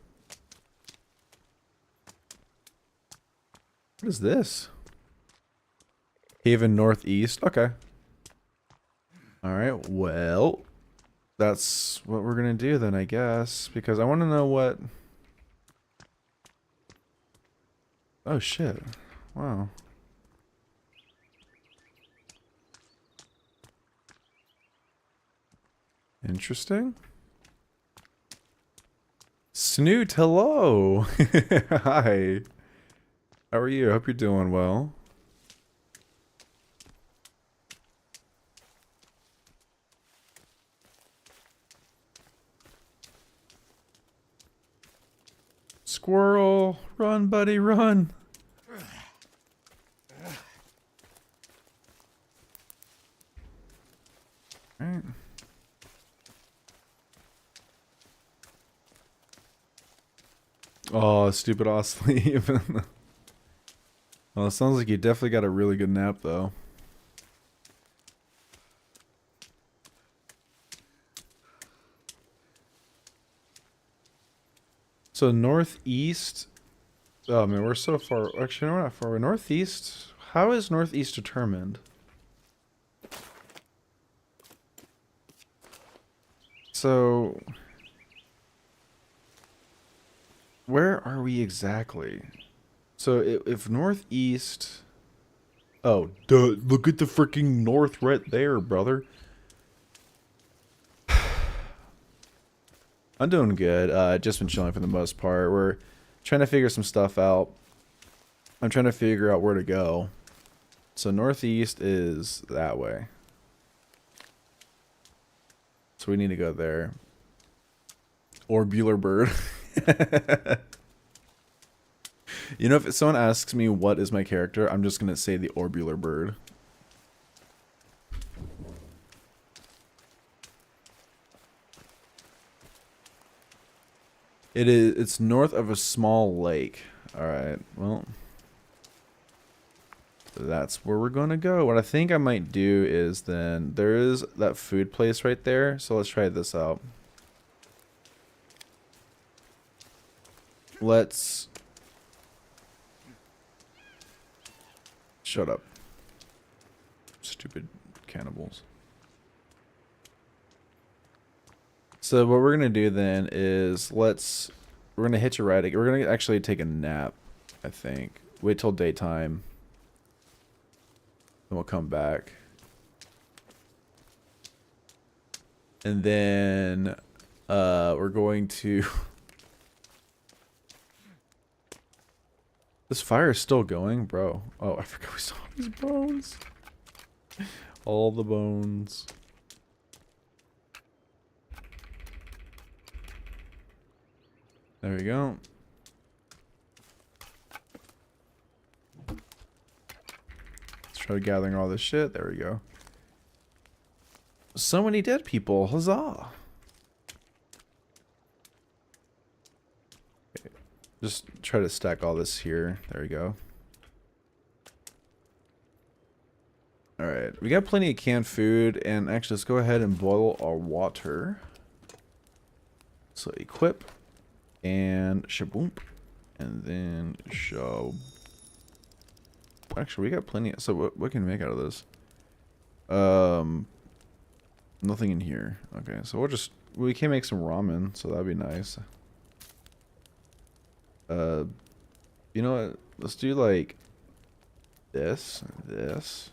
[SPEAKER 1] What is this? Haven Northeast. Okay. All right. Well, that's what we're gonna do then, I guess, because I want to know what. Oh shit! Wow. Interesting. Snoot, hello. Hi. How are you? Hope you're doing well. Squirrel, run, buddy, run. Alright. Oh, stupid off sleep. Well, it sounds like you definitely got a really good nap, though. So northeast. Oh man, we're so far. Actually, no, we're not far. We're northeast. How is northeast determined? So, where are we exactly? So if northeast. Oh, duh! Look at the freaking north right there, brother. I'm doing good. Just been chilling for the most part. We're trying to figure some stuff out. I'm trying to figure out where to go. So northeast is that way. So we need to go there. Orbular bird. You know, if someone asks me what is my character, I'm just gonna say the orbular bird. It's north of a small lake. Alright, well. That's where we're gonna go. What I think I might do is then, there is that food place right there, so let's try this out. Let's... Shut up. Stupid cannibals. So what we're gonna do then is we're gonna hitch a ride. We're gonna actually take a nap, I think. Wait till daytime. Then we'll come back. And then we're going to This fire is still going, bro. Oh, I forgot we saw these bones. All the bones. There we go. Let's try gathering all this shit. There we go. So many dead people. Huzzah. Just try to stack all this here. There we go. Alright, we got plenty of canned food, and actually let's go ahead and boil our water. So equip, and shaboom, and then show. Actually, we got plenty. So what can we make out of this? Nothing in here. Okay, so we can make some ramen, so that'd be nice. You know what? Let's do like this, this,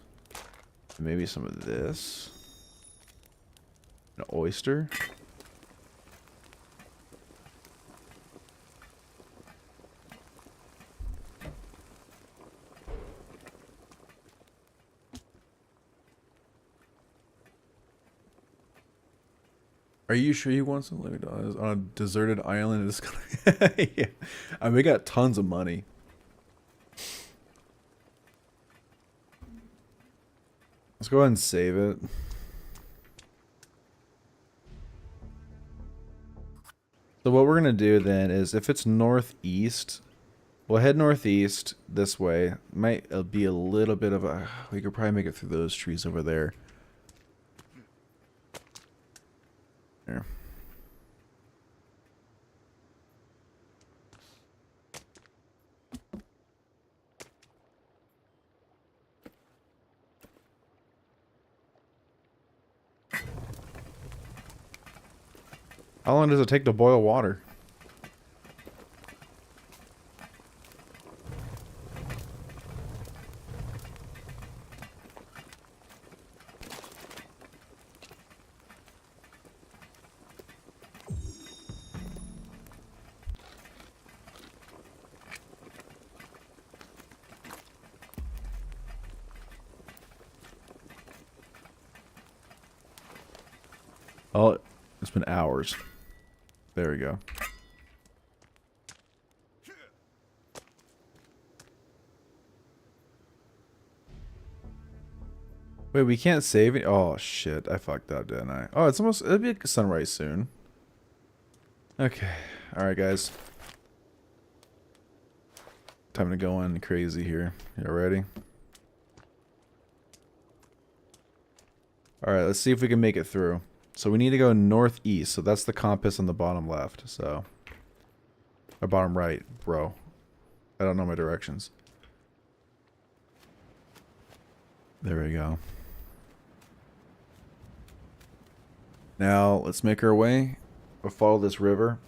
[SPEAKER 1] and maybe some of this. An oyster. Are you sure you want some living dogs on a deserted island? It's gonna yeah. I mean, we got tons of money. Let's go ahead and save it. So what we're going to do then is if it's northeast, we'll head northeast this way. Might be a little bit of a... We could probably make it through those trees over there. Here. How long does it take to boil water? Oh, it's been hours. There we go. Wait, we can't save it? Oh, shit. I fucked up, didn't I? Oh, it's almost... It'll be sunrise soon. Okay. Alright, guys. Time to go in crazy here. You ready? Alright, let's see if we can make it through. So we need to go northeast. So that's the compass on the bottom left. So... Or bottom right, bro. I don't know my directions. There we go. Now, let's make our way. We'll follow this river.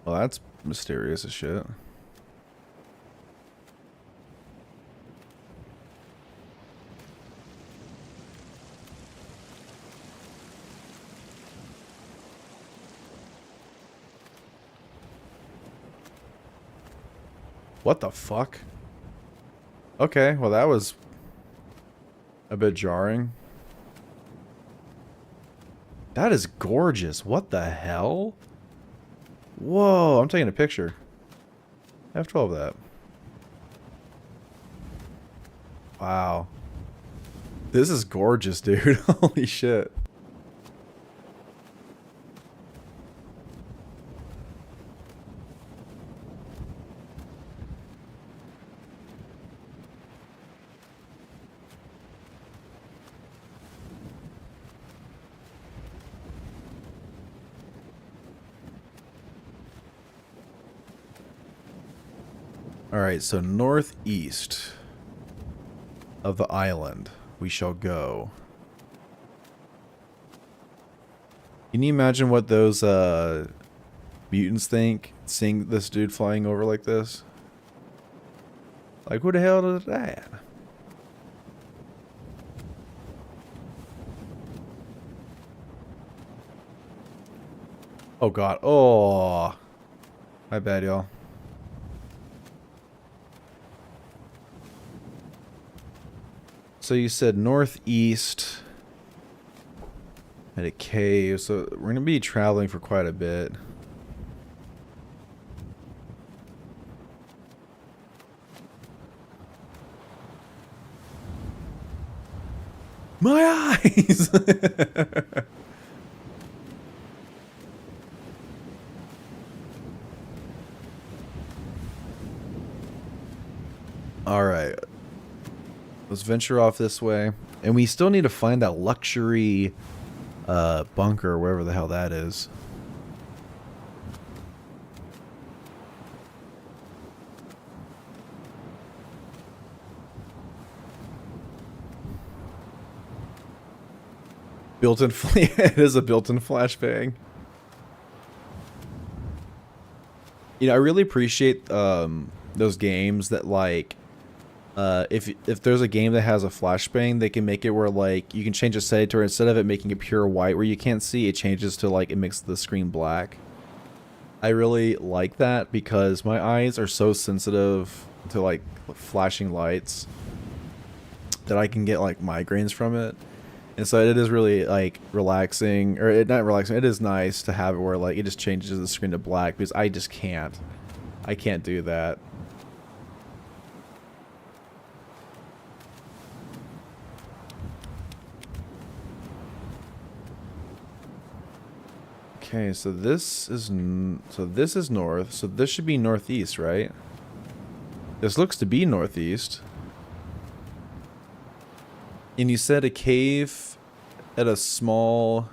[SPEAKER 1] Well, that's mysterious as shit. What the fuck? Okay, well that was a bit jarring. That is gorgeous. What the hell? Whoa, I'm taking a picture. F12 that. Wow. This is gorgeous, dude. Holy shit. Alright, so northeast of the island we shall go. Can you imagine what those mutants think seeing this dude flying over like this? Like, who the hell is that? Oh god. Oh. My bad, y'all. So you said northeast at a cave, so we're going to be traveling for quite a bit. My eyes! Alright. Let's venture off this way. And we still need to find that luxury bunker, wherever the hell that is. Built-in... It is a built-in flashbang. You know, I really appreciate those games that, like... if there's a game that has a flashbang, they can make it where, like, you can change a setting to where instead of it making it pure white where you can't see, it changes to, like, it makes the screen black. I really like that because my eyes are so sensitive to, like, flashing lights that I can get, like, migraines from it. And so it is really like relaxing, or not relaxing. It is nice to have it where like it just changes the screen to black because I just can't. I can't do that. Okay, so this is this is north. So this should be northeast, right? This looks to be northeast. And you said a cave at a small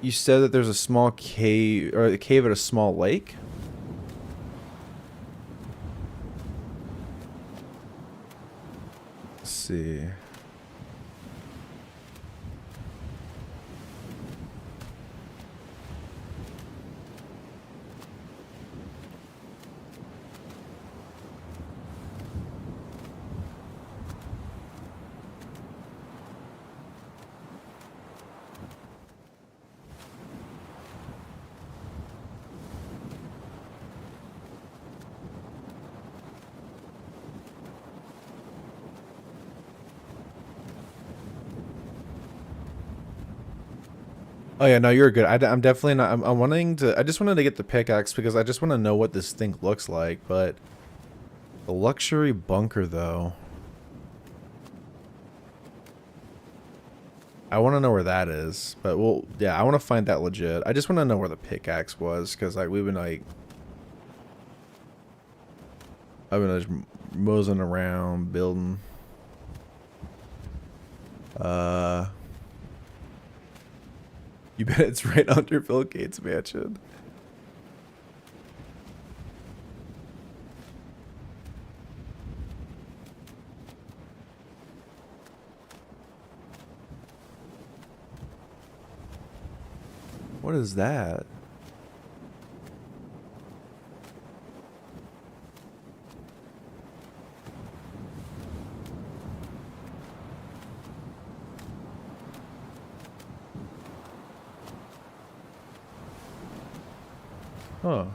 [SPEAKER 1] you said that there's a small cave, or a cave at a small lake? Let's see. Oh yeah, no, you're good. I'm definitely not. I'm wanting to. I just wanted to get the pickaxe because I just want to know what this thing looks like. But the luxury bunker, though, I want to know where that is. But well, yeah, I want to find that legit. I just want to know where the pickaxe was because like we've been like, I've been just moseying around building. You bet it's right under Bill Gates' mansion. What is that? Huh.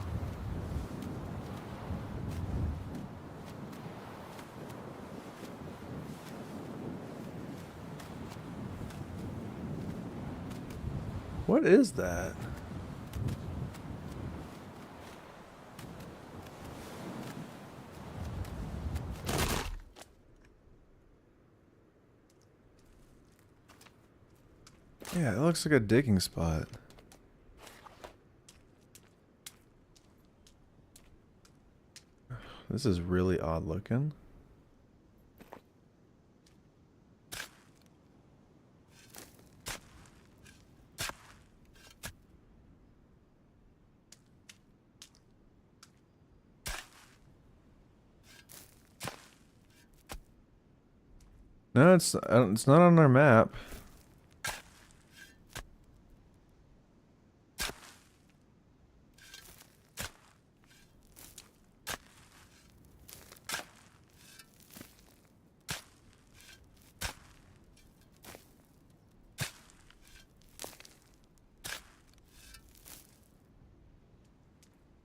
[SPEAKER 1] What is that? Yeah, it looks like a digging spot. This is really odd looking. No, it's not on our map.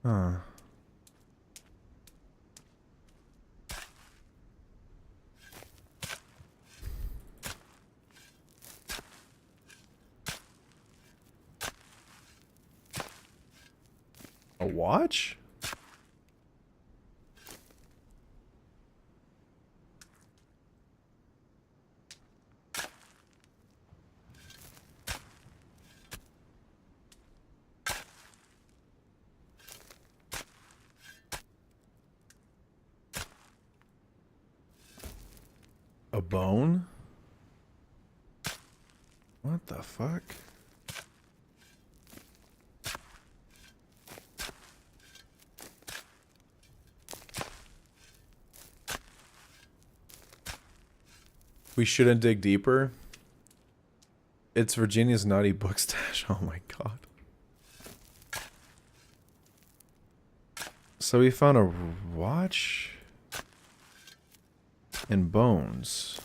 [SPEAKER 1] Huh. A watch? A bone? What the fuck? We shouldn't dig deeper. It's Virginia's naughty book stash. Oh my god. So we found a watch and bones.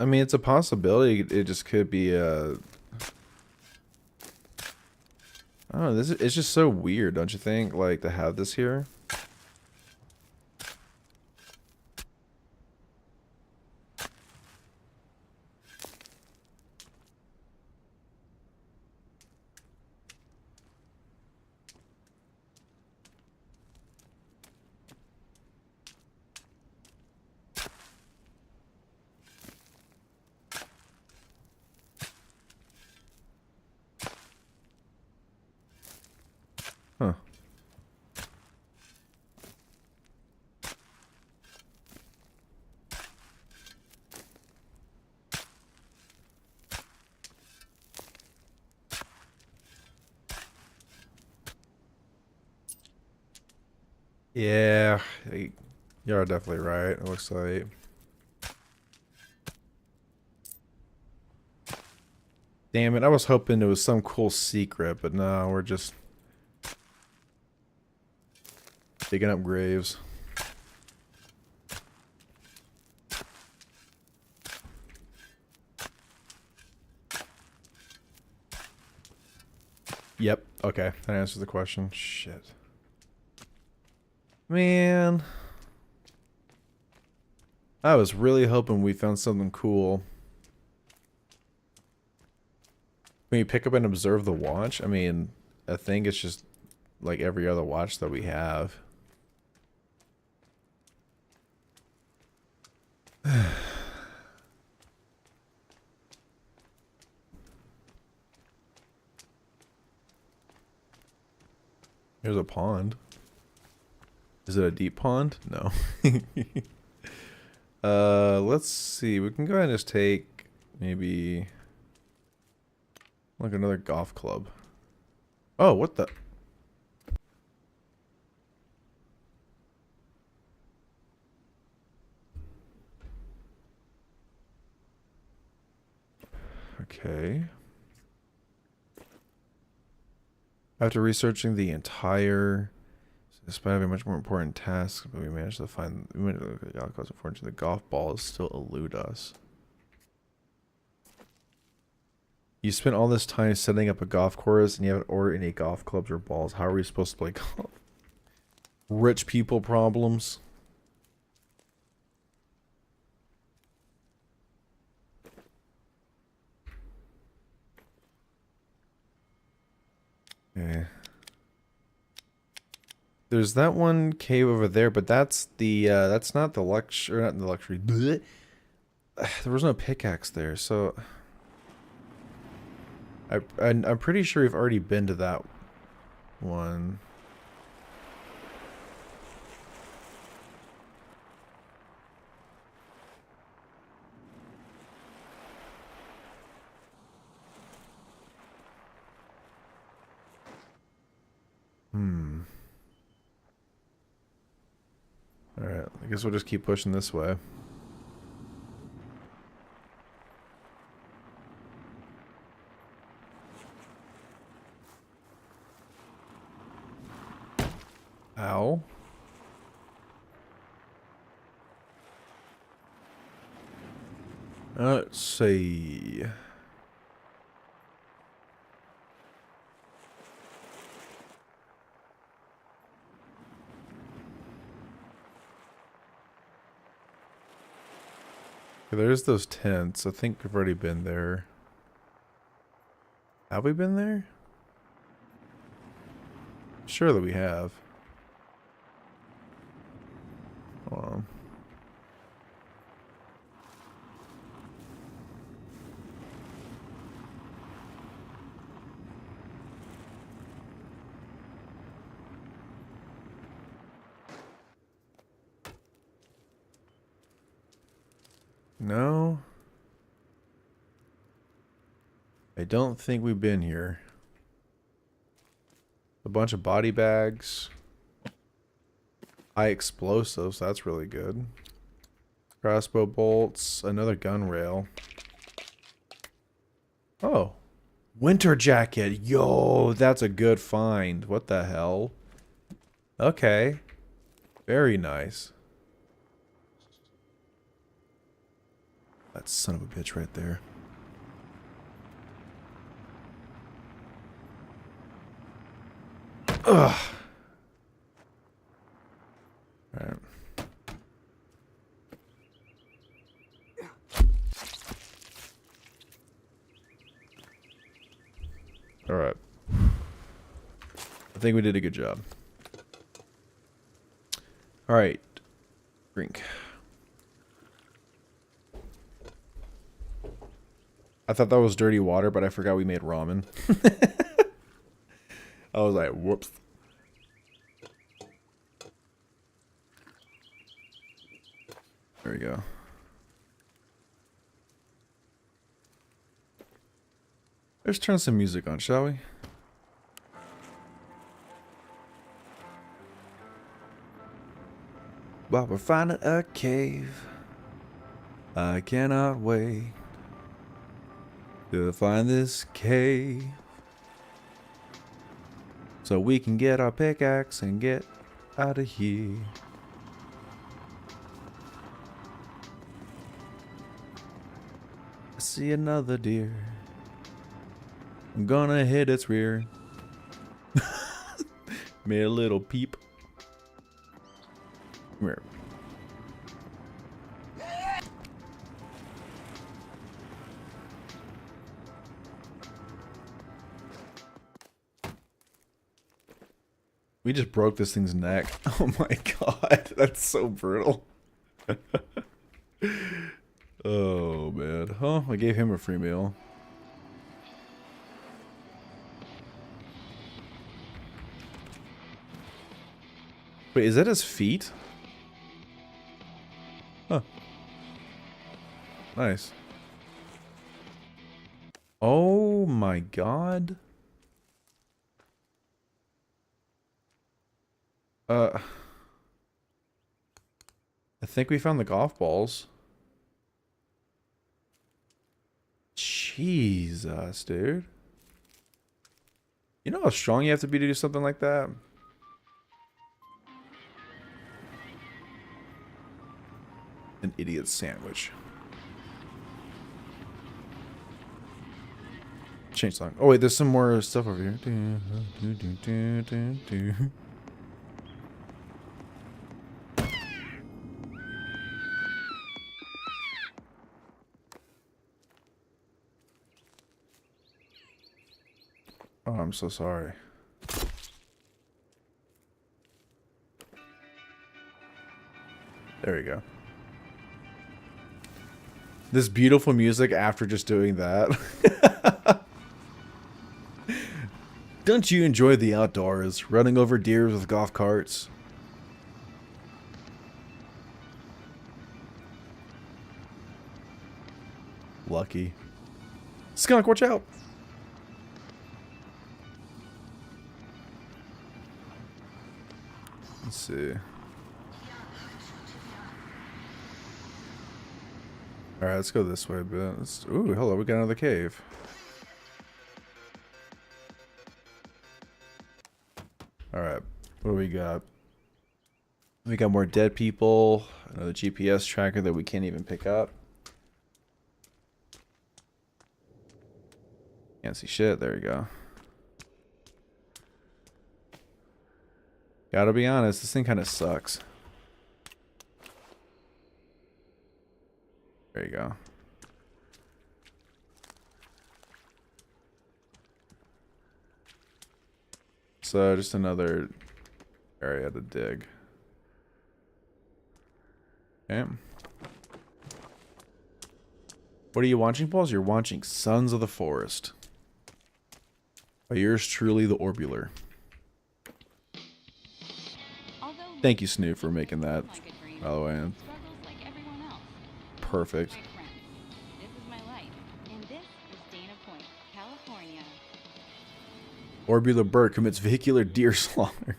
[SPEAKER 1] I mean, it's a possibility. It just could be a. I don't know. It's just so weird, don't you think? Like to have this here. Huh. Yeah, you're definitely right. It looks like. Damn it! I was hoping it was some cool secret, but no, we're just digging up graves. Yep. Okay, that answers the question. Shit. Man. I was really hoping we found something cool. When you pick up and observe the watch, I mean, I think it's just like every other watch that we have. There's a pond. Is it a deep pond? No. Let's see. We can go ahead and just take maybe like another golf club. Oh, what the? Okay. After researching the entire, despite having much more important tasks, but we managed to find. We managed to look at golf clubs. Unfortunately, the golf balls still elude us. You spent all this time setting up a golf course, and you haven't ordered any golf clubs or balls. How are we supposed to play golf? Rich people problems. Yeah. There's that one cave over there, but that's the that's not the luxury, not the luxury. Blech. There was no pickaxe there, so I'm pretty sure we've already been to that one. Alright, I guess we'll just keep pushing this way. Ow. Let's see. There's those tents. I think we've already been there. Have we been there? Sure that we have. Hold on. No. I don't think we've been here. A bunch of body bags. High explosives, that's really good. Crossbow bolts, another gun rail. Oh. Winter jacket. Yo, that's a good find. What the hell? Okay. Very nice. That son of a bitch right there. Ugh. Alright. Alright. I think we did a good job. Alright. Drink. I thought that was dirty water, but I forgot we made ramen. I was like, whoops. There we go. Let's turn some music on, shall we? While we're finding a cave, I cannot wait to find this cave so we can get our pickaxe and get out of here. I see another deer. I'm gonna hit its rear. Made a little peep. Come here. We just broke this thing's neck. Oh my god, that's so brutal. Oh man. Huh? I gave him a free meal. Wait, is that his feet? Huh. Nice. Oh my god. I think we found the golf balls. Jesus, dude. You know how strong you have to be to do something like that? An idiot sandwich. Change song. Oh wait, there's some more stuff over here. Oh, I'm so sorry. There we go. This beautiful music after just doing that. Don't you enjoy the outdoors, running over deer with golf carts? Lucky. Skunk, watch out! Let's see. Alright, let's go this way a bit. Ooh, hello, we got another cave. Alright, what do we got? We got more dead people, another GPS tracker that we can't even pick up. Can't see shit, there we go. Gotta be honest, this thing kind of sucks. There you go. So just another area to dig. Okay. What are you watching, Paul? You're watching Sons of the Forest. By yours truly, the Orbular. Thank you, Snoop, for making that, by the way. Perfect.
[SPEAKER 3] This is my life, and this is Dana Point, California.
[SPEAKER 1] Orbular bird commits vehicular deer slaughter.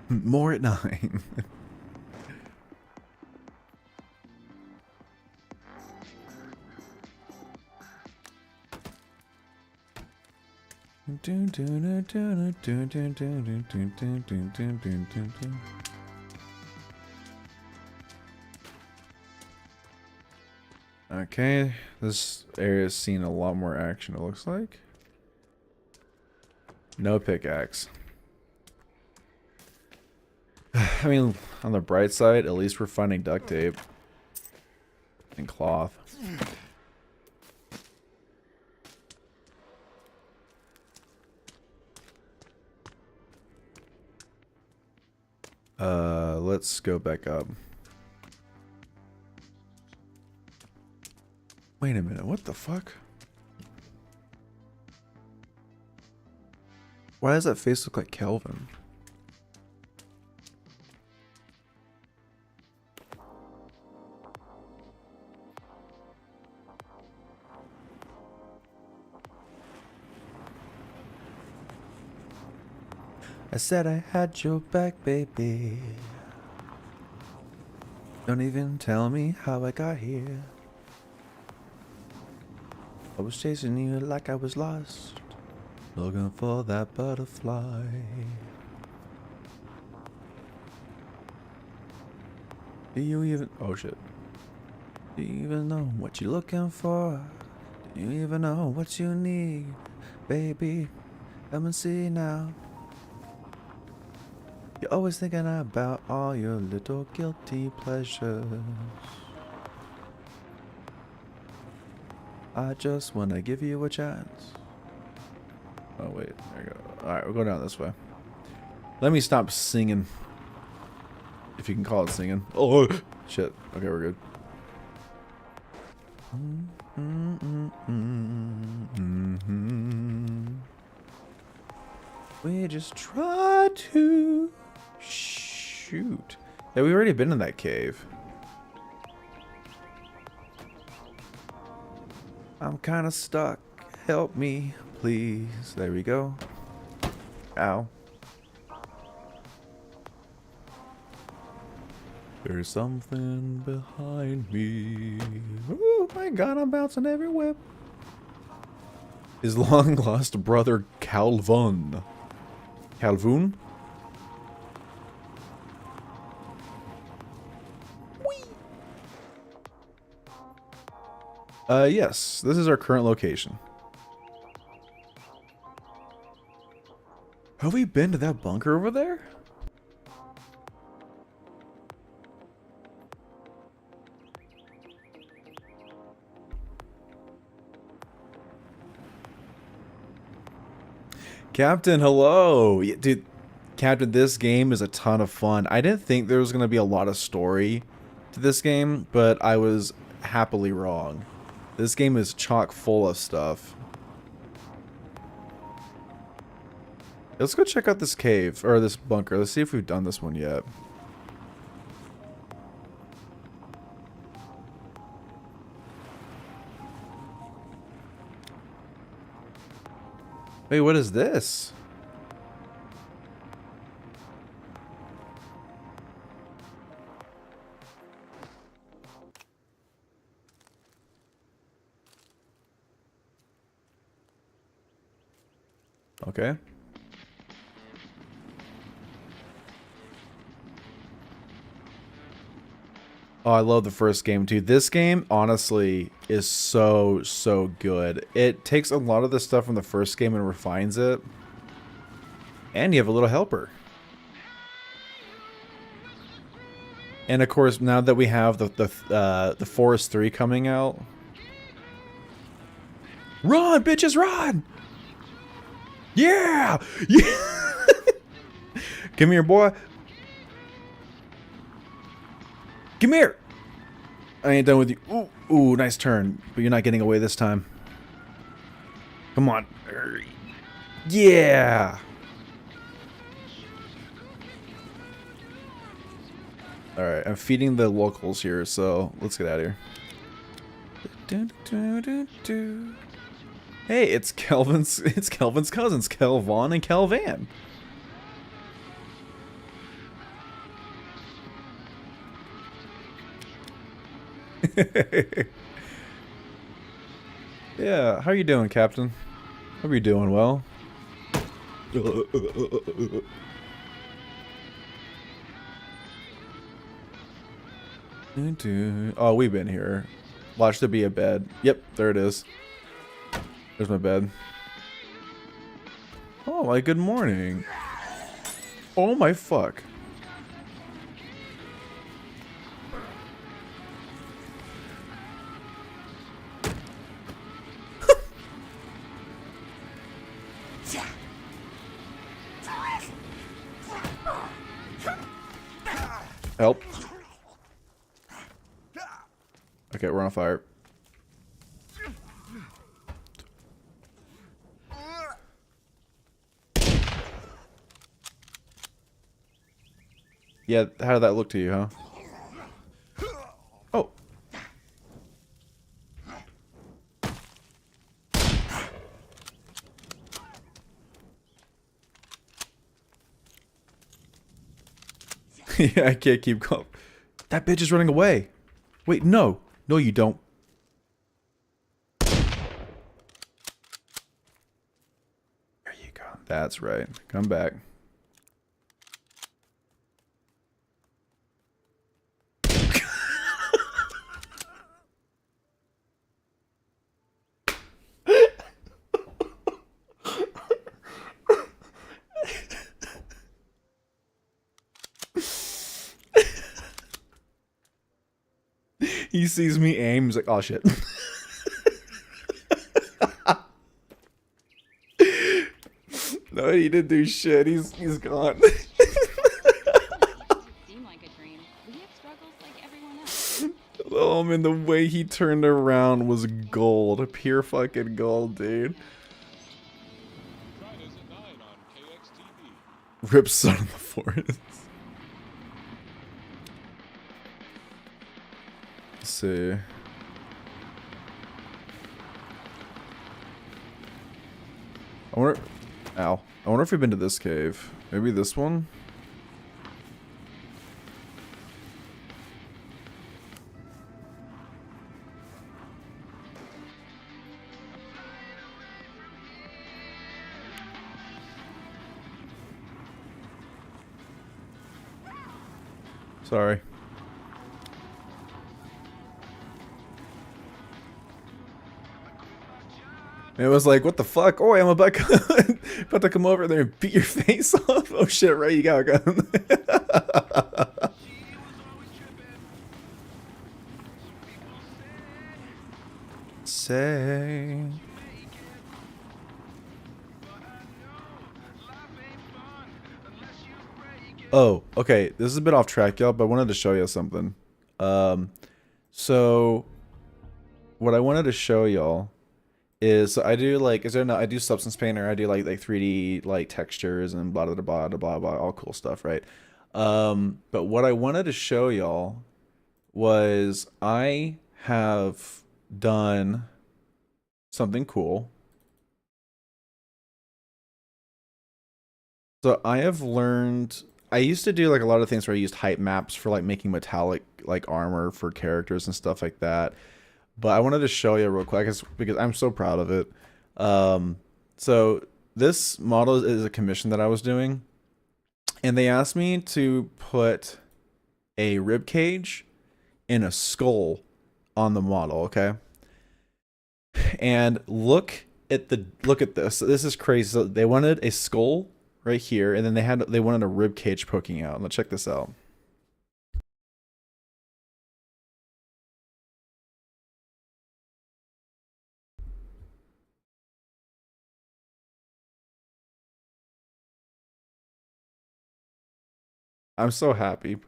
[SPEAKER 1] More at 9. Okay, this area's seen a lot more action, it looks like. No pickaxe. I mean, on the bright side, at least we're finding duct tape. And cloth. Let's go back up. Wait a minute, what the fuck? Why does that face look like Kelvin? I said I had your back, baby. Don't even tell me how I got here. I was chasing you like I was lost, looking for that butterfly. Do you even... Oh shit. Do you even know what you're looking for? Do you even know what you need? Baby, come and see now. You're always thinking about all your little guilty pleasures. I just want to give you a chance. Oh wait, there you go. Alright, we'll go down this way. Let me stop singing. If you can call it singing. Oh, shit. Okay, we're good. We just try to shoot. Yeah, we've already been in that cave. I'm kind of stuck. Help me, please. There we go. Ow. There's something behind me. Oh my god, I'm bouncing everywhere. His long lost brother Calvin. Calvin? Yes, this is our current location. Have we been to that bunker over there? Captain, hello! Yeah, dude, Captain, this game is a ton of fun. I didn't think there was going to be a lot of story to this game, but I was happily wrong. This game is chock full of stuff. Let's go check out this cave, or this bunker. Let's see if we've done this one yet. Wait, what is this? Okay. Oh, I love the first game too. This game, honestly, is so good. It takes a lot of the stuff from the first game and refines it. And you have a little helper. And of course, now that we have the Forest 3 coming out. Run, bitches, run! Yeah! Yeah! Come here, boy. Come here! I ain't done with you. Ooh, ooh, nice turn. But you're not getting away this time. Come on. Yeah! Alright, I'm feeding the locals here, so let's get out of here. Hey, it's Kelvin's cousins, Kelvon and Kelvan. Yeah, how you doing, Captain? Hope you're doing well. Oh, we've been here. Watch there be a bed. Yep, there it is. There's my bed. Oh, my good morning. Oh my fuck. Help. Okay, we're on fire. Yeah, how did that look to you, huh? Oh. Yeah, I can't keep going. That bitch is running away. Wait, no. No, you don't. There you go. That's right. Come back. He sees me aim, he's like, oh shit. No, he didn't do shit. He's gone.
[SPEAKER 3] Seem like a dream. We have struggles like everyone else.
[SPEAKER 1] Oh man, the way he turned around was gold. Pure fucking gold, dude.
[SPEAKER 4] Fridays at 9 on KXTV.
[SPEAKER 1] Rip Son of the Forest. Let's see. I wonder. Ow. I wonder if we've been to this cave. Maybe this one? Sorry. And it was like, what the fuck? Oh, I'm about to come over there and beat your face off. Oh shit, right, you got a gun. Say. Oh, okay. This is a bit off track, y'all, but I wanted to show you something. So what I wanted to show y'all is I do like I do Substance Painter, I do like 3D like textures and blah blah blah blah blah blah, all cool stuff, right? But what I wanted to show y'all was I have done something cool. So I have learned. I used to do like a lot of things where I used height maps for like making metallic like armor for characters and stuff like that. But I wanted to show you real quick because I'm so proud of it. So this model is a commission that I was doing, and they asked me to put a rib cage and a skull on the model. Okay, and look at this. This is crazy. So they wanted a skull right here, and then they wanted a rib cage poking out. Let's check this out. I'm so happy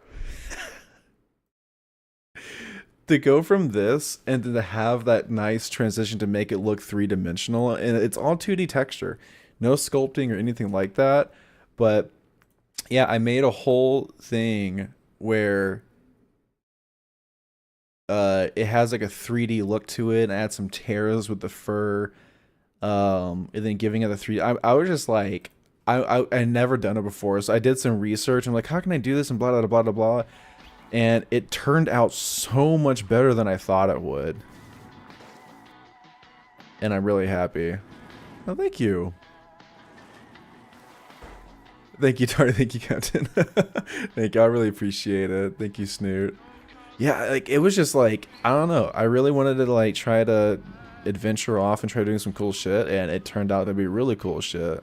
[SPEAKER 1] to go from this and to have that nice transition to make it look three-dimensional, and it's all 2D texture, no sculpting or anything like that. But yeah, I made a whole thing where it has like a 3D look to it, and add some tears with the fur. and then giving it the 3. I was just like, I never done it before, so I did some research. I'm like, how can I do this and blah blah blah blah blah, and it turned out so much better than I thought it would, and I'm really happy. Oh, thank you. Thank you, Tar. Thank you, Captain. Thank you. I really appreciate it. Thank you, Snoot. Yeah, like it was just like, I don't know. I really wanted to like try to adventure off and try doing some cool shit, and it turned out to be really cool shit.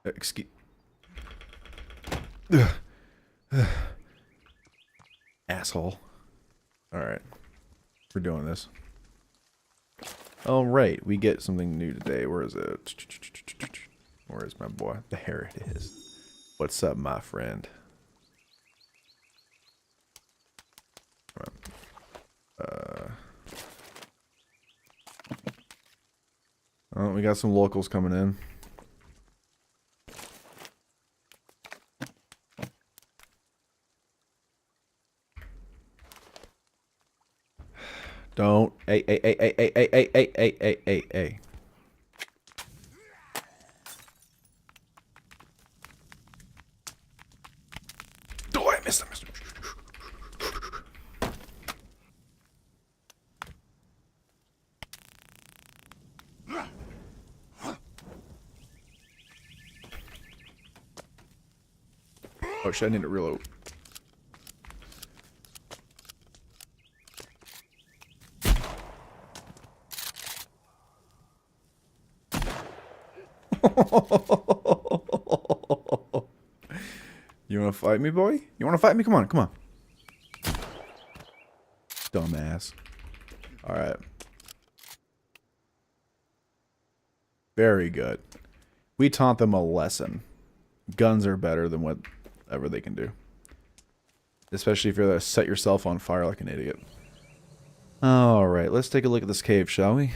[SPEAKER 1] Excuse. Asshole. Alright. We're doing this. Alright, we get something new today. Where is it? Where is my boy? There it is. What's up, my friend? Oh, we got some locals coming in. Don't. Hey. Oh, I missed him. Oh shit, I need to reload. You wanna fight me, boy? You wanna fight me? Come on, come on. Dumbass. Alright. Very good. We taught them a lesson. Guns are better than whatever they can do. Especially if you're gonna set yourself on fire like an idiot. Alright, let's take a look at this cave, shall we?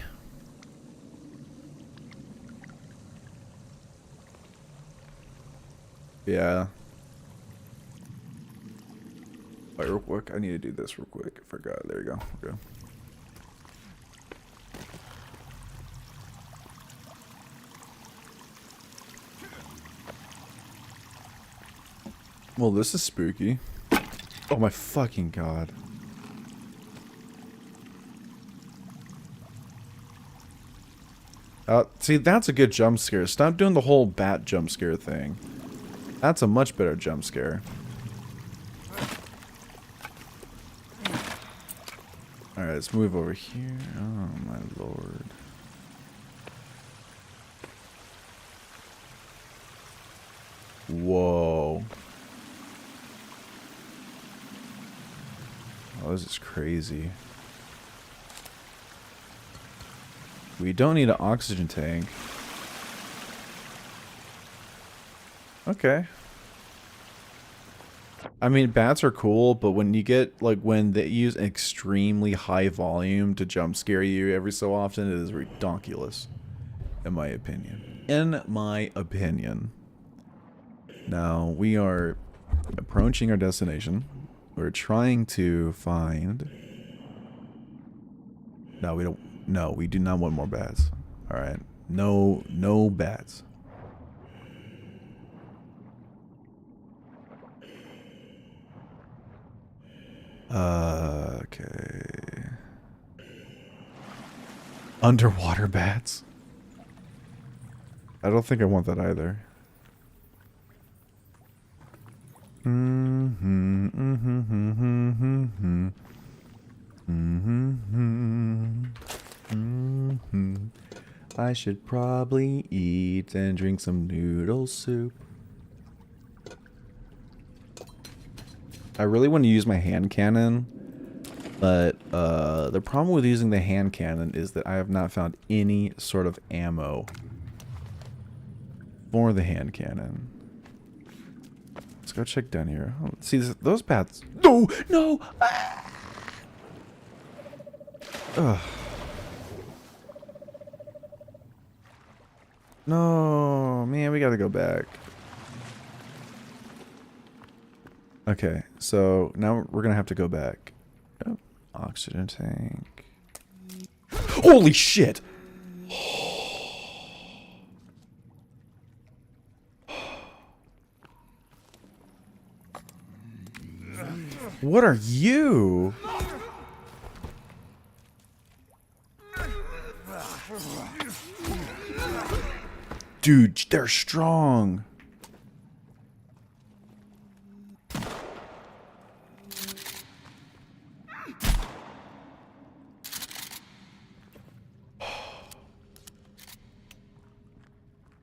[SPEAKER 1] Yeah. Wait, real quick. I need to do this real quick. I forgot. There you go. Okay. Well, this is spooky. Oh my fucking god. See, that's a good jump scare. Stop doing the whole bat jump scare thing. That's a much better jump scare. Alright, let's move over here. Oh my lord. Whoa. Oh, this is crazy. We don't need an oxygen tank. Okay. I mean, bats are cool, but when you get, like, when they use extremely high volume to jump scare you every so often, it is redonkulous. In my opinion. In my opinion. Now, we are approaching our destination. We're trying to find... No, we don't... No, we do not want more bats. Alright. No bats. Okay. Underwater bats? I don't think I want that either. I should probably eat and drink some noodle soup. I really want to use my hand cannon, but the problem with using the hand cannon is that I have not found any sort of ammo for the hand cannon. Let's go check down here. Oh, see, those bats. No! Ah! Ugh. No, man, we gotta go back. Okay, so now we're gonna have to go back. Oh, oxygen tank. Holy shit! What are you? Dude, they're strong.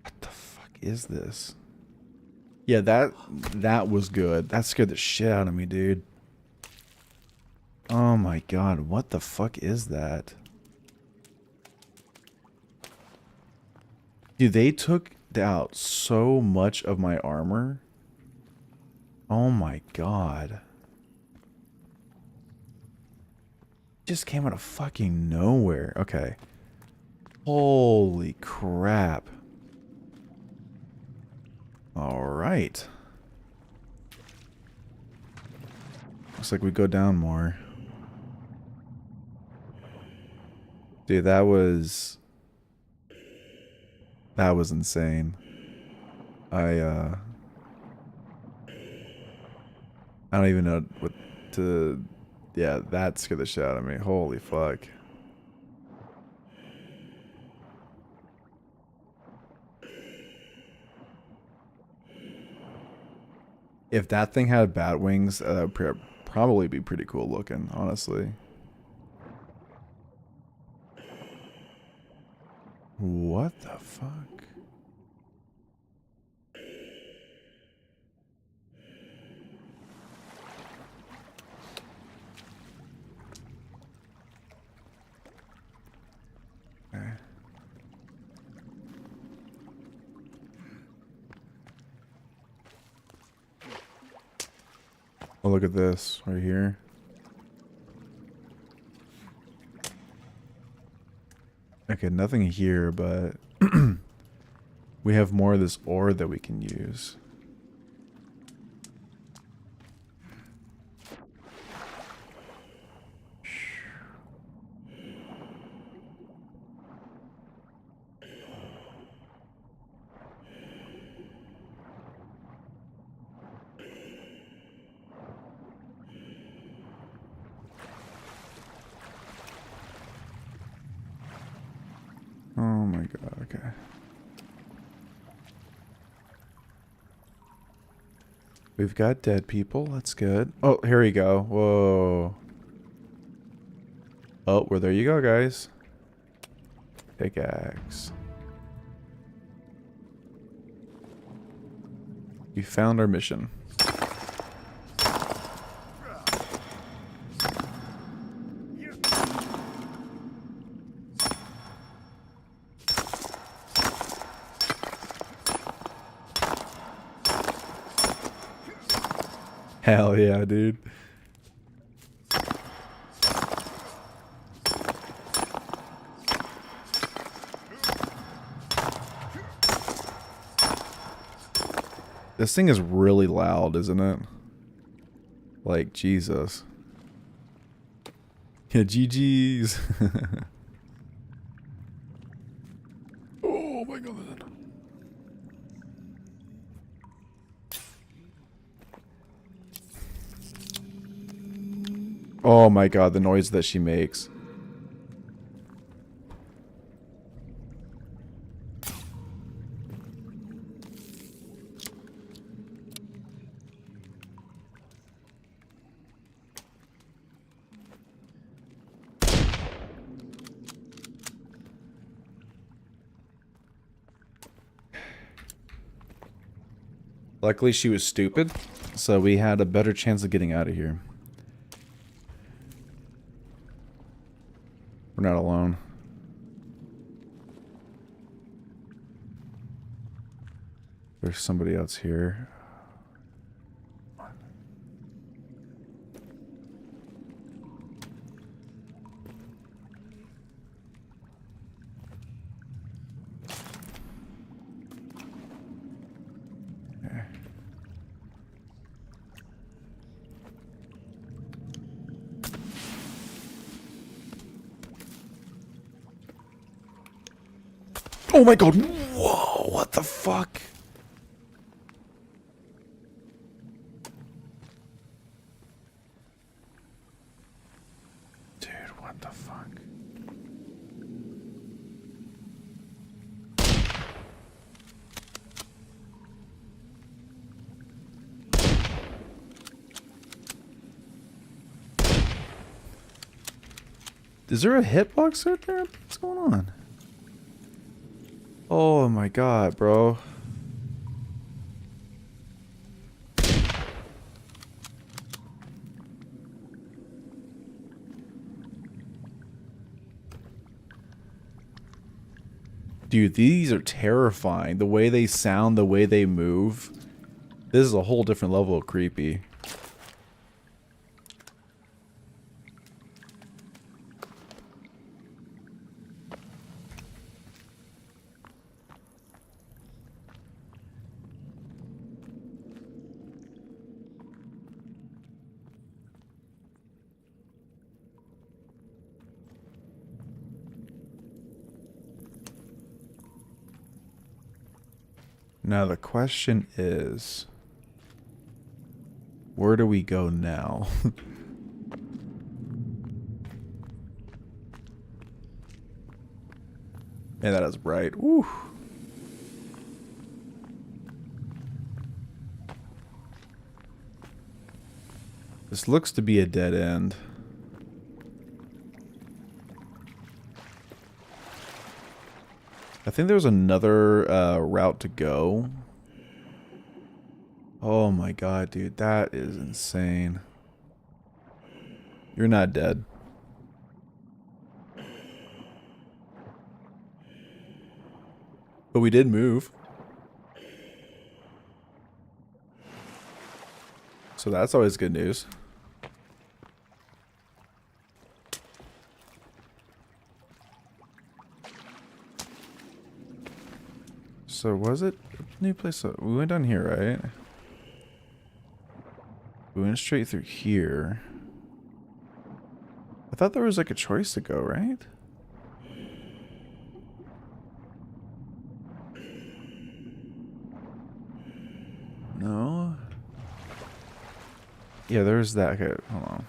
[SPEAKER 1] What the fuck is this? Yeah, that was good. That scared the shit out of me, dude. Oh my god, what the fuck is that? Dude, they took out so much of my armor. Oh my god. Just came out of fucking nowhere. Okay. Holy crap. Alright. Looks like we go down more. Dude, that was insane. I don't even know what to... Yeah, that scared the shit out of me. Holy fuck. If that thing had bat wings, that would probably be pretty cool looking, honestly. What the fuck? Okay. Oh, look at this right here. Okay, nothing here, but we have more of this ore that we can use. Oh my god, okay. We've got dead people, that's good. Oh, here we go. Whoa. Oh, well, there you go, guys. Pickaxe. We found our mission. Hell yeah, dude. This thing is really loud, isn't it? Like, Jesus. Yeah, GG's. Oh my god. Oh my god, the noise that she makes. Luckily she was stupid, so we had a better chance of getting out of here. We're not alone. There's somebody else here. Oh my god. Whoa, what the fuck? Dude, what the fuck? Is there a hitbox out there? What's going on? Oh my god, bro. Dude, these are terrifying. The way they sound, the way they move. This is a whole different level of creepy. Now the question is, where do we go now? Man, that is bright. Woo. This looks to be a dead end. I think there was another route to go. Oh my god, dude. That is insane. You're not dead. But we did move. So that's always good news. So was it a new place? We went down here, right? We went straight through here. I thought there was like a choice to go, right? No. Yeah, there's that. Okay, hold on.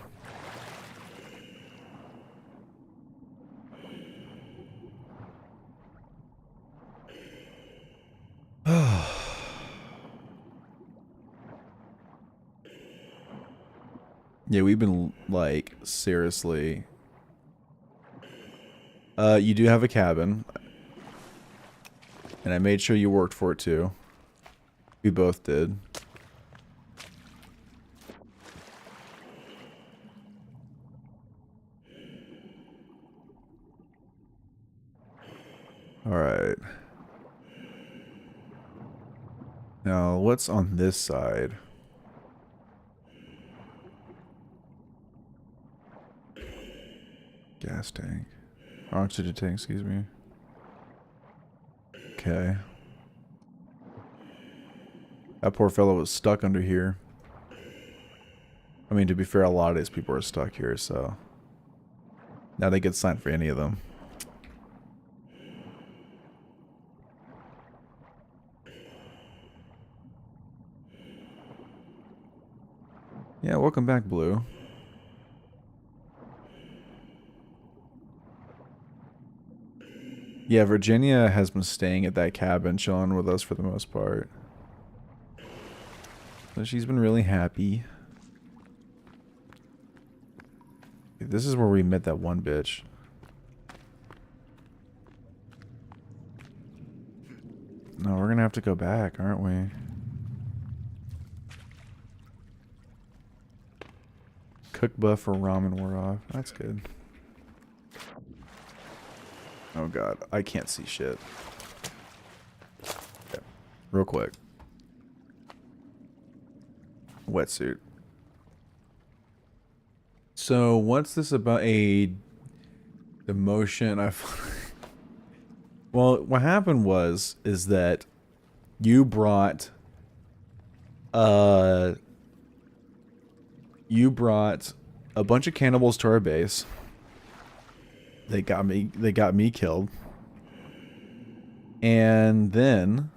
[SPEAKER 1] Yeah, we've been like seriously. You do have a cabin, and I made sure you worked for it too. We both did. All right. Now, what's on this side? Gas tank. Oxygen tank, excuse me. Okay. That poor fellow was stuck under here. I mean, to be fair, a lot of these people are stuck here, so... Now they get signed for any of them. Yeah, welcome back, Blue. Yeah, Virginia has been staying at that cabin, chilling with us for the most part. So she's been really happy. This is where we met that one bitch. No, we're gonna have to go back, aren't we? Cook buff for ramen wore off. That's good. Oh god, I can't see shit. Okay. Real quick. Wetsuit. So what's this about the motion well, what happened is that you brought a bunch of cannibals to our base. They got me killed. And then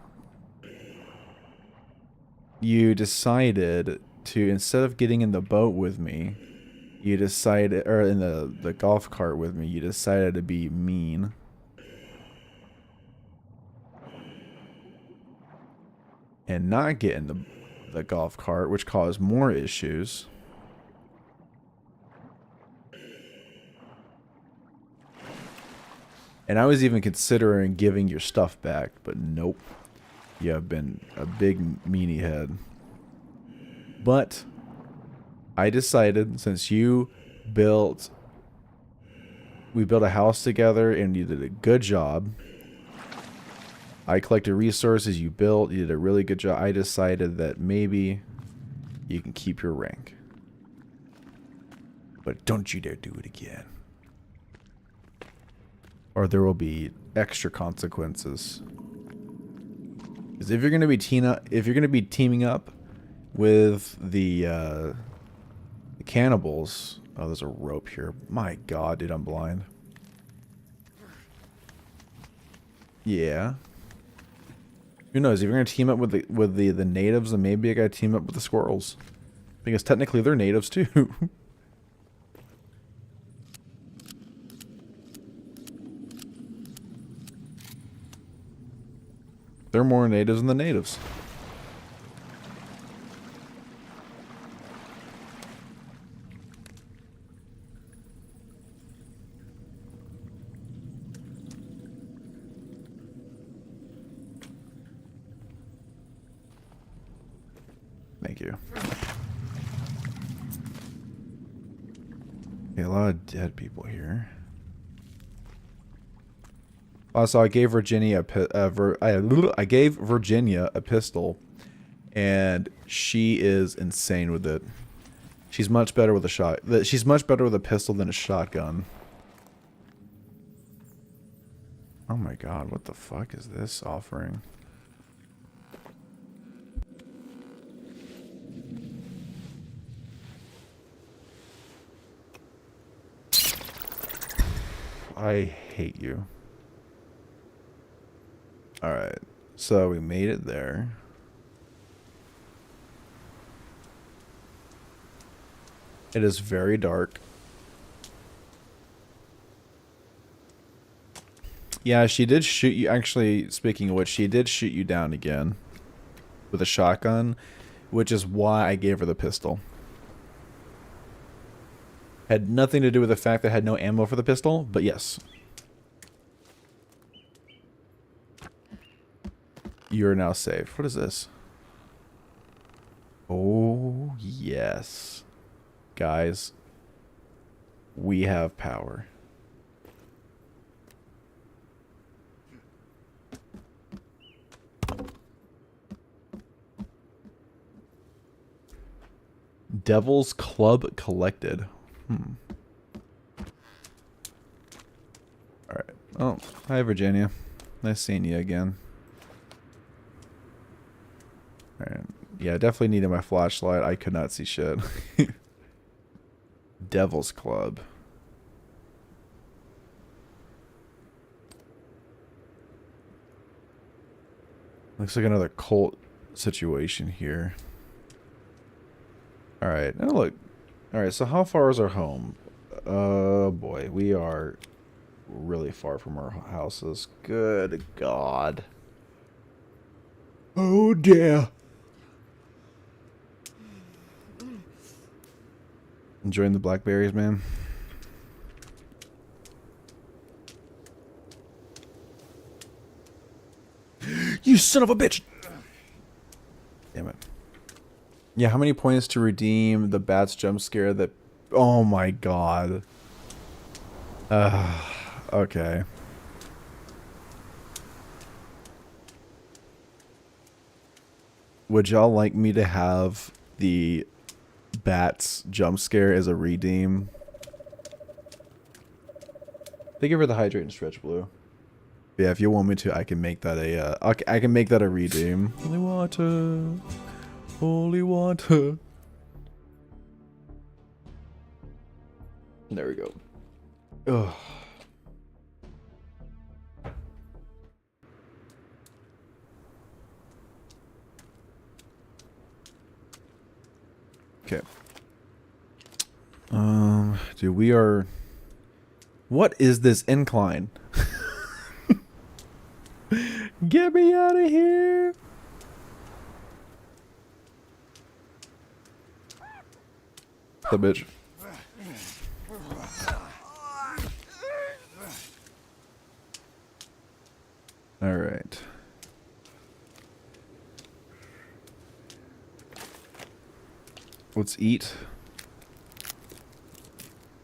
[SPEAKER 1] you decided to, instead of getting in the boat with me, you decided, or in the golf cart with me, you decided to be mean. And not get in the golf cart, which caused more issues. And I was even considering giving your stuff back, but nope. You have been a big meanie head. But I decided, since we built a house together and you did a good job. I collected resources, you built, you did a really good job. I decided that maybe you can keep your rank. But don't you dare do it again. Or there will be extra consequences. Because if you're gonna be teaming up with the cannibals. Oh, there's a rope here. My God, dude, I'm blind. Yeah. Who knows? If you're gonna team up with the natives, then maybe I gotta team up with the squirrels, because technically they're natives too. They're more natives than the natives. Thank you. Okay, a lot of dead people here. Also, I gave Virginia I gave Virginia a pistol, and she is insane with it. She's much better with a shot. She's much better with a pistol than a shotgun. Oh my God, what the fuck is this offering? I hate you. Alright, so we made it there. It is very dark. Yeah, she did shoot you. Actually, speaking of which, she did shoot you down again with a shotgun, which is why I gave her the pistol. Had nothing to do with the fact that I had no ammo for the pistol, but yes. You're now safe. What is this? Oh, yes. Guys, we have power. Devil's Club collected. Alright. Oh, hi Virginia. Nice seeing you again. Alright. Yeah, I definitely needed my flashlight. I could not see shit. Devil's Club. Looks like another cult situation here. Alright, now look. Alright, so how far is our home? Oh boy, we are really far from our houses. Good God. Oh dear. Enjoying the blackberries, man? You son of a bitch! Damn it. Yeah, how many points to redeem the bats jump scare that... Oh my God. Okay. Would y'all like me to have the bats jump scare as a redeem? Thank you for the hydrate and stretch blue. Yeah, if you want me to, I can make that a I can make that a redeem. Holy water. Holy water. There we go. Ugh. Dude, we are... What is this incline? Get me out of here! The bitch. Alright. Let's eat.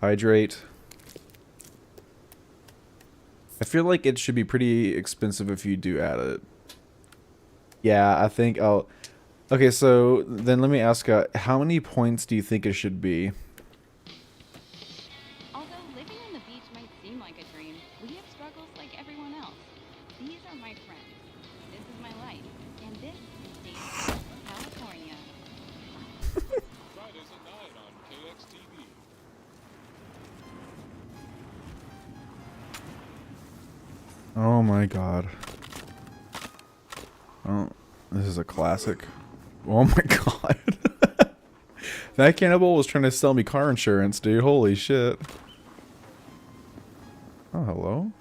[SPEAKER 1] Hydrate. I feel like it should be pretty expensive if you do add it. Yeah, I think I'll... Okay, so then let me ask, how many points do you think it should be?
[SPEAKER 3] Although living on the beach might seem like a dream, we have struggles like everyone else. These are my friends. This is my life. And this is Dave, California.
[SPEAKER 4] Fridays at 9 on KXTV.
[SPEAKER 1] Oh my god. Oh, this is a classic. Oh my god. That cannibal was trying to sell me car insurance, dude. Holy shit. Oh, hello?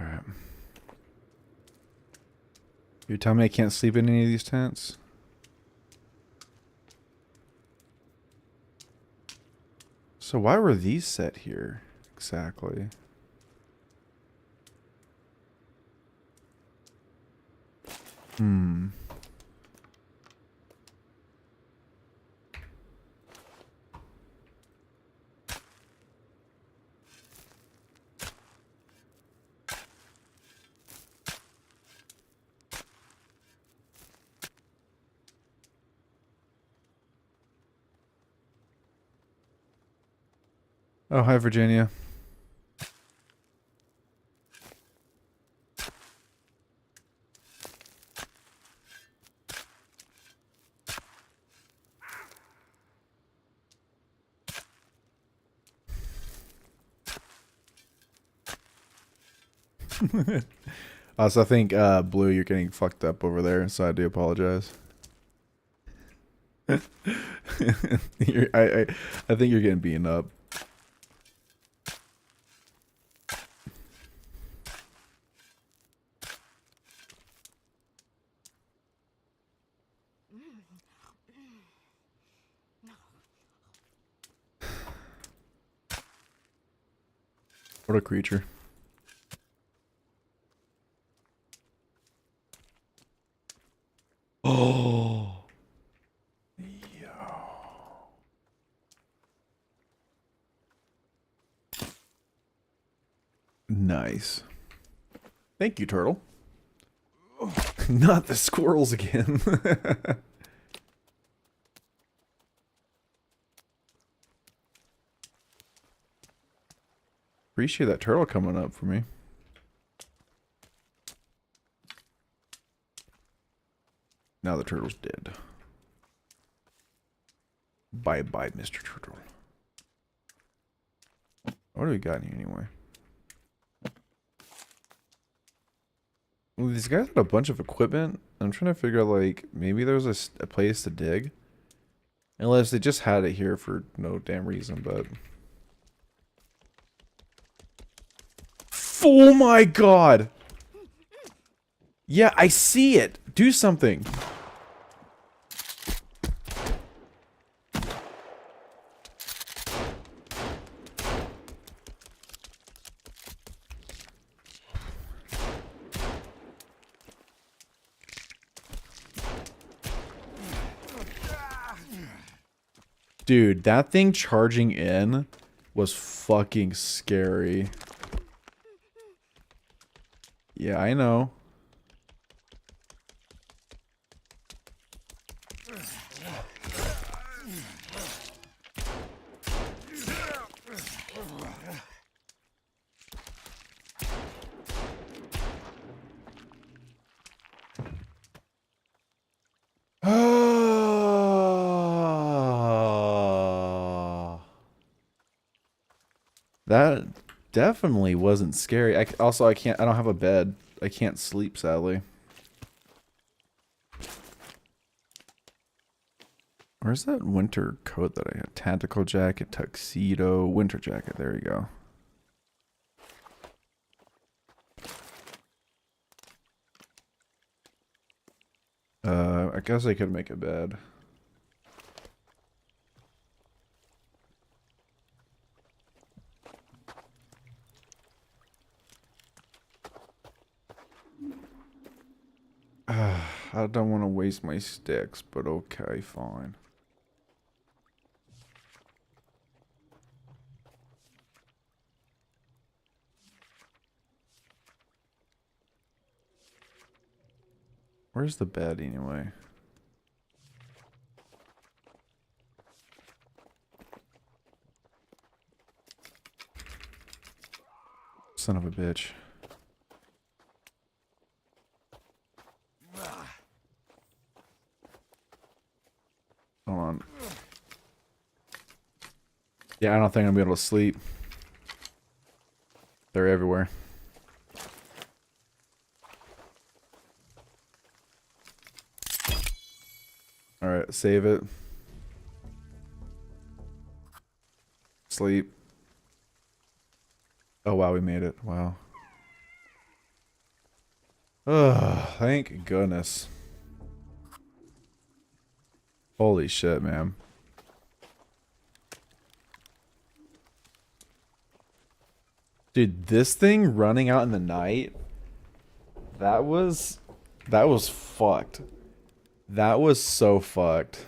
[SPEAKER 1] Alright. You tell me I can't sleep in any of these tents? So why were these set here? Exactly. Hmm. Oh, hi, Virginia. So I think, Blue, you're getting fucked up over there, so I do apologize. I think you're getting beaten up. What a creature. Oh. Nice. Thank you, turtle. Not the squirrels again. Appreciate that turtle coming up for me. Now the turtle's dead. Bye-bye, Mr. Turtle. What do we got in here anyway? Well, these guys had a bunch of equipment. I'm trying to figure out, like, maybe there was a place to dig. Unless they just had it here for no damn reason, but... Oh my god! Yeah, I see it! Do something! Dude, that thing charging in was fucking scary. Yeah, I know. That definitely wasn't scary. Also, I don't have a bed. I can't sleep, sadly. Where's that winter coat that I had? Tactical jacket, tuxedo, winter jacket. There you go. I guess I could make a bed. I don't want to waste my sticks, but okay, fine. Where's the bed anyway? Son of a bitch. Hold on. Yeah, I don't think I'm gonna be able to sleep. They're everywhere. Alright, save it. Sleep. Oh wow, we made it. Wow. Oh, thank goodness. Holy shit, man. Dude, this thing running out in the night, that was fucked. That was so fucked.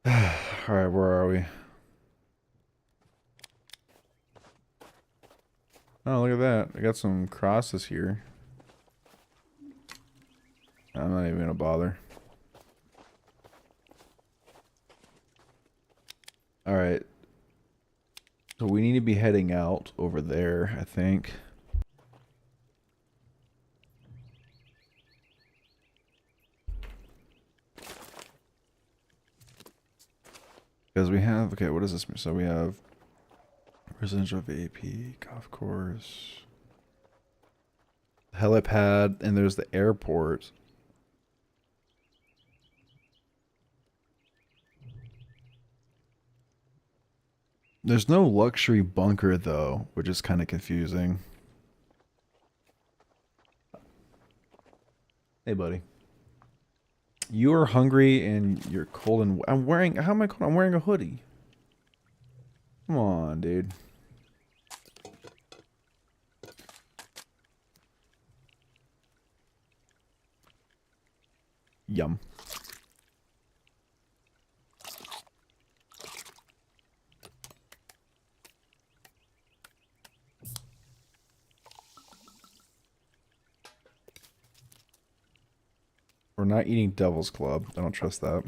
[SPEAKER 1] Alright, where are we? Oh, look at that. I got some crosses here. I'm not even gonna bother. Alright. So we need to be heading out over there, I think. Because we have, okay, what is this? So we have residential VAP, golf course, helipad, and there's the airport. There's no luxury bunker though, which is kind of confusing. Hey, buddy. You are hungry and you're cold and I'm wearing. How am I cold? I'm wearing a hoodie. Come on, dude. Yum. We're not eating Devil's Club. I don't trust that.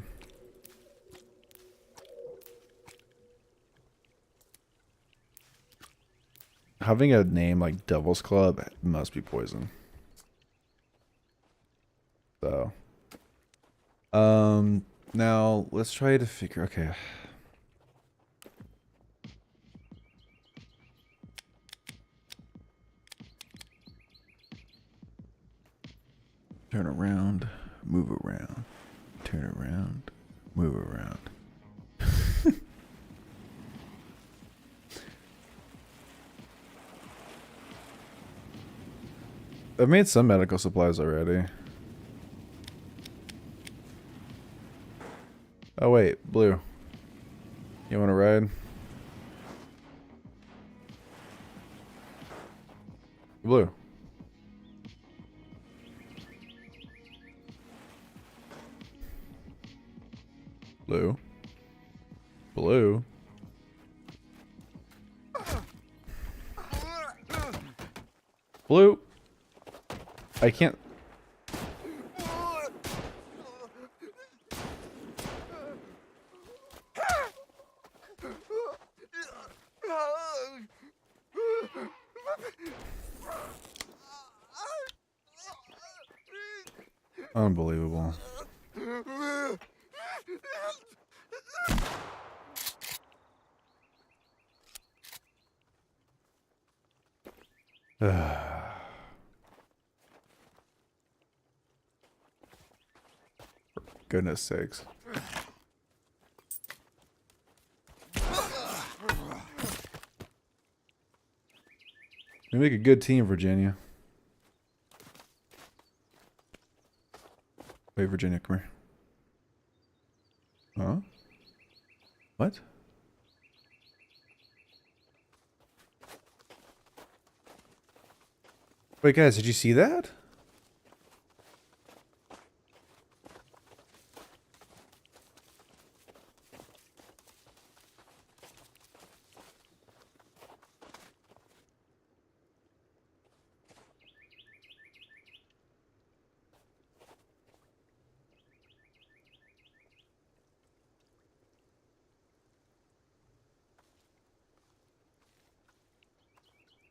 [SPEAKER 1] Having a name like Devil's Club must be poison. So. Now let's try to figure. Okay. Turn around, move around, turn around, move around. I've made some medical supplies already. Oh wait, Blue. You want to ride? Blue. Blue. Blue. Blue. I can't. Unbelievable. Goodness sakes. We make a good team, Virginia. Wait, Virginia, come here. Huh? What? Wait, guys, did you see that?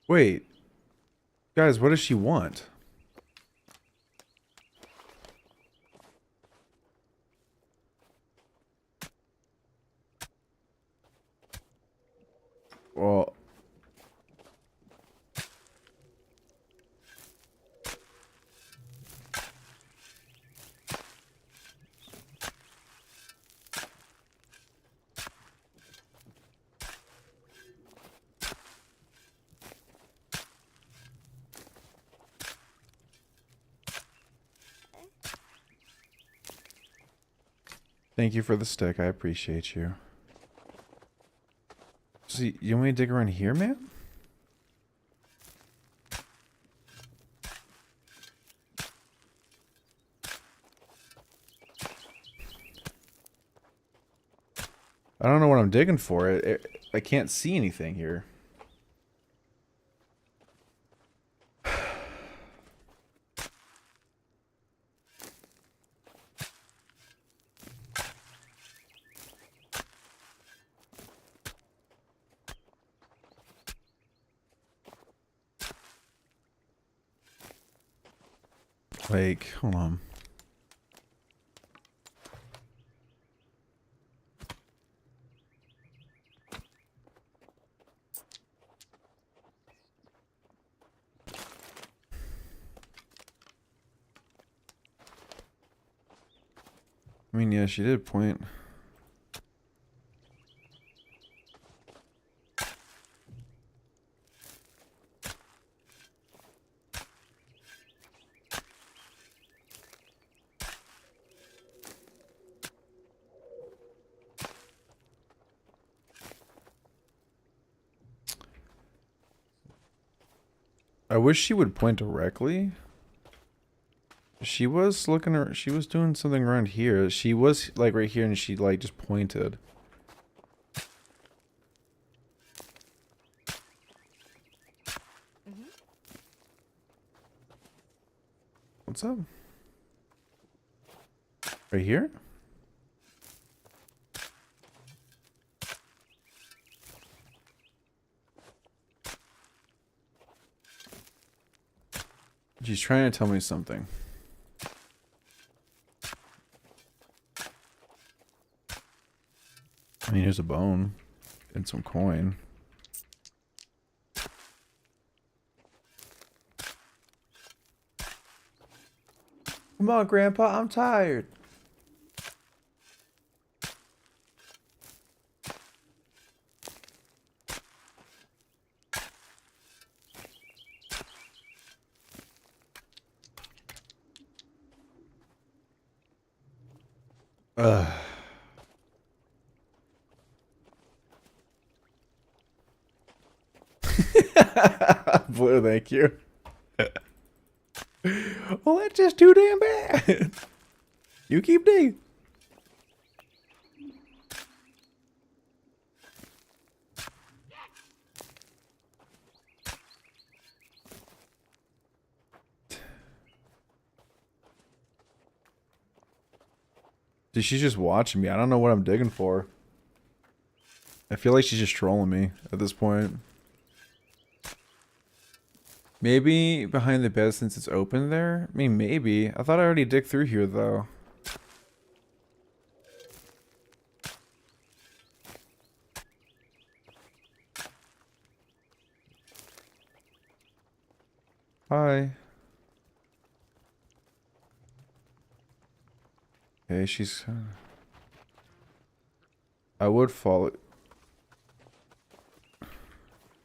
[SPEAKER 1] Wait. Guys, what does she want? Well, thank you for the stick. I appreciate you. See, you want me to dig around here, man? I don't know what I'm digging for. I can't see anything here. Like, hold on. I mean, yeah, she did point. I wish she would point directly. She was looking, she was doing something around here. She was like right here and she like just pointed. What's up? Right here? She's trying to tell me something. I mean, here's a bone and some coin. Come on, Grandpa, I'm tired. Ugh. Blue, thank you. Well, that's just too damn bad. You keep digging. Dude, she's just watching me. I don't know what I'm digging for. I feel like she's just trolling me at this point. Maybe behind the bed since it's open there? I mean, maybe. I thought I already digged through here, though. Hi. Okay, she's... I would follow...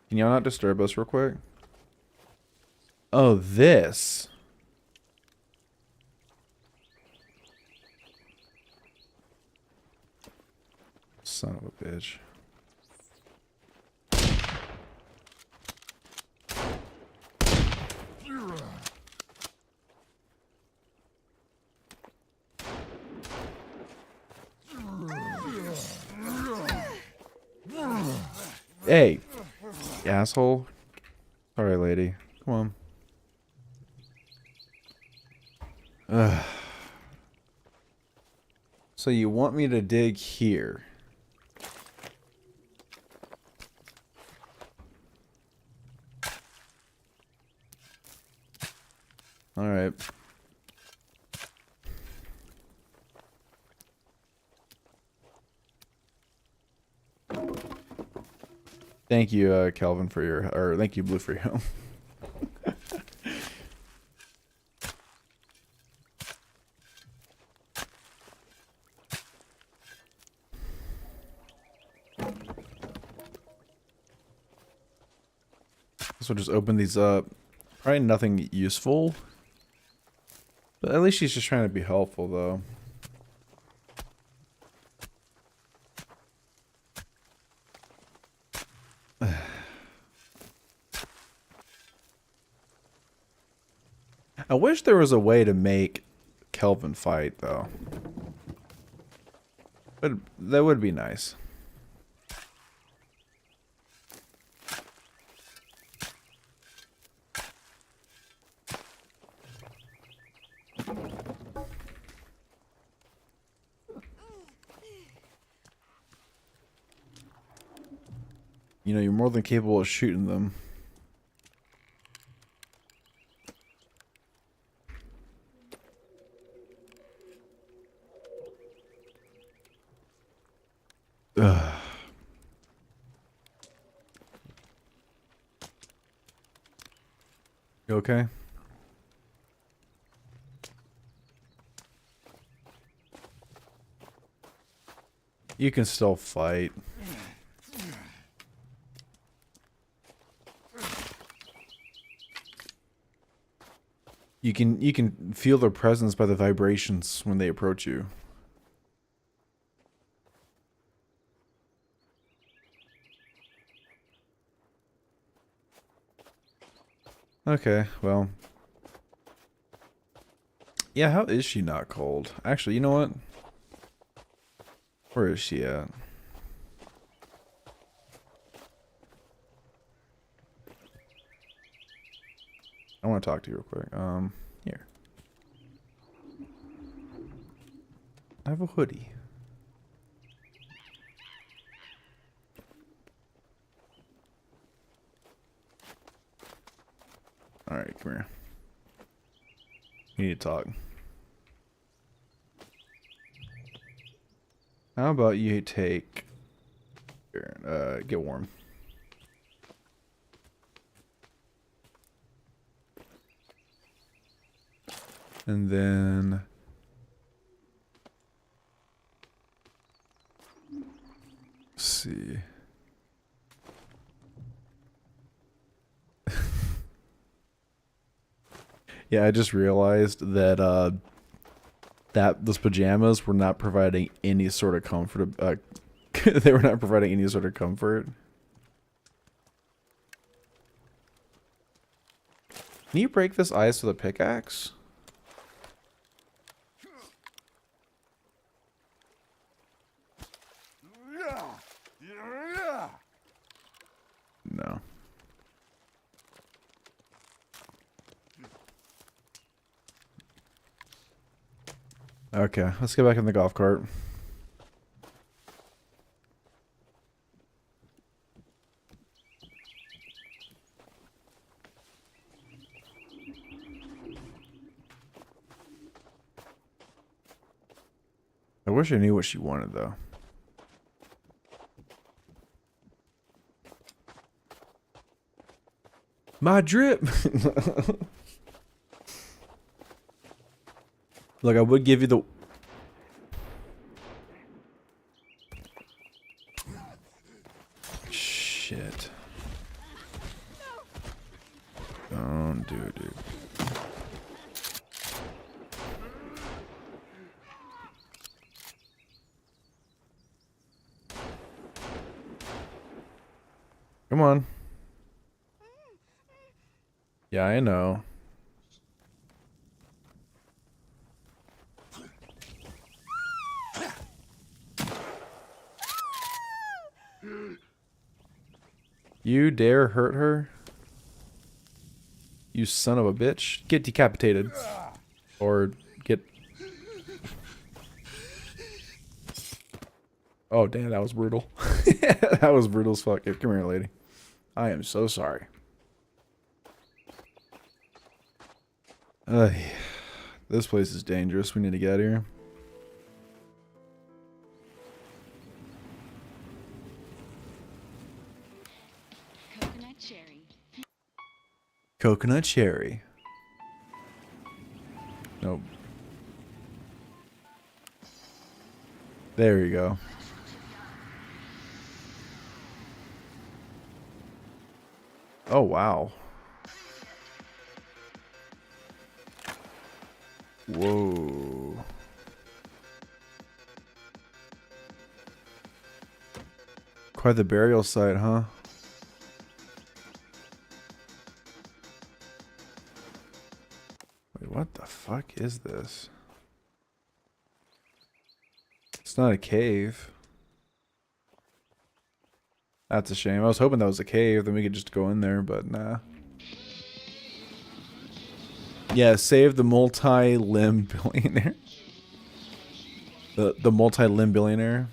[SPEAKER 1] Can y'all not disturb us real quick? Oh, this. Son of a bitch. Hey, you asshole. Sorry, lady. Come on. Ugh. So you want me to dig here? All right. Thank you, Calvin, for your, or thank you, Blue, for your help. So just open these up. Probably nothing useful. But at least she's just trying to be helpful, though. I wish there was a way to make Kelvin fight, though. But that would be nice. You know, you're more than capable of shooting them. Ugh. You okay? You can still fight. You can feel their presence by the vibrations when they approach you. Okay, well. Yeah, how is she not cold? Actually, you know what? Where is she at? I want to talk to you real quick. Here. I have a hoodie. Alright, come here. We need to talk. How about you take... Here, get warm. And then... Let's see... Yeah, I just realized that that those pajamas were not providing any sort of comfort. They were not providing any sort of comfort. Can you break this ice with a pickaxe? No. Okay, let's get back in the golf cart. I wish I knew what she wanted, though. My drip. Look, I would give you the. Shit. Don't do it, dude. Come on. Yeah, I know. You dare hurt her? You son of a bitch. Get decapitated. Or get... Oh, damn, that was brutal. That was brutal as fuck. Here, come here, lady. I am so sorry. This place is dangerous. We need to get out of here.
[SPEAKER 3] Coconut cherry.
[SPEAKER 1] Coconut cherry. Nope. There you go. Oh, wow. Whoa. Quite the burial site, huh? Wait, what the fuck is this? It's not a cave. That's a shame. I was hoping that was a cave, then we could just go in there, but nah. Yeah, save the multi-limb billionaire. The multi-limb billionaire.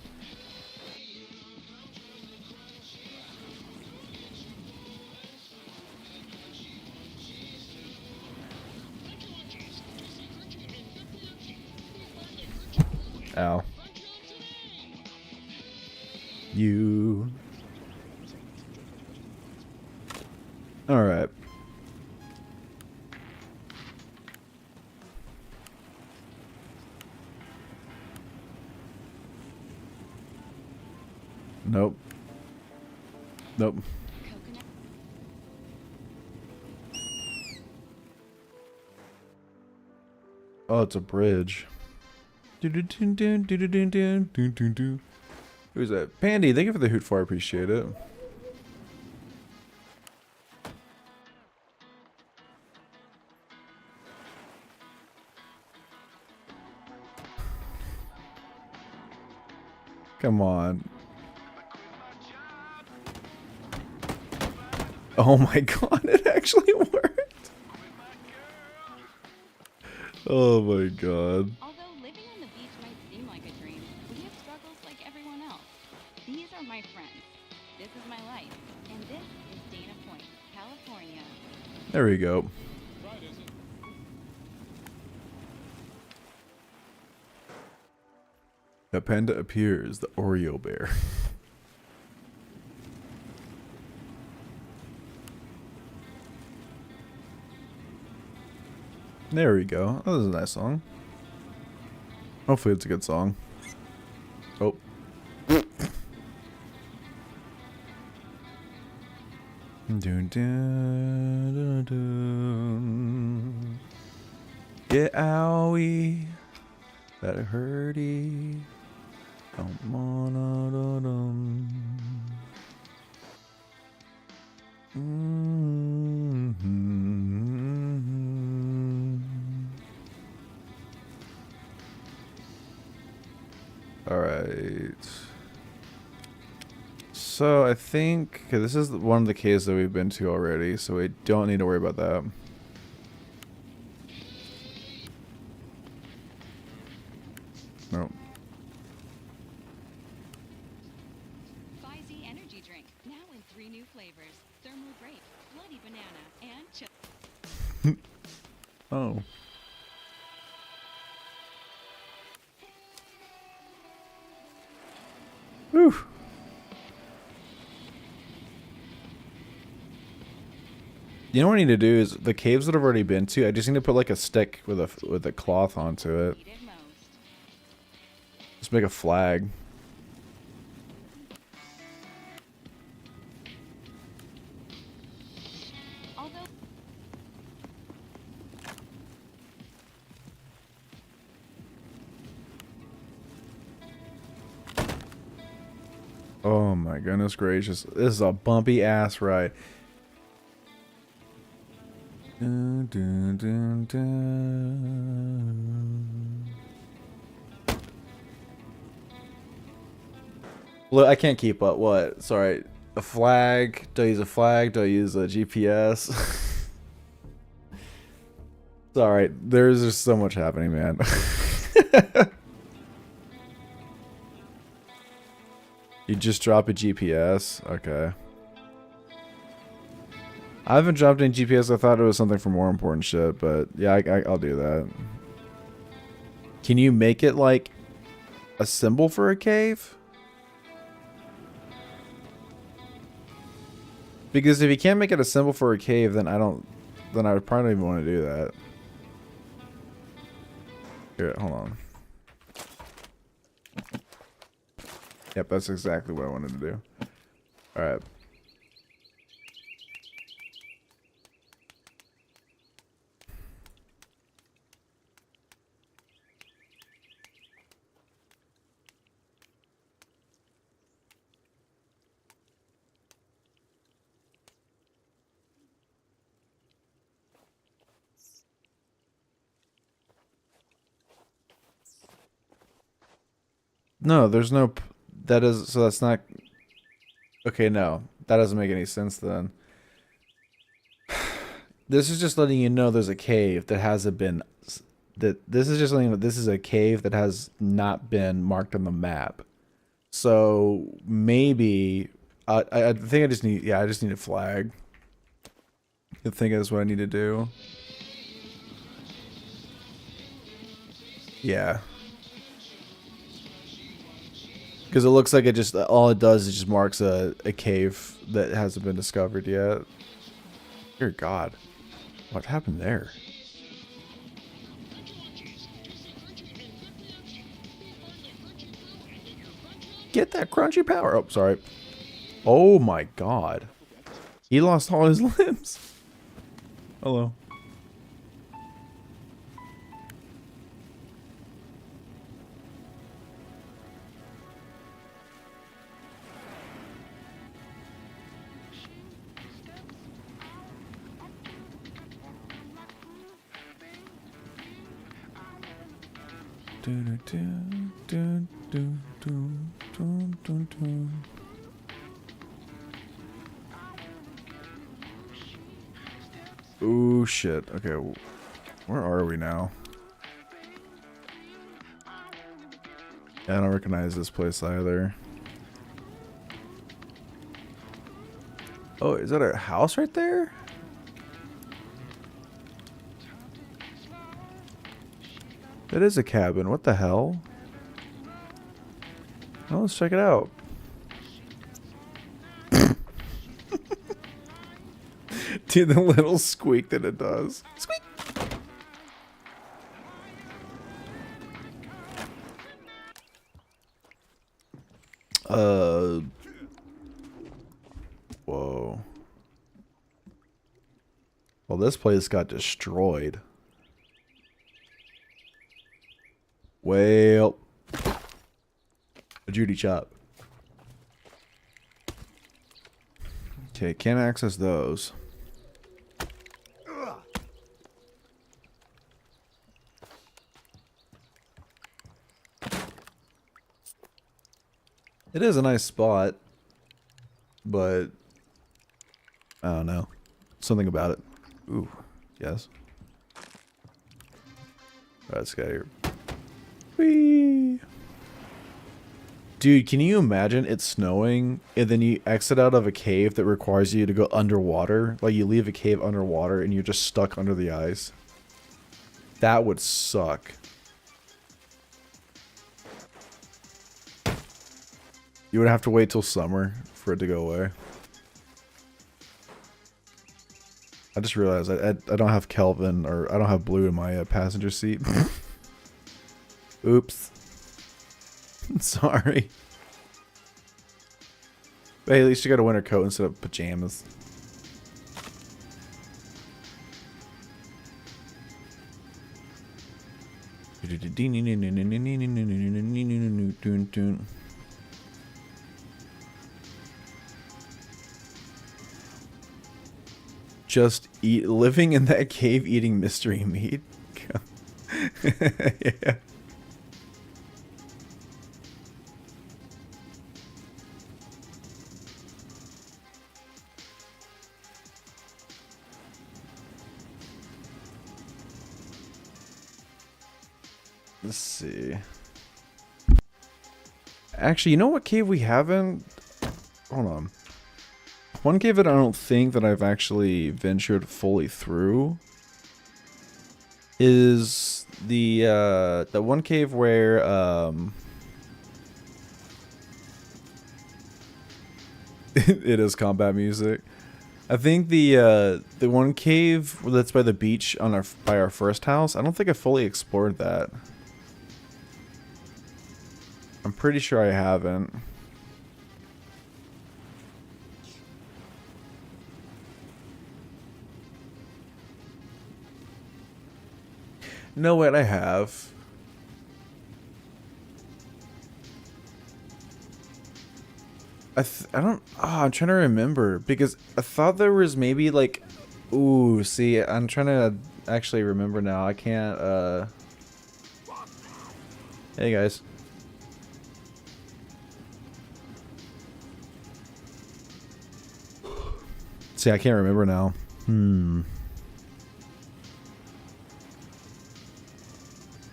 [SPEAKER 1] Ow. You. Alright. Nope. Nope.
[SPEAKER 3] Coconut.
[SPEAKER 1] Oh, it's a bridge. Who's that? Pandy, thank you for the hoot for. I appreciate it. Come on. Oh my god, it actually worked. Oh my god.
[SPEAKER 3] Although living on the beach might seem like a dream, we have struggles like everyone else. These are my friends. This is my life. And this is Dana Point, California.
[SPEAKER 1] There we go.
[SPEAKER 4] Right, is it?
[SPEAKER 1] A panda appears, the Oreo bear. There we go. Oh, this is a nice song. Hopefully it's a good song. Oh. Dun, dun, dun, dun. Get owie. That hurty. Alright. So I think okay, this is one of the caves that we've been to already, so we don't need to worry about that. Nope.
[SPEAKER 3] Fizzy energy drink, now in 3 new flavors. Thermal grape, bloody banana, and
[SPEAKER 1] Oh. Whew. You know what I need to do is the caves that I've already been to. I just need to put like a stick with a cloth onto it.
[SPEAKER 3] Needed most.
[SPEAKER 1] Just make a flag.
[SPEAKER 3] Although
[SPEAKER 1] Oh my goodness gracious. This is a bumpy ass ride. Dun, dun, dun, dun. Look, I can't keep up. What? Sorry. A flag? Do I use a flag? Do I use a GPS? Sorry. There's just so much happening, man. You just drop a GPS? Okay. I haven't dropped any GPS. I thought it was something for more important shit, but yeah, I'll do that. Can you make it like a symbol for a cave? Because if you can't make it a symbol for a cave, then I would probably not even want to do that. Here, hold on. Yep, that's exactly what I wanted to do. Alright. No, there's no... That is... So that's not... Okay, no. That doesn't make any sense then. This is just letting you know there's a cave that hasn't been... This is just letting you know this is a cave that has not been marked on the map. So, maybe... I think I just need... Yeah, I just need a flag. I think that's what I need to do. Yeah. Because it looks like it just, all it does is just marks a cave that hasn't been discovered yet. Dear God. What happened there? Get that crunchy power. Oh, sorry. Oh my God. He lost all his limbs. Hello. Ooh, shit. Okay, where are we now? I don't recognize this place either. Oh, is that a house right there? That is a cabin. What the hell? Well, let's check it out. Dude, the little squeak that it does. Squeak! Whoa. Well, this place got destroyed. Well, a Judy chop. Okay, can't access those. It is a nice spot, but I don't know. Something about it. Ooh, yes. Alright, let's get out of here. Whee! Dude, can you imagine it's snowing and then you exit out of a cave that requires you to go underwater? Like you leave a cave underwater and you're just stuck under the ice. That would suck. You would have to wait till summer for it to go away. I just realized I don't have Kelvin, or I don't have Blue in my passenger seat. Oops. Sorry. But hey, at least you got a winter coat instead of pajamas. Just living in that cave eating mystery meat. Yeah. Let's see. Actually, you know what cave we haven't? Hold on. One cave that I don't think that I've actually ventured fully through is the one cave where it is combat music. I think the one cave that's by the beach on our first house. I don't think I fully explored that. I'm pretty sure I haven't. No, wait, I have. I don't. I'm trying to remember because I thought there was maybe like. Ooh, see, I'm trying to actually remember now. I can't. Hey guys. See, I can't remember now.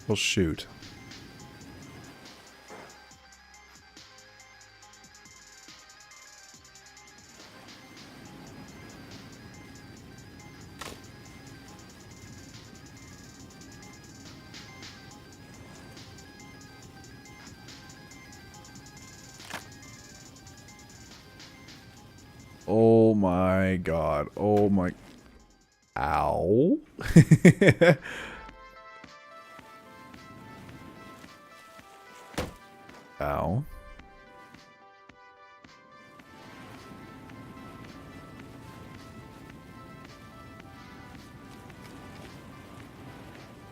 [SPEAKER 1] Well, shoot. Oh my god. Oh my. Ow. Ow.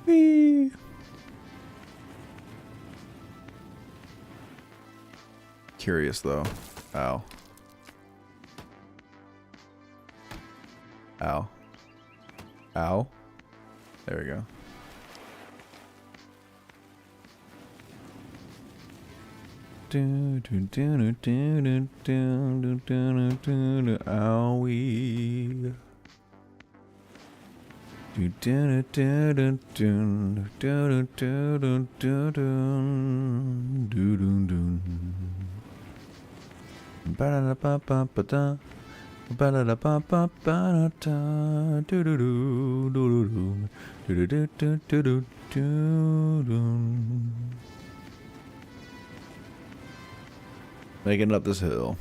[SPEAKER 1] Whee. Curious though. Ow. Ow. Ow. There we go. Owie. Ba-da-da-ba-ba-ba-da. Ba-da-da-ba-ba-ba-da-da. Do-do-do. Do-do-do. Do-do-do-do-do-do. Making it up this hill.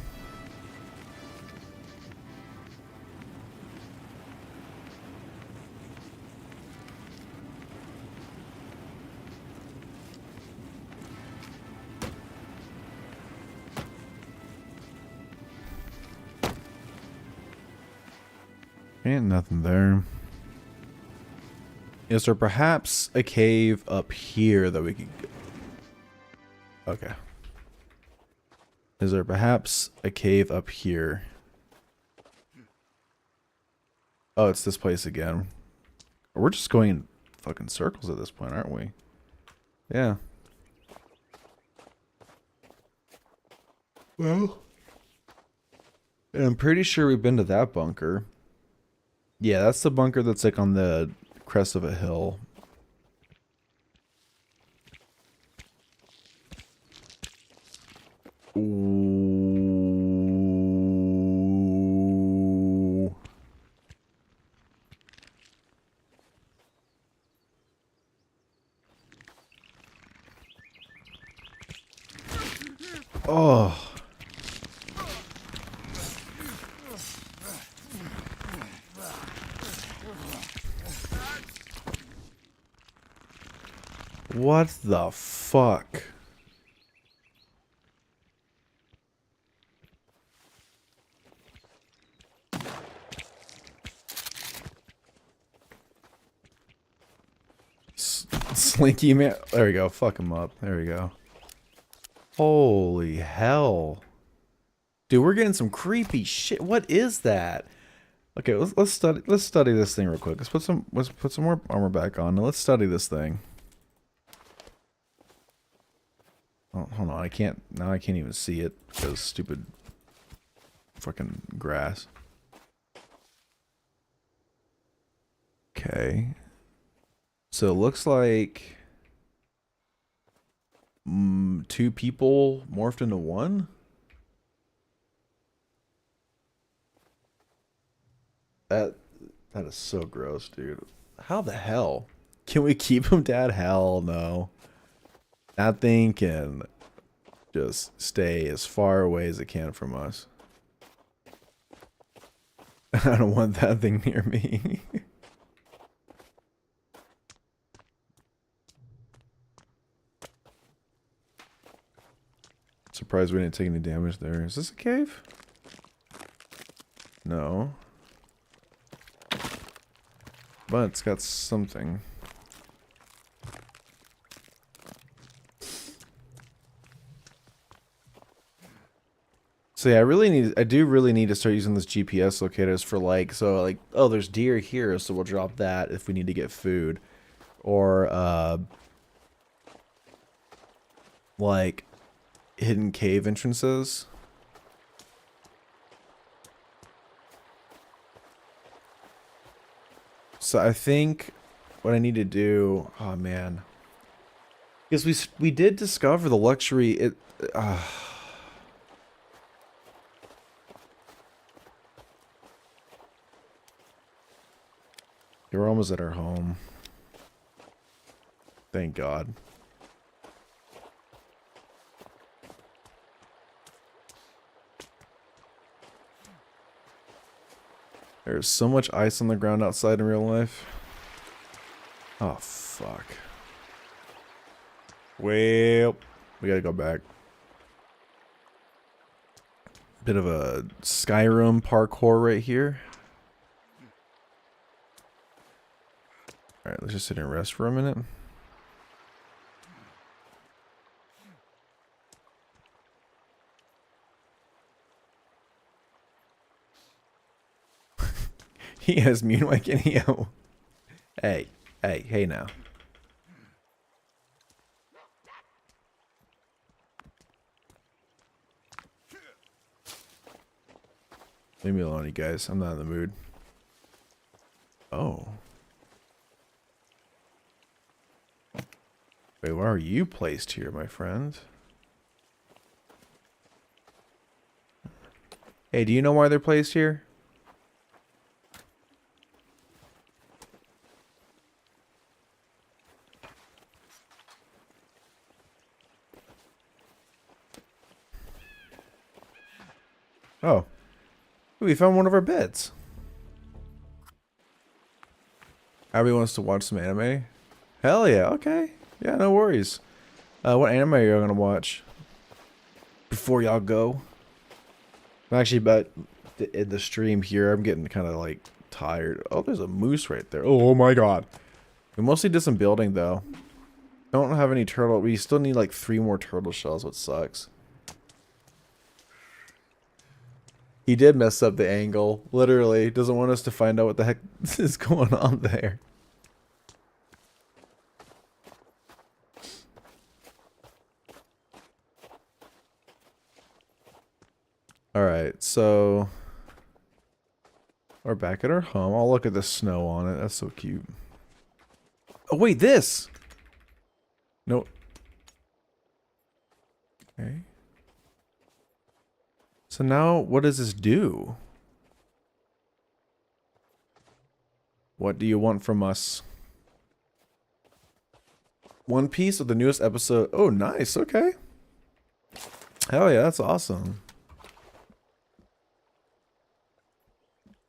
[SPEAKER 1] Ain't nothing there. Is there perhaps a cave up here that we could go? Okay. Is there perhaps a cave up here? Oh, it's this place again. We're just going in fucking circles at this point, aren't we? Yeah. Well. And I'm pretty sure we've been to that bunker. Yeah, that's the bunker that's like on the crest of a hill. Ooh. Oh. What the fuck? Slinky man. There we go. Fuck him up. There we go. Holy hell. Dude, we're getting some creepy shit. What is that? Okay, let's study this thing real quick. Let's put some more armor back on. Now let's study this thing. Oh, hold on. I can't even see it because stupid fucking grass. Okay. So it looks like 2 people morphed into one. That is so gross, dude. How the hell? Can we keep him, Dad? Hell no. That thing can just stay as far away as it can from us. I don't want that thing near me. Surprised we didn't take any damage there. Is this a cave? No. But it's got something. So yeah, I do really need to start using this GPS locators for like, oh, there's deer here, so we'll drop that if we need to get food. Or, like, hidden cave entrances. So I think what I need to do, oh man, because we did discover the luxury. We're almost at our home. Thank God. There's so much ice on the ground outside in real life. Oh, fuck. Well, we gotta go back. Bit of a Skyrim parkour right here. Alright, let's just sit and rest for a minute. He has Moonwake and he... Hey now. Leave me alone, you guys. I'm not in the mood. Oh. Wait, why are you placed here, my friend? Hey, do you know why they're placed here? Oh. We found one of our beds. Abby wants to watch some anime? Hell yeah, okay. Yeah, no worries. What anime are you gonna watch? Before y'all go? I'm actually about to end the stream here. I'm getting kind of like tired. Oh, there's a moose right there. Oh my god. We mostly did some building though. Don't have any turtle. We still need like 3 more turtle shells, which sucks. He did mess up the angle. Literally. Doesn't want us to find out what the heck is going on there. Alright, so... we're back at our home. I'll look at the snow on it. That's so cute. Oh, wait, this! No. Okay. So now, what does this do? What do you want from us? One Piece of the newest episode. Oh, nice. Okay. Hell yeah, that's awesome.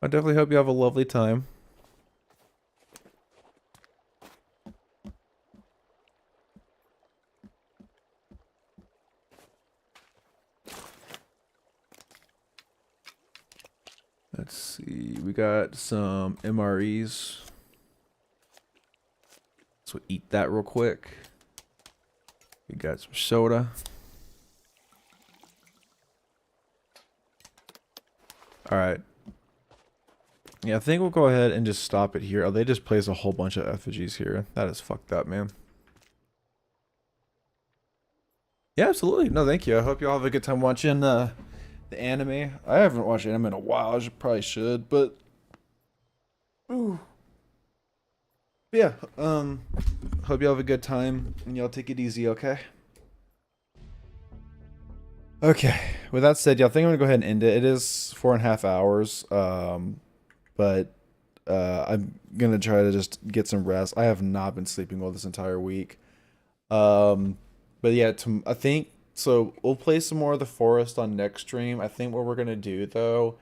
[SPEAKER 1] I definitely hope you have a lovely time. Let's see. We got some MREs. So eat that real quick. We got some soda. Alright. Yeah, I think we'll go ahead and just stop it here. Oh, they just placed a whole bunch of effigies here. That is fucked up, man. Yeah, absolutely. No, thank you. I hope you all have a good time watching the anime. I haven't watched anime in a while. I probably should, but... Ooh. Yeah, hope you have a good time, and y'all take it easy, okay? Okay, with that said, y'all think I'm gonna go ahead and end it. It is 4.5 hours, but I'm gonna try to just get some rest. I have not been sleeping well this entire week. But yeah, I think, so we'll play some more of the forest on next stream. I think what we're gonna do, though,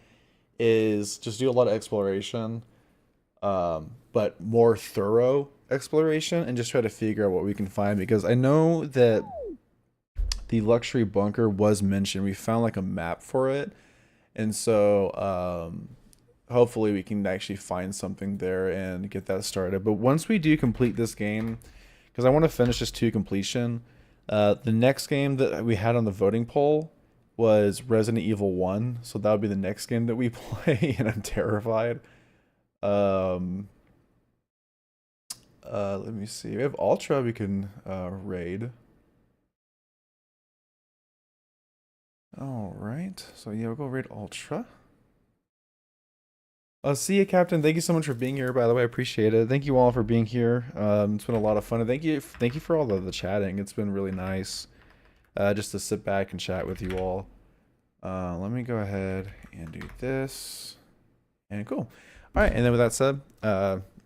[SPEAKER 1] is just do a lot of exploration. But more thorough exploration and just try to figure out what we can find, because I know that the luxury bunker was mentioned. We found like a map for it, and so hopefully we can actually find something there and get that started. But once we do complete this game, because I want to finish this to completion, the next game that we had on the voting poll was Resident Evil 1, so that would be the next game that we play, and I'm terrified. Let me see. We have Ultra we can raid. Alright. So yeah, we'll go raid Ultra. See you, Captain. Thank you so much for being here, by the way. I appreciate it. Thank you all for being here. It's been a lot of fun. And thank you for all of the chatting. It's been really nice. Just to sit back and chat with you all. Let me go ahead and do this. And cool. Alright, and then with that said,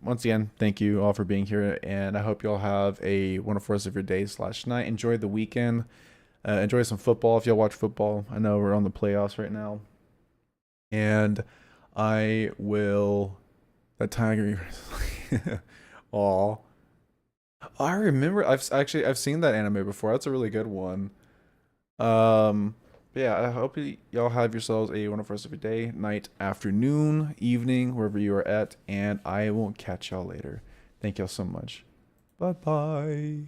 [SPEAKER 1] once again, thank you all for being here, and I hope you all have a wonderful rest of your day / night. Enjoy the weekend. Enjoy some football if y'all watch football. I know we're on the playoffs right now. And I will... That tiger... Aw. I remember... I've seen that anime before. That's a really good one. Yeah, I hope y'all have yourselves a wonderful rest of your day, night, afternoon, evening, wherever you are at, and I will catch y'all later. Thank y'all so much. Bye-bye.